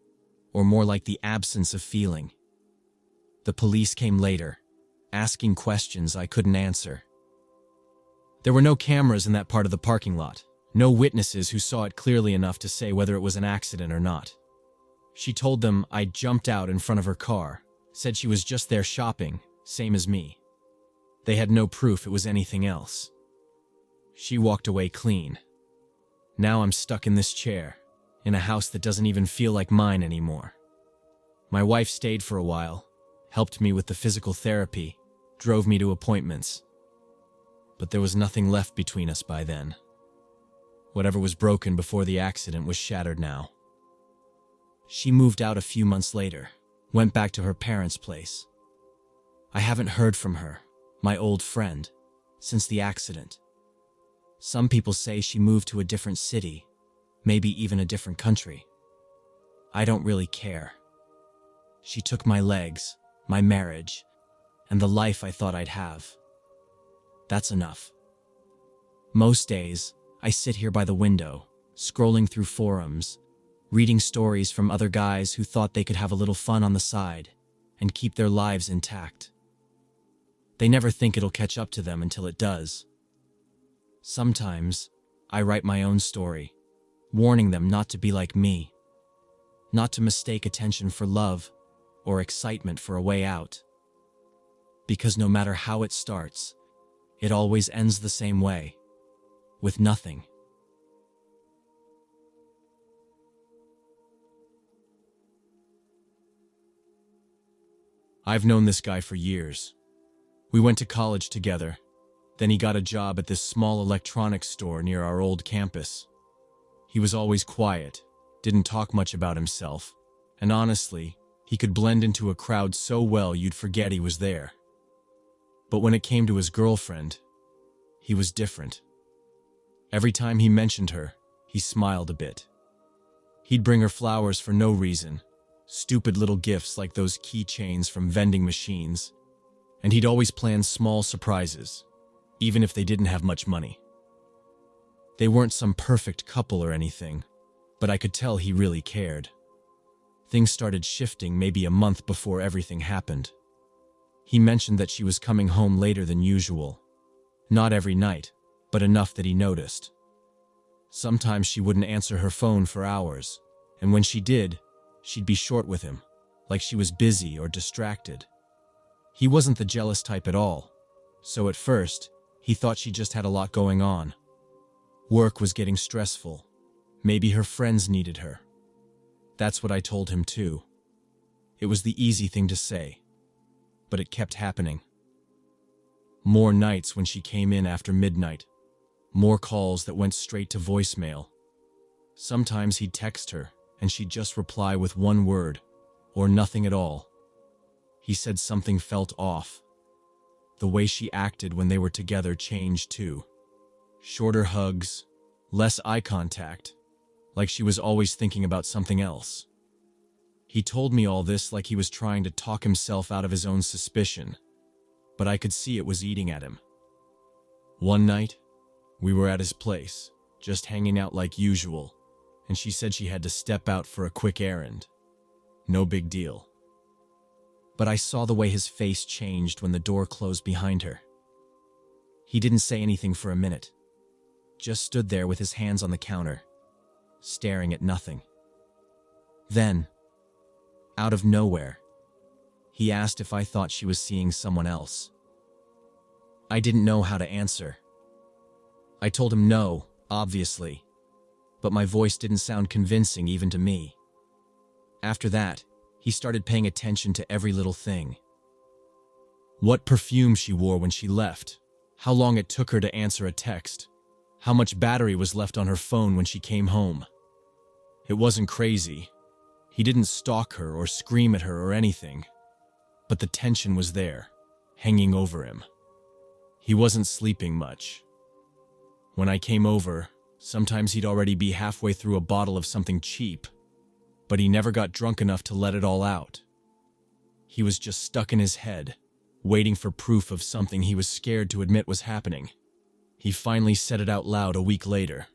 or more like the absence of feeling. The police came later, asking questions I couldn't answer. There were no cameras in that part of the parking lot, no witnesses who saw it clearly enough to say whether it was an accident or not. She told them I jumped out in front of her car, said she was just there shopping, same as me. They had no proof it was anything else. She walked away clean. Now I'm stuck in this chair, in a house that doesn't even feel like mine anymore. My wife stayed for a while, helped me with the physical therapy, drove me to appointments. But there was nothing left between us by then. Whatever was broken before the accident was shattered now. She moved out a few months later, went back to her parents' place. I haven't heard from her, my old friend, since the accident. Some people say she moved to a different city, maybe even a different country. I don't really care. She took my legs, my marriage, and the life I thought I'd have. That's enough. Most days, I sit here by the window, scrolling through forums, reading stories from other guys who thought they could have a little fun on the side and keep their lives intact. They never think it'll catch up to them until it does. Sometimes, I write my own story, warning them not to be like me, not to mistake attention for love or excitement for a way out. Because no matter how it starts, it always ends the same way, with nothing. I've known this guy for years. We went to college together. Then he got a job at this small electronics store near our old campus. He was always quiet, didn't talk much about himself, and honestly, he could blend into a crowd so well you'd forget he was there. But when it came to his girlfriend, he was different. Every time he mentioned her, he smiled a bit. He'd bring her flowers for no reason, stupid little gifts like those keychains from vending machines, and he'd always plan small surprises, even if they didn't have much money. They weren't some perfect couple or anything, but I could tell he really cared. Things started shifting maybe a month before everything happened. He mentioned that she was coming home later than usual. Not every night, but enough that he noticed. Sometimes she wouldn't answer her phone for hours, and when she did, she'd be short with him, like she was busy or distracted. He wasn't the jealous type at all, so at first, he thought she just had a lot going on. Work was getting stressful. Maybe her friends needed her. That's what I told him too. It was the easy thing to say, but it kept happening. More nights when she came in after midnight. More calls that went straight to voicemail. Sometimes he'd text her, and she'd just reply with one word, or nothing at all. He said something felt off. The way she acted when they were together changed too. Shorter hugs, less eye contact, like she was always thinking about something else. He told me all this like he was trying to talk himself out of his own suspicion, but I could see it was eating at him. One night, we were at his place, just hanging out like usual, and she said she had to step out for a quick errand. No big deal. But I saw the way his face changed when the door closed behind her. He didn't say anything for a minute, just stood there with his hands on the counter, staring at nothing. Then, out of nowhere, he asked if I thought she was seeing someone else. I didn't know how to answer. I told him no, obviously, but my voice didn't sound convincing even to me. After that, he started paying attention to every little thing. What perfume she wore when she left, how long it took her to answer a text, how much battery was left on her phone when she came home. It wasn't crazy. He didn't stalk her or scream at her or anything, but the tension was there, hanging over him. He wasn't sleeping much. When I came over, sometimes he'd already be halfway through a bottle of something cheap, but he never got drunk enough to let it all out. He was just stuck in his head, waiting for proof of something he was scared to admit was happening. He finally said it out loud a week later.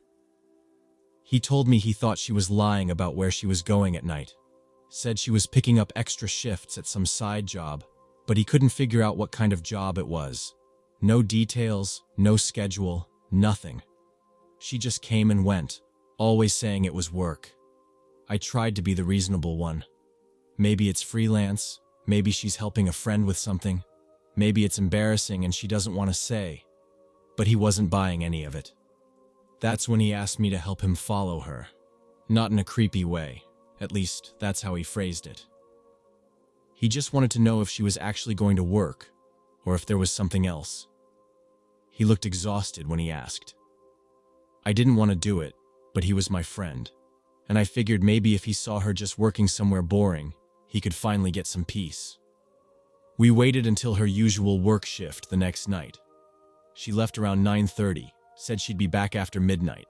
He told me he thought she was lying about where she was going at night. Said she was picking up extra shifts at some side job, but he couldn't figure out what kind of job it was. No details, no schedule, nothing. She just came and went, always saying it was work. I tried to be the reasonable one. Maybe it's freelance, maybe she's helping a friend with something, maybe it's embarrassing and she doesn't want to say. But he wasn't buying any of it. That's when he asked me to help him follow her. Not in a creepy way, at least that's how he phrased it. He just wanted to know if she was actually going to work, or if there was something else. He looked exhausted when he asked. I didn't want to do it, but he was my friend, and I figured maybe if he saw her just working somewhere boring, he could finally get some peace. We waited until her usual work shift the next night. She left around 9:30, said she'd be back after midnight.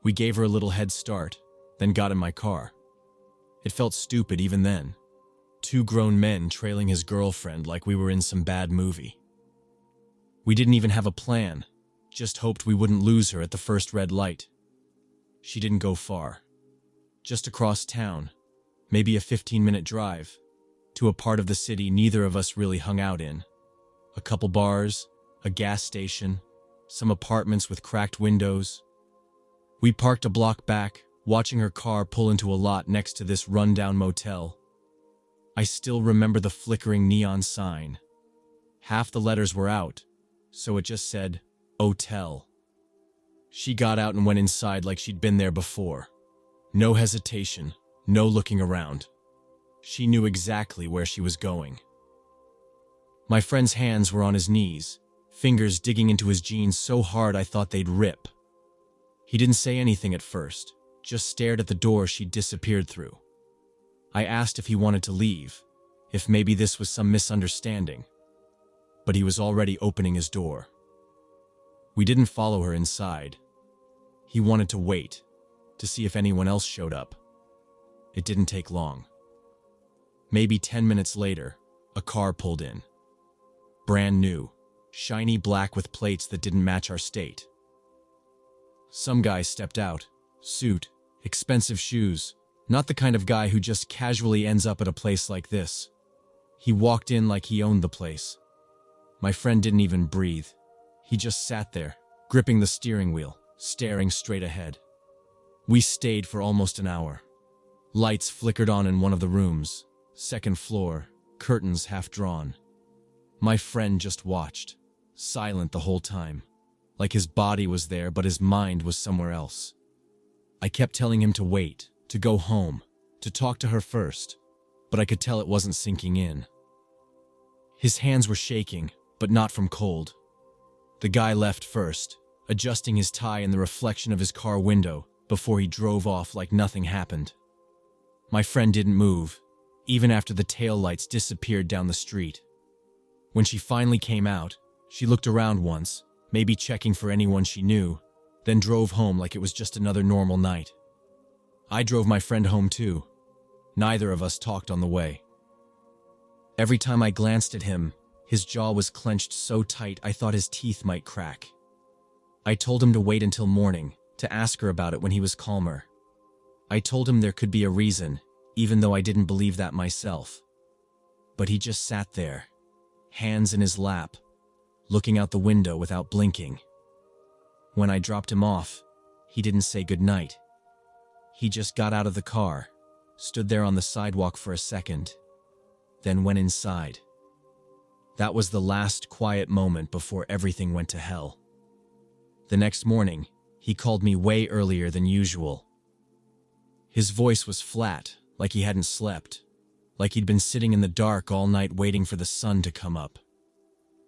We gave her a little head start, then got in my car. It felt stupid even then. Two grown men trailing his girlfriend like we were in some bad movie. We didn't even have a plan, just hoped we wouldn't lose her at the first red light. She didn't go far. Just across town, maybe a 15-minute drive, to a part of the city neither of us really hung out in. A couple bars, a gas station, some apartments with cracked windows. We parked a block back, watching her car pull into a lot next to this rundown motel. I still remember the flickering neon sign. Half the letters were out, so it just said, "Hotel." She got out and went inside like she'd been there before. No hesitation, no looking around. She knew exactly where she was going. My friend's hands were on his knees, fingers digging into his jeans so hard I thought they'd rip. He didn't say anything at first, just stared at the door she'd disappeared through. I asked if he wanted to leave, if maybe this was some misunderstanding, but he was already opening his door. We didn't follow her inside. He wanted to wait, to see if anyone else showed up. It didn't take long. Maybe 10 minutes later, a car pulled in. Brand new, shiny black with plates that didn't match our state. Some guy stepped out, suit, expensive shoes, not the kind of guy who just casually ends up at a place like this. He walked in like he owned the place. My friend didn't even breathe. He just sat there, gripping the steering wheel, staring straight ahead. We stayed for almost an hour. Lights flickered on in one of the rooms, second floor, curtains half drawn. My friend just watched, silent the whole time, like his body was there but his mind was somewhere else. I kept telling him to wait, to go home, to talk to her first, but I could tell it wasn't sinking in. His hands were shaking, but not from cold. The guy left first, adjusting his tie in the reflection of his car window before he drove off like nothing happened. My friend didn't move, even after the taillights disappeared down the street. When she finally came out, she looked around once, maybe checking for anyone she knew, then drove home like it was just another normal night. I drove my friend home too. Neither of us talked on the way. Every time I glanced at him, his jaw was clenched so tight I thought his teeth might crack. I told him to wait until morning, to ask her about it when he was calmer. I told him there could be a reason, even though I didn't believe that myself. But he just sat there, hands in his lap, looking out the window without blinking. When I dropped him off, he didn't say goodnight. He just got out of the car, stood there on the sidewalk for a second, then went inside. That was the last quiet moment before everything went to hell. The next morning, he called me way earlier than usual. His voice was flat, like he hadn't slept, like he'd been sitting in the dark all night waiting for the sun to come up.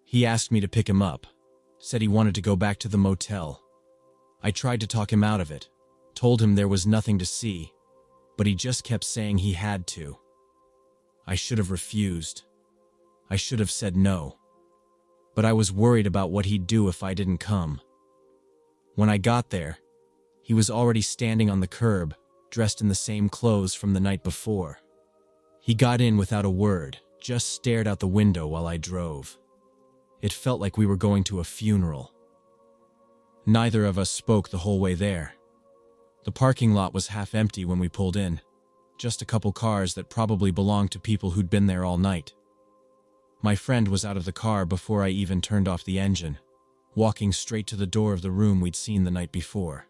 He asked me to pick him up, said he wanted to go back to the motel. I tried to talk him out of it, told him there was nothing to see, but he just kept saying he had to. I should have refused. I should have said no. But I was worried about what he'd do if I didn't come. When I got there, he was already standing on the curb, dressed in the same clothes from the night before. He got in without a word, just stared out the window while I drove. It felt like we were going to a funeral. Neither of us spoke the whole way there. The parking lot was half empty when we pulled in, just a couple cars that probably belonged to people who'd been there all night. My friend was out of the car before I even turned off the engine, walking straight to the door of the room we'd seen the night before.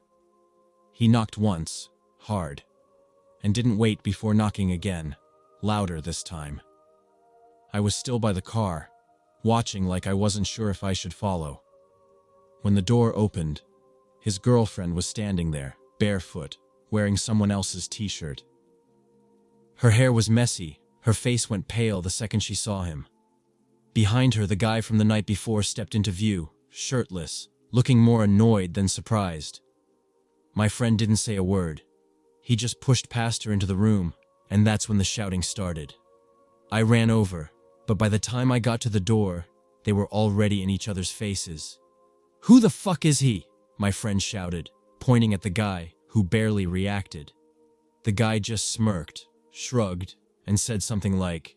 He knocked once, hard, and didn't wait before knocking again, louder this time. I was still by the car, watching like I wasn't sure if I should follow. When the door opened, his girlfriend was standing there, barefoot, wearing someone else's t-shirt. Her hair was messy, her face went pale the second she saw him. Behind her, the guy from the night before stepped into view, shirtless, looking more annoyed than surprised. My friend didn't say a word. He just pushed past her into the room, and that's when the shouting started. I ran over, but by the time I got to the door, they were already in each other's faces. "Who the fuck is he?" my friend shouted, pointing at the guy, who barely reacted. The guy just smirked, shrugged, and said something like,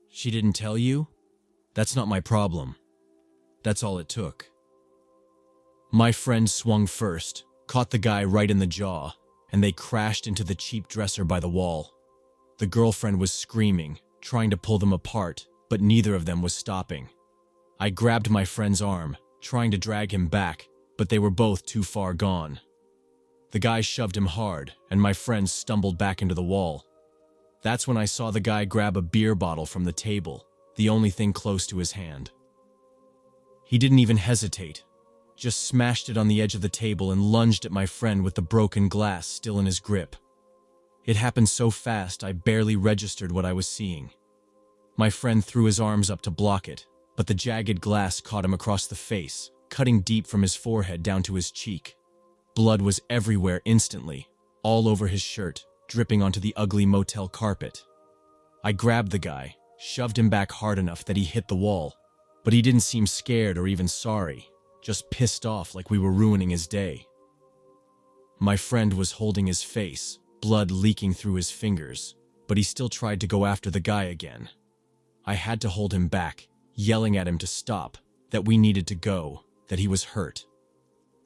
"She didn't tell you? That's not my problem." That's all it took. My friend swung first, caught the guy right in the jaw, and they crashed into the cheap dresser by the wall. The girlfriend was screaming, trying to pull them apart, but neither of them was stopping. I grabbed my friend's arm, trying to drag him back, but they were both too far gone. The guy shoved him hard, and my friend stumbled back into the wall. That's when I saw the guy grab a beer bottle from the table, the only thing close to his hand. He didn't even hesitate. just smashed it on the edge of the table and lunged at my friend with the broken glass still in his grip. It happened so fast I barely registered what I was seeing. My friend threw his arms up to block it, but the jagged glass caught him across the face, cutting deep from his forehead down to his cheek. Blood was everywhere instantly, all over his shirt, dripping onto the ugly motel carpet. I grabbed the guy, shoved him back hard enough that he hit the wall, but he didn't seem scared or even sorry, just pissed off like we were ruining his day. My friend was holding his face, blood leaking through his fingers, but he still tried to go after the guy again. I had to hold him back, yelling at him to stop, that we needed to go, that he was hurt.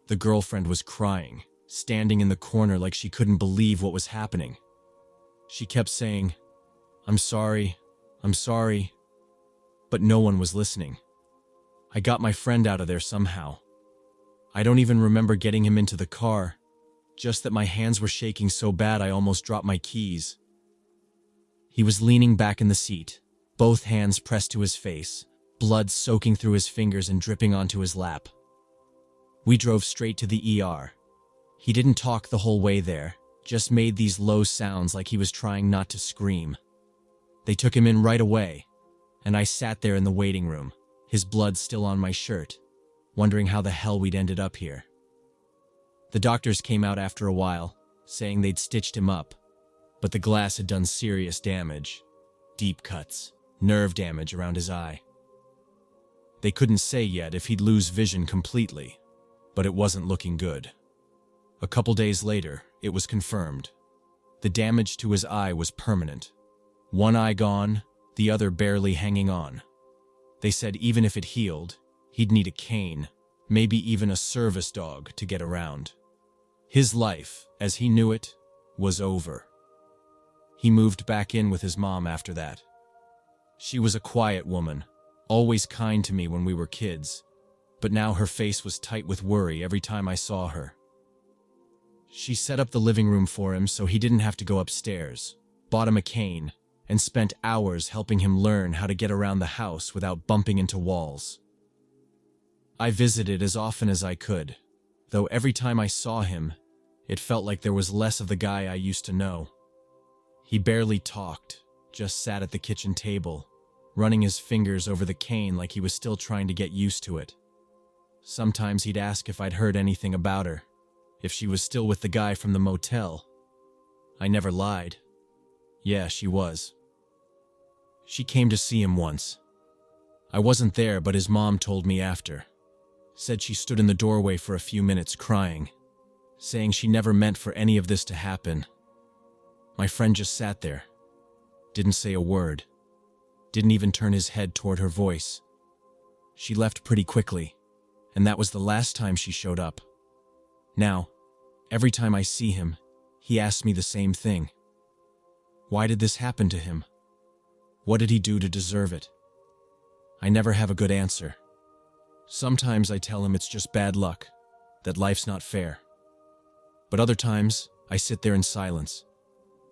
The girlfriend was crying, standing in the corner like she couldn't believe what was happening. She kept saying, I'm sorry, but no one was listening. I got my friend out of there somehow. I don't even remember getting him into the car, just that my hands were shaking so bad I almost dropped my keys. He was leaning back in the seat, both hands pressed to his face, blood soaking through his fingers and dripping onto his lap. We drove straight to the ER. He didn't talk the whole way there, just made these low sounds like he was trying not to scream. They took him in right away, and I sat there in the waiting room, his blood still on my shirt, wondering how the hell we'd ended up here. The doctors came out after a while, saying they'd stitched him up, but the glass had done serious damage, deep cuts, nerve damage around his eye. They couldn't say yet if he'd lose vision completely, but it wasn't looking good. A couple days later, it was confirmed. The damage to his eye was permanent. One eye gone, the other barely hanging on. They said even if it healed, he'd need a cane, maybe even a service dog to get around. His life, as he knew it, was over. He moved back in with his mom after that. She was a quiet woman, always kind to me when we were kids, but now her face was tight with worry every time I saw her. She set up the living room for him so he didn't have to go upstairs, bought him a cane, and spent hours helping him learn how to get around the house without bumping into walls. I visited as often as I could, though every time I saw him, it felt like there was less of the guy I used to know. He barely talked, just sat at the kitchen table, running his fingers over the cane like he was still trying to get used to it. Sometimes he'd ask if I'd heard anything about her, if she was still with the guy from the motel. I never lied. Yeah, she was. She came to see him once. I wasn't there, but his mom told me after. Said she stood in the doorway for a few minutes crying, saying she never meant for any of this to happen. My friend just sat there, didn't say a word, didn't even turn his head toward her voice. She left pretty quickly, and that was the last time she showed up. Now, every time I see him, he asks me the same thing. Why did this happen to him? What did he do to deserve it? I never have a good answer. Sometimes I tell him it's just bad luck, that life's not fair. But other times, I sit there in silence,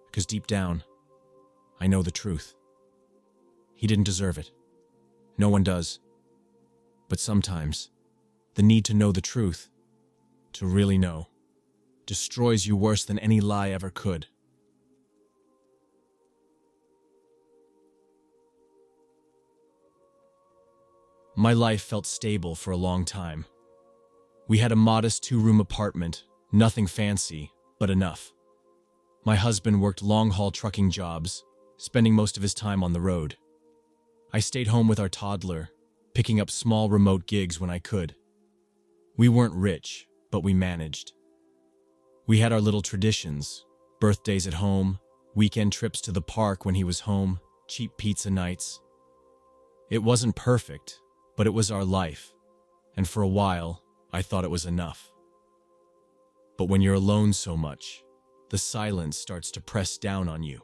because deep down, I know the truth. He didn't deserve it. No one does. But sometimes, the need to know the truth, to really know, destroys you worse than any lie ever could. My life felt stable for a long time. We had a modest 2-room apartment, nothing fancy, but enough. My husband worked long-haul trucking jobs, spending most of his time on the road. I stayed home with our toddler, picking up small remote gigs when I could. We weren't rich, but we managed. We had our little traditions, birthdays at home, weekend trips to the park when he was home, cheap pizza nights. It wasn't perfect, but it was our life, and for a while, I thought it was enough. But when you're alone so much, the silence starts to press down on you.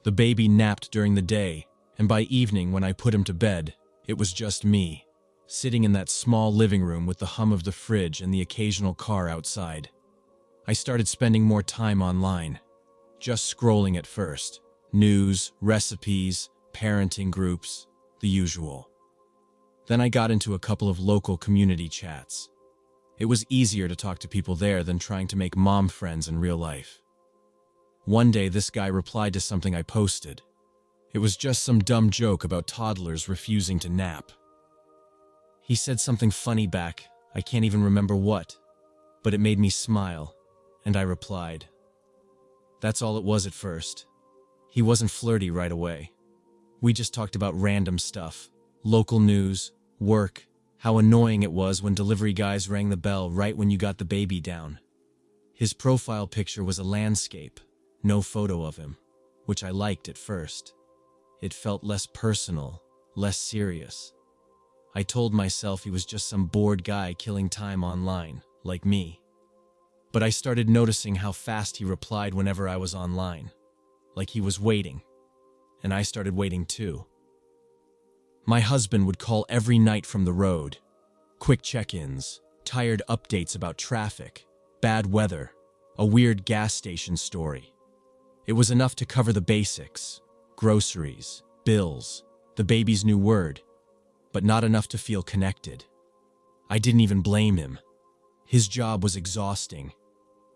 The baby napped during the day, and by evening when I put him to bed, it was just me, sitting in that small living room with the hum of the fridge and the occasional car outside. I started spending more time online, just scrolling at first. News, recipes, parenting groups, the usual. Then I got into a couple of local community chats. It was easier to talk to people there than trying to make mom friends in real life. One day, this guy replied to something I posted. It was just some dumb joke about toddlers refusing to nap. He said something funny back, I can't even remember what, but it made me smile, and I replied. That's all it was at first. He wasn't flirty right away. We just talked about random stuff, local news, work, how annoying it was when delivery guys rang the bell right when you got the baby down. His profile picture was a landscape, no photo of him, which I liked at first. It felt less personal, less serious. I told myself he was just some bored guy killing time online, like me. But I started noticing how fast he replied whenever I was online, like he was waiting. And I started waiting too. My husband would call every night from the road. Quick check-ins, tired updates about traffic, bad weather, a weird gas station story. It was enough to cover the basics, groceries, bills, the baby's new word, but not enough to feel connected. I didn't even blame him. His job was exhausting.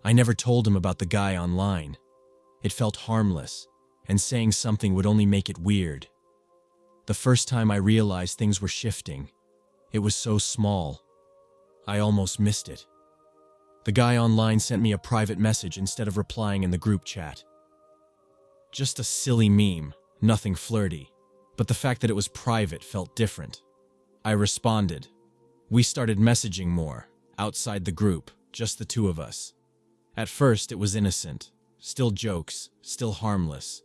I never told him about the guy online. It felt harmless, and saying something would only make it weird. The first time I realized things were shifting, it was so small. I almost missed it. The guy online sent me a private message instead of replying in the group chat. Just a silly meme, nothing flirty, but the fact that it was private felt different. I responded. We started messaging more, outside the group, just the two of us. At first, it was innocent, still jokes, still harmless.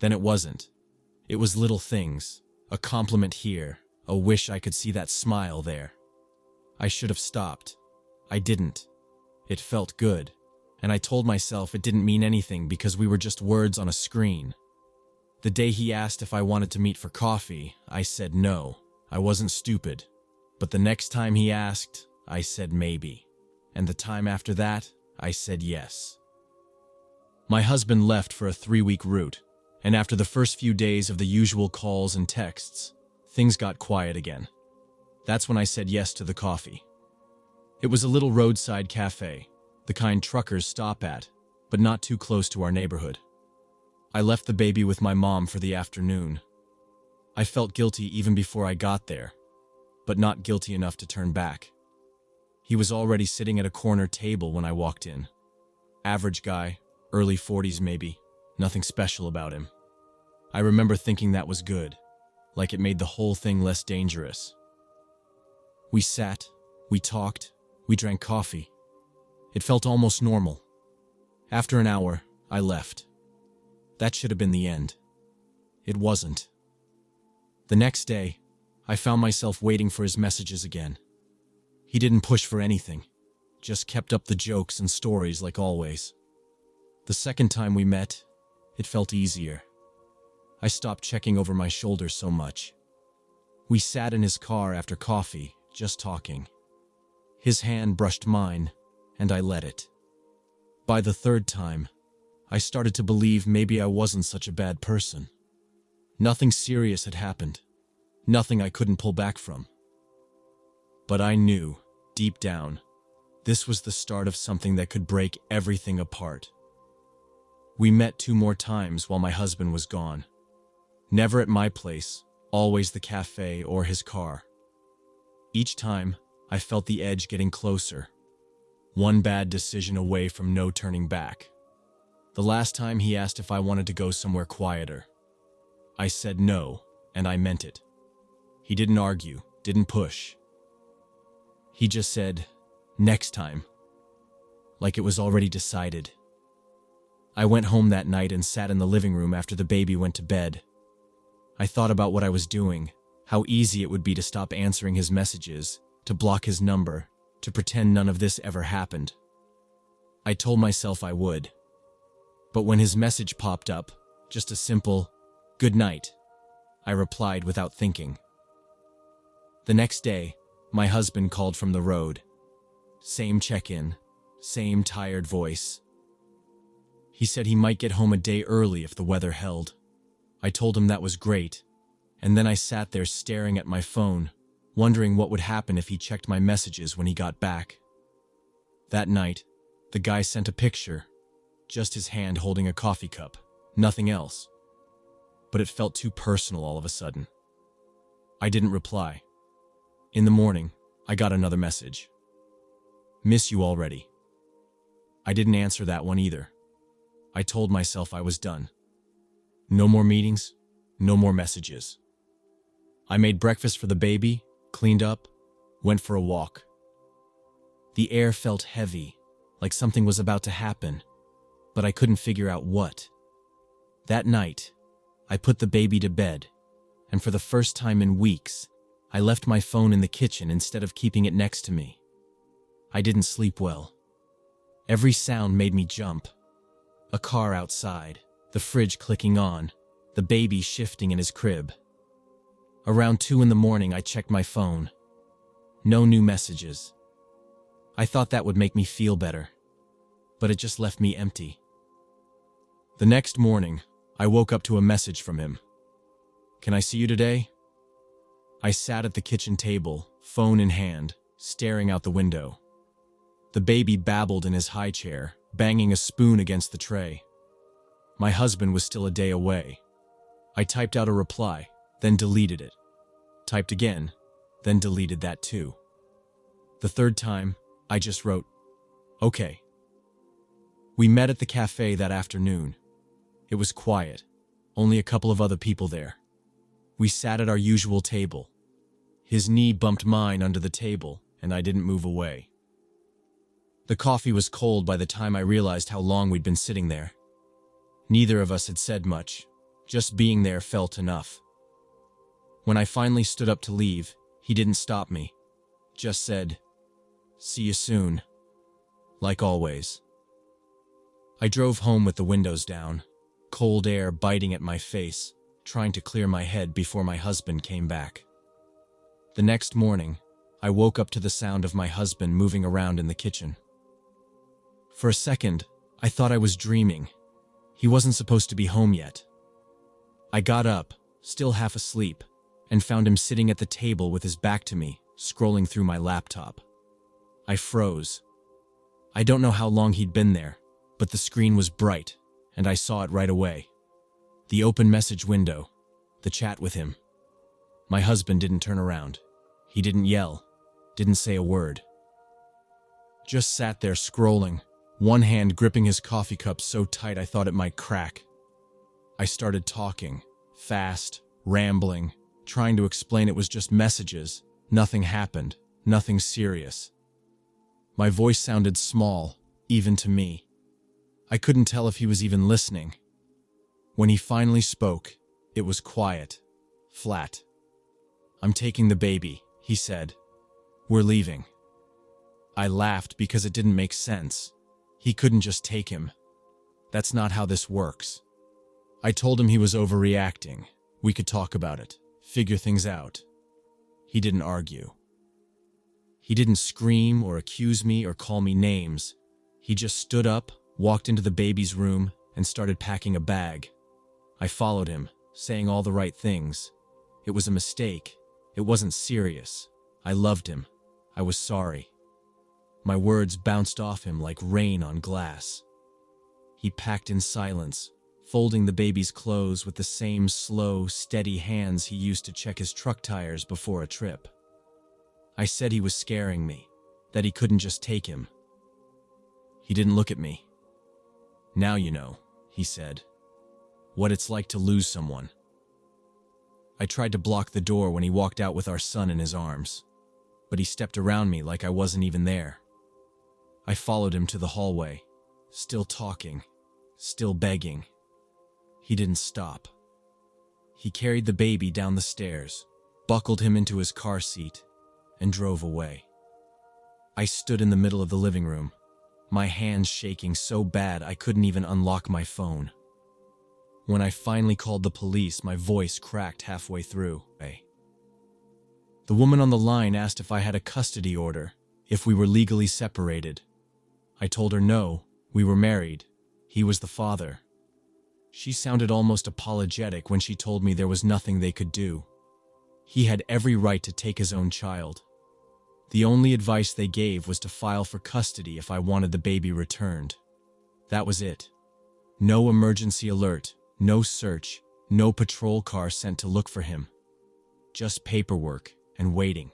Then it wasn't. It was little things, a compliment here, a wish I could see that smile there. I should have stopped. I didn't. It felt good, and I told myself it didn't mean anything because we were just words on a screen. The day he asked if I wanted to meet for coffee, I said no. I wasn't stupid. But the next time he asked, I said maybe. And the time after that, I said yes. My husband left for a 3-week route, and after the first few days of the usual calls and texts, things got quiet again. That's when I said yes to the coffee. It was a little roadside cafe, the kind truckers stop at, but not too close to our neighborhood. I left the baby with my mom for the afternoon. I felt guilty even before I got there, but not guilty enough to turn back. He was already sitting at a corner table when I walked in. Average guy, early 40s maybe, nothing special about him. I remember thinking that was good, like it made the whole thing less dangerous. We sat, we talked, we drank coffee. It felt almost normal. After an hour, I left. That should have been the end. It wasn't. The next day, I found myself waiting for his messages again. He didn't push for anything, just kept up the jokes and stories like always. The second time we met, it felt easier. I stopped checking over my shoulder so much. We sat in his car after coffee, just talking. His hand brushed mine, and I let it. By the third time, I started to believe maybe I wasn't such a bad person. Nothing serious had happened. Nothing I couldn't pull back from. But I knew, deep down, this was the start of something that could break everything apart. We met 2 more times while my husband was gone. Never at my place, always the cafe or his car. Each time, I felt the edge getting closer. One bad decision away from no turning back. The last time he asked if I wanted to go somewhere quieter. I said no, and I meant it. He didn't argue, didn't push. He just said, next time. Like it was already decided. I went home that night and sat in the living room after the baby went to bed. I thought about what I was doing, how easy it would be to stop answering his messages, to block his number, to pretend none of this ever happened. I told myself I would. But when his message popped up, just a simple, "Good night," I replied without thinking. The next day, my husband called from the road. Same check-in, same tired voice. He said he might get home a day early if the weather held. I told him that was great, and then I sat there staring at my phone, wondering what would happen if he checked my messages when he got back. That night, the guy sent a picture, just his hand holding a coffee cup, nothing else. But it felt too personal all of a sudden. I didn't reply. In the morning, I got another message. Miss you already. I didn't answer that one either. I told myself I was done. No more meetings, no more messages. I made breakfast for the baby, cleaned up, went for a walk. The air felt heavy, like something was about to happen, but I couldn't figure out what. That night, I put the baby to bed, and for the first time in weeks, I left my phone in the kitchen instead of keeping it next to me. I didn't sleep well. Every sound made me jump. A car outside, the fridge clicking on, the baby shifting in his crib. Around 2 in the morning, I checked my phone. No new messages. I thought that would make me feel better, but it just left me empty. The next morning, I woke up to a message from him. Can I see you today? I sat at the kitchen table, phone in hand, staring out the window. The baby babbled in his high chair, banging a spoon against the tray. My husband was still a day away. I typed out a reply, then deleted it. Typed again, then deleted that too. The third time, I just wrote, okay. We met at the cafe that afternoon. It was quiet, only a couple of other people there. We sat at our usual table. His knee bumped mine under the table, and I didn't move away. The coffee was cold by the time I realized how long we'd been sitting there. Neither of us had said much. Just being there felt enough. When I finally stood up to leave, he didn't stop me. Just said, see you soon. Like always. I drove home with the windows down, cold air biting at my face, trying to clear my head before my husband came back. The next morning, I woke up to the sound of my husband moving around in the kitchen. For a second, I thought I was dreaming. He wasn't supposed to be home yet. I got up, still half asleep, and found him sitting at the table with his back to me, scrolling through my laptop. I froze. I don't know how long he'd been there, but the screen was bright, and I saw it right away. The open message window, the chat with him. My husband didn't turn around. He didn't yell, didn't say a word. Just sat there scrolling, one hand gripping his coffee cup so tight I thought it might crack. I started talking, fast, rambling, trying to explain it was just messages. Nothing happened, nothing serious. My voice sounded small, even to me. I couldn't tell if he was even listening. When he finally spoke, it was quiet, flat. I'm taking the baby, he said. We're leaving. I laughed because it didn't make sense. He couldn't just take him. That's not how this works. I told him he was overreacting. We could talk about it, figure things out. He didn't argue. He didn't scream or accuse me or call me names. He just stood up, walked into the baby's room, and started packing a bag. I followed him, saying all the right things. It was a mistake. It wasn't serious. I loved him. I was sorry. My words bounced off him like rain on glass. He packed in silence, folding the baby's clothes with the same slow, steady hands he used to check his truck tires before a trip. I said he was scaring me, that he couldn't just take him. He didn't look at me. Now you know, he said, what it's like to lose someone. I tried to block the door when he walked out with our son in his arms, but he stepped around me like I wasn't even there. I followed him to the hallway, still talking, still begging. He didn't stop. He carried the baby down the stairs, buckled him into his car seat, and drove away. I stood in the middle of the living room, my hands shaking so bad I couldn't even unlock my phone. When I finally called the police, my voice cracked halfway through. The woman on the line asked if I had a custody order, if we were legally separated. I told her no, we were married. He was the father. She sounded almost apologetic when she told me there was nothing they could do. He had every right to take his own child. The only advice they gave was to file for custody if I wanted the baby returned. That was it. No emergency alert, no search, no patrol car sent to look for him. Just paperwork and waiting.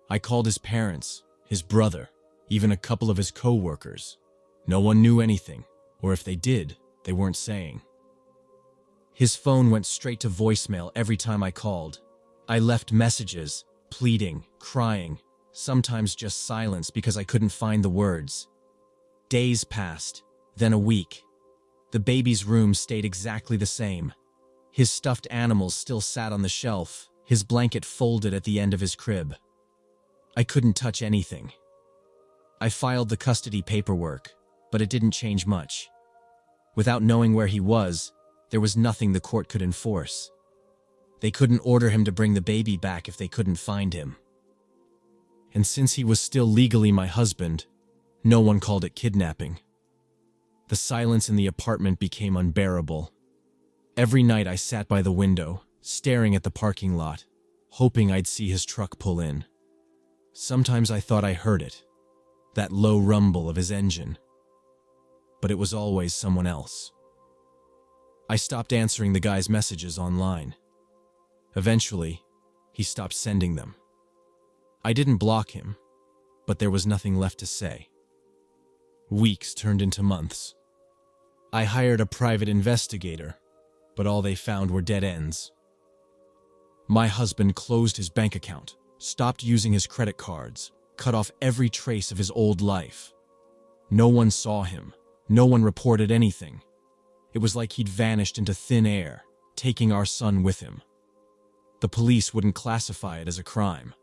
I called his parents, his brother, even a couple of his co-workers. No one knew anything, or if they did, they weren't saying. His phone went straight to voicemail every time I called. I left messages, pleading, crying, sometimes just silence because I couldn't find the words. Days passed, then a week. The baby's room stayed exactly the same. His stuffed animals still sat on the shelf, his blanket folded at the end of his crib. I couldn't touch anything. I filed the custody paperwork, but it didn't change much. Without knowing where he was, there was nothing the court could enforce. They couldn't order him to bring the baby back if they couldn't find him. And since he was still legally my husband, no one called it kidnapping. The silence in the apartment became unbearable. Every night I sat by the window, staring at the parking lot, hoping I'd see his truck pull in. Sometimes I thought I heard it, that low rumble of his engine. But it was always someone else. I stopped answering the guy's messages online. Eventually, he stopped sending them. I didn't block him, but there was nothing left to say. Weeks turned into months. I hired a private investigator, but all they found were dead ends. My husband closed his bank account, stopped using his credit cards, cut off every trace of his old life. No one saw him. No one reported anything. It was like he'd vanished into thin air, taking our son with him. The police wouldn't classify it as a crime.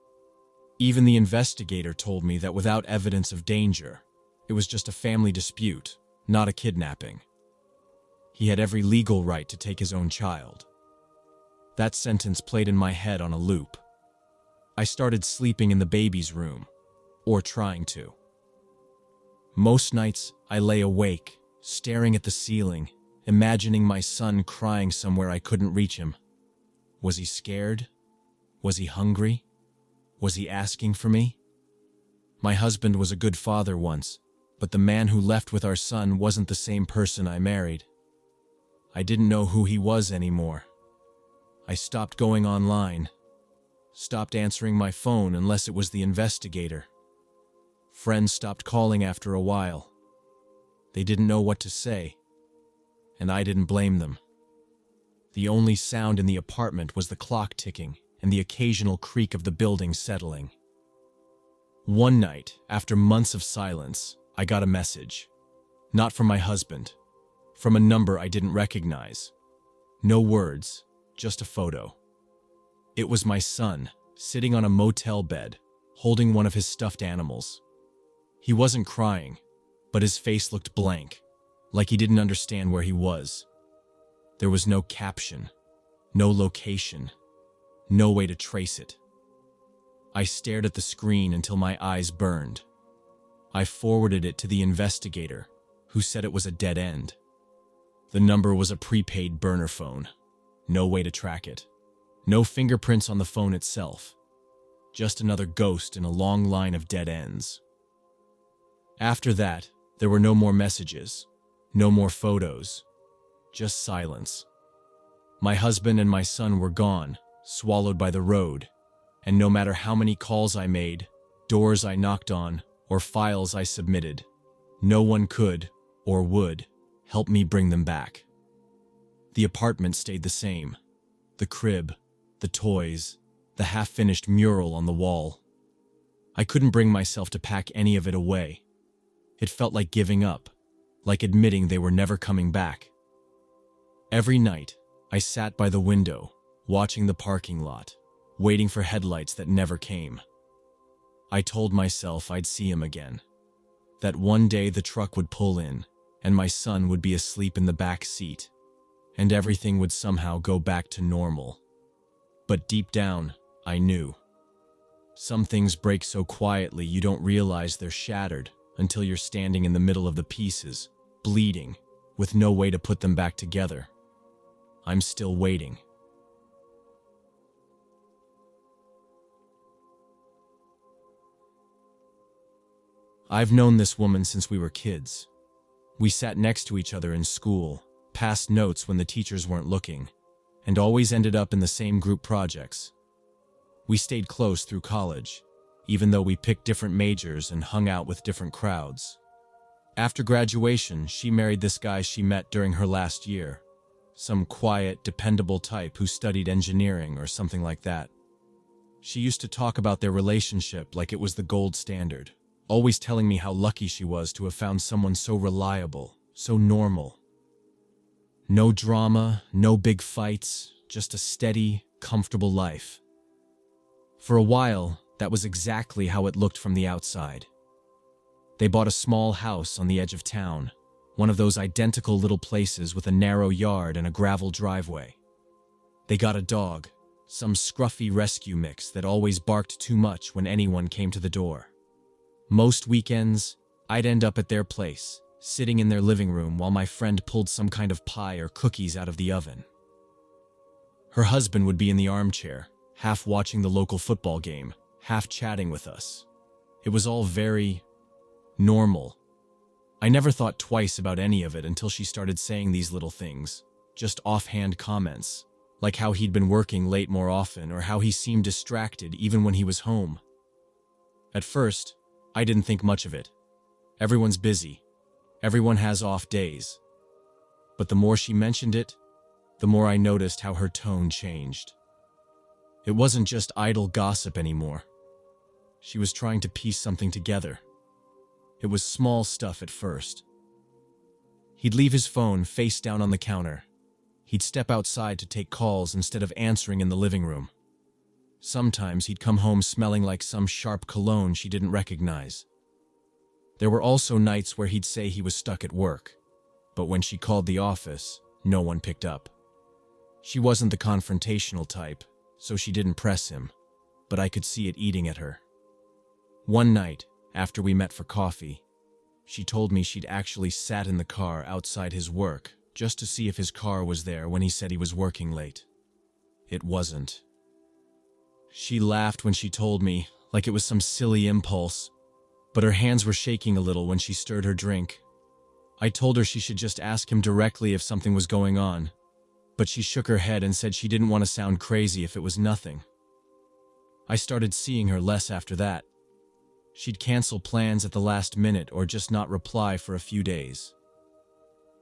Even the investigator told me that without evidence of danger, it was just a family dispute, not a kidnapping. He had every legal right to take his own child. That sentence played in my head on a loop. I started sleeping in the baby's room, or trying to. Most nights, I lay awake, staring at the ceiling, imagining my son crying somewhere I couldn't reach him. Was he scared? Was he hungry? Was he asking for me? My husband was a good father once, but the man who left with our son wasn't the same person I married. I didn't know who he was anymore. I stopped going online, stopped answering my phone unless it was the investigator. Friends stopped calling after a while. They didn't know what to say, and I didn't blame them. The only sound in the apartment was the clock ticking and the occasional creak of the building settling. One night, after months of silence, I got a message. Not from my husband, from a number I didn't recognize. No words, just a photo. It was my son, sitting on a motel bed, holding one of his stuffed animals. He wasn't crying, but his face looked blank, like he didn't understand where he was. There was no caption, no location, no way to trace it. I stared at the screen until my eyes burned. I forwarded it to the investigator, who said it was a dead end. The number was a prepaid burner phone. No way to track it. No fingerprints on the phone itself. Just another ghost in a long line of dead ends. After that, there were no more messages, no more photos, just silence. My husband and my son were gone, swallowed by the road, and no matter how many calls I made, doors I knocked on, or files I submitted, no one could, or would, help me bring them back. The apartment stayed the same. The crib, the toys, the half-finished mural on the wall. I couldn't bring myself to pack any of it away. It felt like giving up, like admitting they were never coming back. Every night, I sat by the window, watching the parking lot, waiting for headlights that never came. I told myself I'd see him again, that one day the truck would pull in, and my son would be asleep in the back seat, and everything would somehow go back to normal. But deep down, I knew. Some things break so quietly you don't realize they're shattered until you're standing in the middle of the pieces, bleeding, with no way to put them back together. I'm still waiting. I've known this woman since we were kids. We sat next to each other in school, passed notes when the teachers weren't looking, and always ended up in the same group projects. We stayed close through college, even though we picked different majors and hung out with different crowds. After graduation, she married this guy she met during her last year, some quiet, dependable type who studied engineering or something like that. She used to talk about their relationship like it was the gold standard, always telling me how lucky she was to have found someone so reliable, so normal. No drama, no big fights, just a steady, comfortable life. For a while, that was exactly how it looked from the outside. They bought a small house on the edge of town, one of those identical little places with a narrow yard and a gravel driveway. They got a dog, some scruffy rescue mix that always barked too much when anyone came to the door. Most weekends, I'd end up at their place, sitting in their living room while my friend pulled some kind of pie or cookies out of the oven. Her husband would be in the armchair, half watching the local football game, half chatting with us. It was all very normal. I never thought twice about any of it until she started saying these little things, just offhand comments, like how he'd been working late more often or how he seemed distracted even when he was home. At first, I didn't think much of it. Everyone's busy. Everyone has off days. But the more she mentioned it, the more I noticed how her tone changed. It wasn't just idle gossip anymore. She was trying to piece something together. It was small stuff at first. He'd leave his phone face down on the counter. He'd step outside to take calls instead of answering in the living room. Sometimes he'd come home smelling like some sharp cologne she didn't recognize. There were also nights where he'd say he was stuck at work, but when she called the office, no one picked up. She wasn't the confrontational type, so she didn't press him, but I could see it eating at her. One night, after we met for coffee, she told me she'd actually sat in the car outside his work just to see if his car was there when he said he was working late. It wasn't. She laughed when she told me, like it was some silly impulse, but her hands were shaking a little when she stirred her drink. I told her she should just ask him directly if something was going on, but she shook her head and said she didn't want to sound crazy if it was nothing. I started seeing her less after that. She'd cancel plans at the last minute or just not reply for a few days.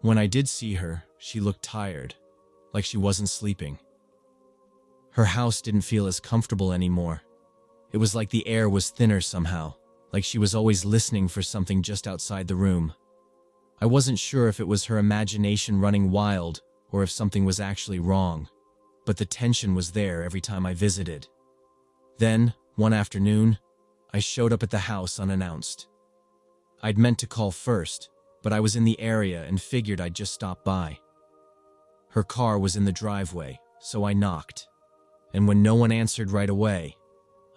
When I did see her, she looked tired, like she wasn't sleeping. Her house didn't feel as comfortable anymore. It was like the air was thinner somehow, like she was always listening for something just outside the room. I wasn't sure if it was her imagination running wild or if something was actually wrong, but the tension was there every time I visited. Then, one afternoon, I showed up at the house unannounced. I'd meant to call first, but I was in the area and figured I'd just stop by. Her car was in the driveway, so I knocked, and when no one answered right away,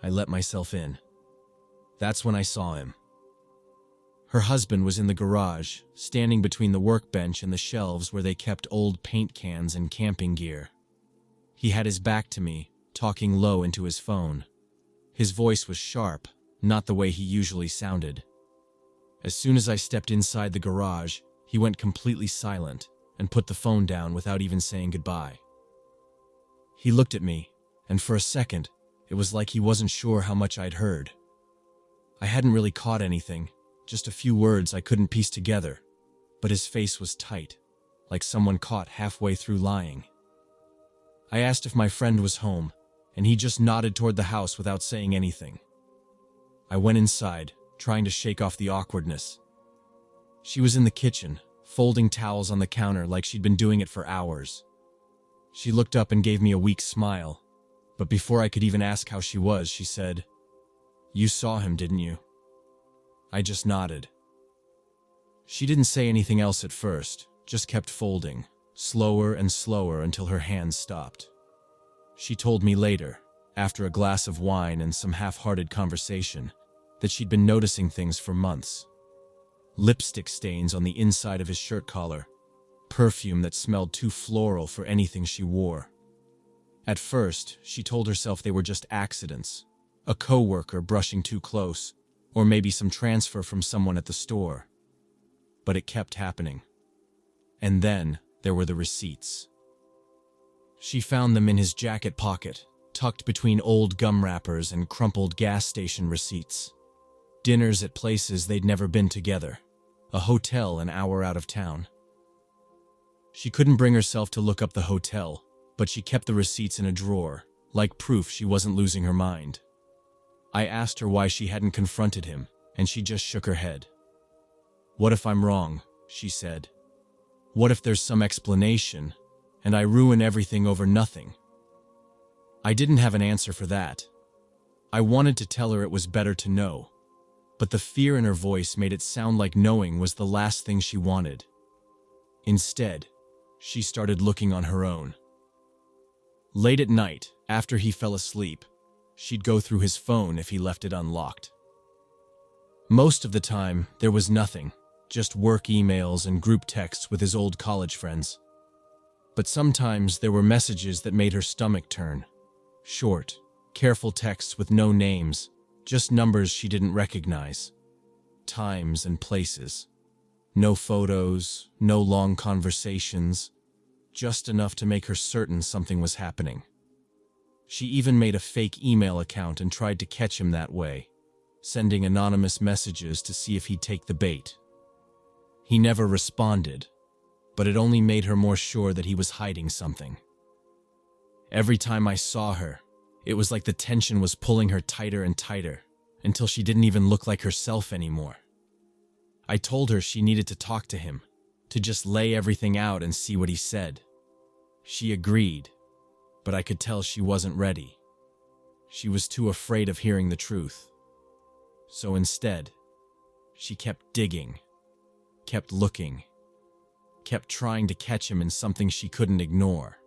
I let myself in. That's when I saw him. Her husband was in the garage, standing between the workbench and the shelves where they kept old paint cans and camping gear. He had his back to me, talking low into his phone. His voice was sharp, not the way he usually sounded. As soon as I stepped inside the garage, he went completely silent and put the phone down without even saying goodbye. He looked at me, and for a second, it was like he wasn't sure how much I'd heard. I hadn't really caught anything, just a few words I couldn't piece together, but his face was tight, like someone caught halfway through lying. I asked if my friend was home, and he just nodded toward the house without saying anything. I went inside, trying to shake off the awkwardness. She was in the kitchen, folding towels on the counter like she'd been doing it for hours. She looked up and gave me a weak smile, but before I could even ask how she was, she said, "You saw him, didn't you?" I just nodded. She didn't say anything else at first, just kept folding, slower and slower until her hands stopped. She told me later, after a glass of wine and some half-hearted conversation, that she'd been noticing things for months. Lipstick stains on the inside of his shirt collar, perfume that smelled too floral for anything she wore. At first, she told herself they were just accidents, a coworker brushing too close, or maybe some transfer from someone at the store. But it kept happening. And then there were the receipts. She found them in his jacket pocket, tucked between old gum wrappers and crumpled gas station receipts. Dinners at places they'd never been together. A hotel an hour out of town. She couldn't bring herself to look up the hotel, but she kept the receipts in a drawer, like proof she wasn't losing her mind. I asked her why she hadn't confronted him, and she just shook her head. "What if I'm wrong?" she said. "What if there's some explanation, and I ruin everything over nothing?" I didn't have an answer for that. I wanted to tell her it was better to know, but the fear in her voice made it sound like knowing was the last thing she wanted. Instead, she started looking on her own. Late at night, after he fell asleep, she'd go through his phone if he left it unlocked. Most of the time, there was nothing, just work emails and group texts with his old college friends. But sometimes there were messages that made her stomach turn. Short, careful texts with no names, just numbers she didn't recognize. Times and places. No photos, no long conversations, just enough to make her certain something was happening. She even made a fake email account and tried to catch him that way, sending anonymous messages to see if he'd take the bait. He never responded, but it only made her more sure that he was hiding something. Every time I saw her, it was like the tension was pulling her tighter and tighter, until she didn't even look like herself anymore. I told her she needed to talk to him, to just lay everything out and see what he said. She agreed, but I could tell she wasn't ready. She was too afraid of hearing the truth. So instead, she kept digging, kept looking, kept trying to catch him in something she couldn't ignore.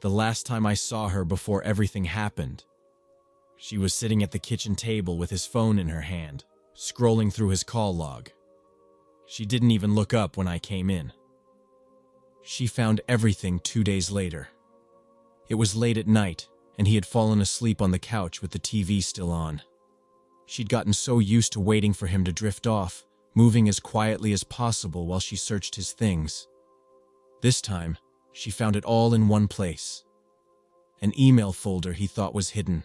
The last time I saw her before everything happened, she was sitting at the kitchen table with his phone in her hand, scrolling through his call log. She didn't even look up when I came in. She found everything 2 days later. It was late at night, and he had fallen asleep on the couch with the TV still on. She'd gotten so used to waiting for him to drift off, moving as quietly as possible while she searched his things. This time, she found it all in one place. An email folder he thought was hidden,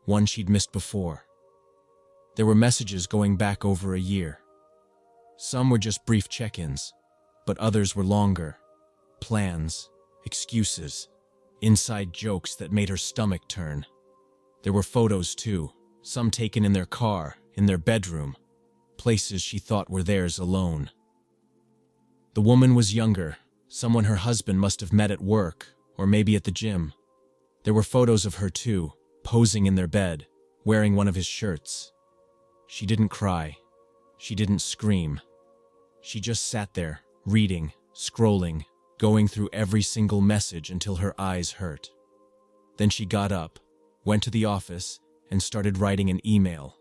one she'd missed before. There were messages going back over a year. Some were just brief check-ins, but others were longer. Plans, excuses, inside jokes that made her stomach turn. There were photos too, some taken in their car, in their bedroom, places she thought were theirs alone. The woman was younger, someone her husband must have met at work, or maybe at the gym. There were photos of her too, posing in their bed, wearing one of his shirts. She didn't cry. She didn't scream. She just sat there, reading, scrolling, going through every single message until her eyes hurt. Then she got up, went to the office, and started writing an email.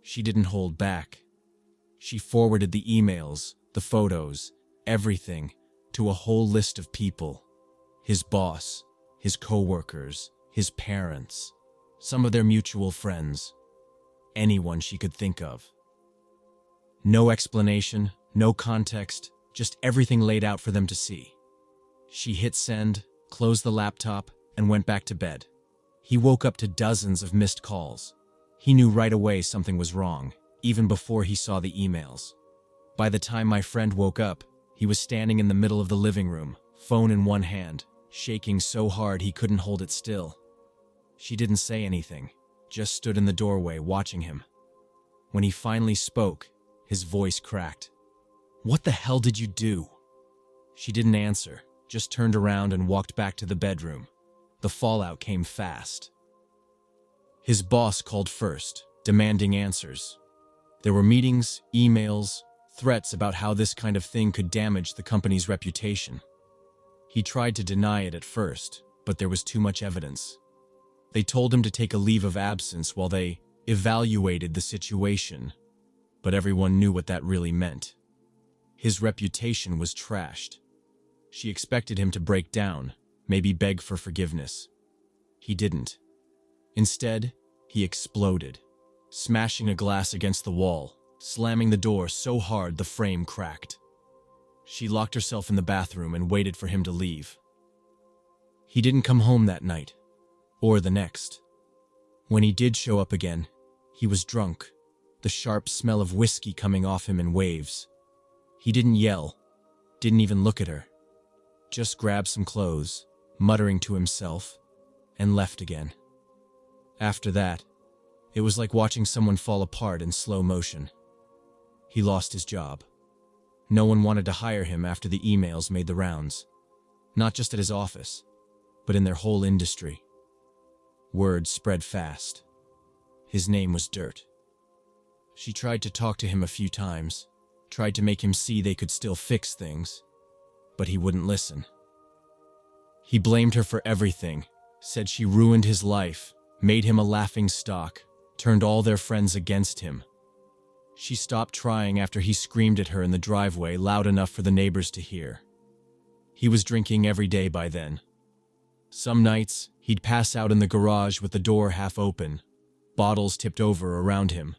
She didn't hold back. She forwarded the emails, the photos, everything, to a whole list of people. His boss, his coworkers, his parents, some of their mutual friends, anyone she could think of. No explanation, no context, just everything laid out for them to see. She hit send, closed the laptop, and went back to bed. He woke up to dozens of missed calls. He knew right away something was wrong, even before he saw the emails. By the time my friend woke up, he was standing in the middle of the living room, phone in one hand, shaking so hard he couldn't hold it still. She didn't say anything, just stood in the doorway watching him. When he finally spoke, his voice cracked. "What the hell did you do?" She didn't answer, just turned around and walked back to the bedroom. The fallout came fast. His boss called first, demanding answers. There were meetings, emails, threats about how this kind of thing could damage the company's reputation. He tried to deny it at first, but there was too much evidence. They told him to take a leave of absence while they evaluated the situation, but everyone knew what that really meant. His reputation was trashed. She expected him to break down, maybe beg for forgiveness. He didn't. Instead, he exploded. smashing a glass against the wall, slamming the door so hard the frame cracked. She locked herself in the bathroom and waited for him to leave. He didn't come home that night, or the next. When he did show up again, he was drunk, the sharp smell of whiskey coming off him in waves. He didn't yell, didn't even look at her. Just grabbed some clothes, muttering to himself, and left again. After that, it was like watching someone fall apart in slow motion. He lost his job. No one wanted to hire him after the emails made the rounds, not just at his office, but in their whole industry. Word spread fast. His name was Dirt. She tried to talk to him a few times, tried to make him see they could still fix things, but he wouldn't listen. He blamed her for everything, said she ruined his life, made him a laughing stock, turned all their friends against him. She stopped trying after he screamed at her in the driveway loud enough for the neighbors to hear. He was drinking every day by then. Some nights, he'd pass out in the garage with the door half open, bottles tipped over around him.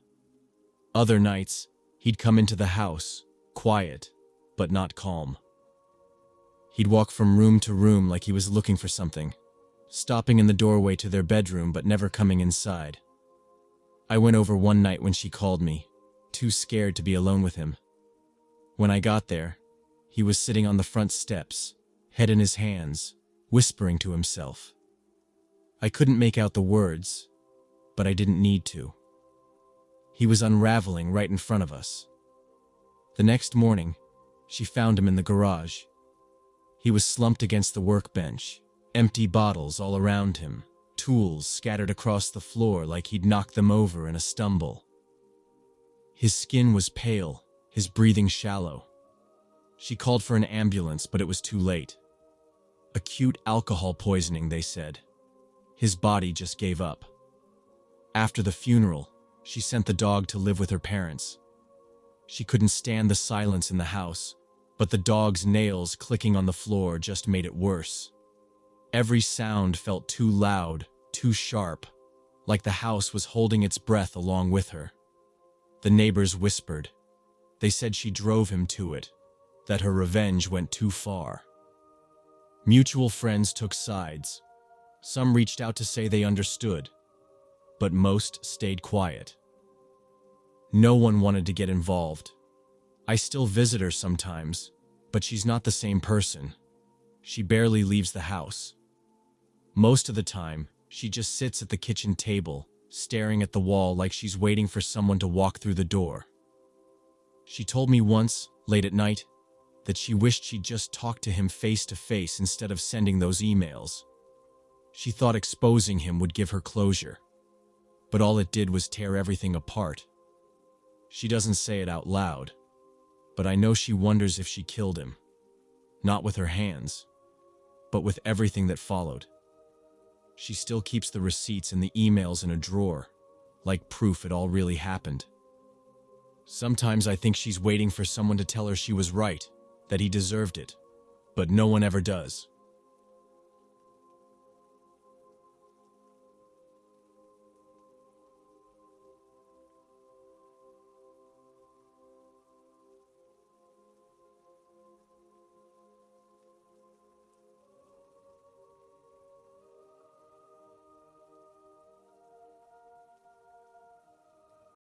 Other nights, he'd come into the house, quiet, but not calm. He'd walk from room to room like he was looking for something, stopping in the doorway to their bedroom but never coming inside. I went over one night when she called me, too scared to be alone with him. When I got there, he was sitting on the front steps, head in his hands, whispering to himself. I couldn't make out the words, but I didn't need to. He was unraveling right in front of us. The next morning, she found him in the garage. He was slumped against the workbench, empty bottles all around him, tools scattered across the floor like he'd knocked them over in a stumble. His skin was pale, his breathing shallow. She called for an ambulance, but it was too late. Acute alcohol poisoning, they said. His body just gave up. After the funeral, she sent the dog to live with her parents. She couldn't stand the silence in the house, but the dog's nails clicking on the floor just made it worse. Every sound felt too loud, too sharp, like the house was holding its breath along with her. The neighbors whispered. They said she drove him to it, that her revenge went too far. Mutual friends took sides. Some reached out to say they understood, but most stayed quiet. No one wanted to get involved. I still visit her sometimes, but she's not the same person. She barely leaves the house. Most of the time, she just sits at the kitchen table, staring at the wall like she's waiting for someone to walk through the door. She told me once, late at night, that she wished she'd just talked to him face to face instead of sending those emails. She thought exposing him would give her closure, but all it did was tear everything apart. She doesn't say it out loud, but I know she wonders if she killed him. Not with her hands, but with everything that followed. She still keeps the receipts and the emails in a drawer, like proof it all really happened. Sometimes I think she's waiting for someone to tell her she was right, that he deserved it, but no one ever does.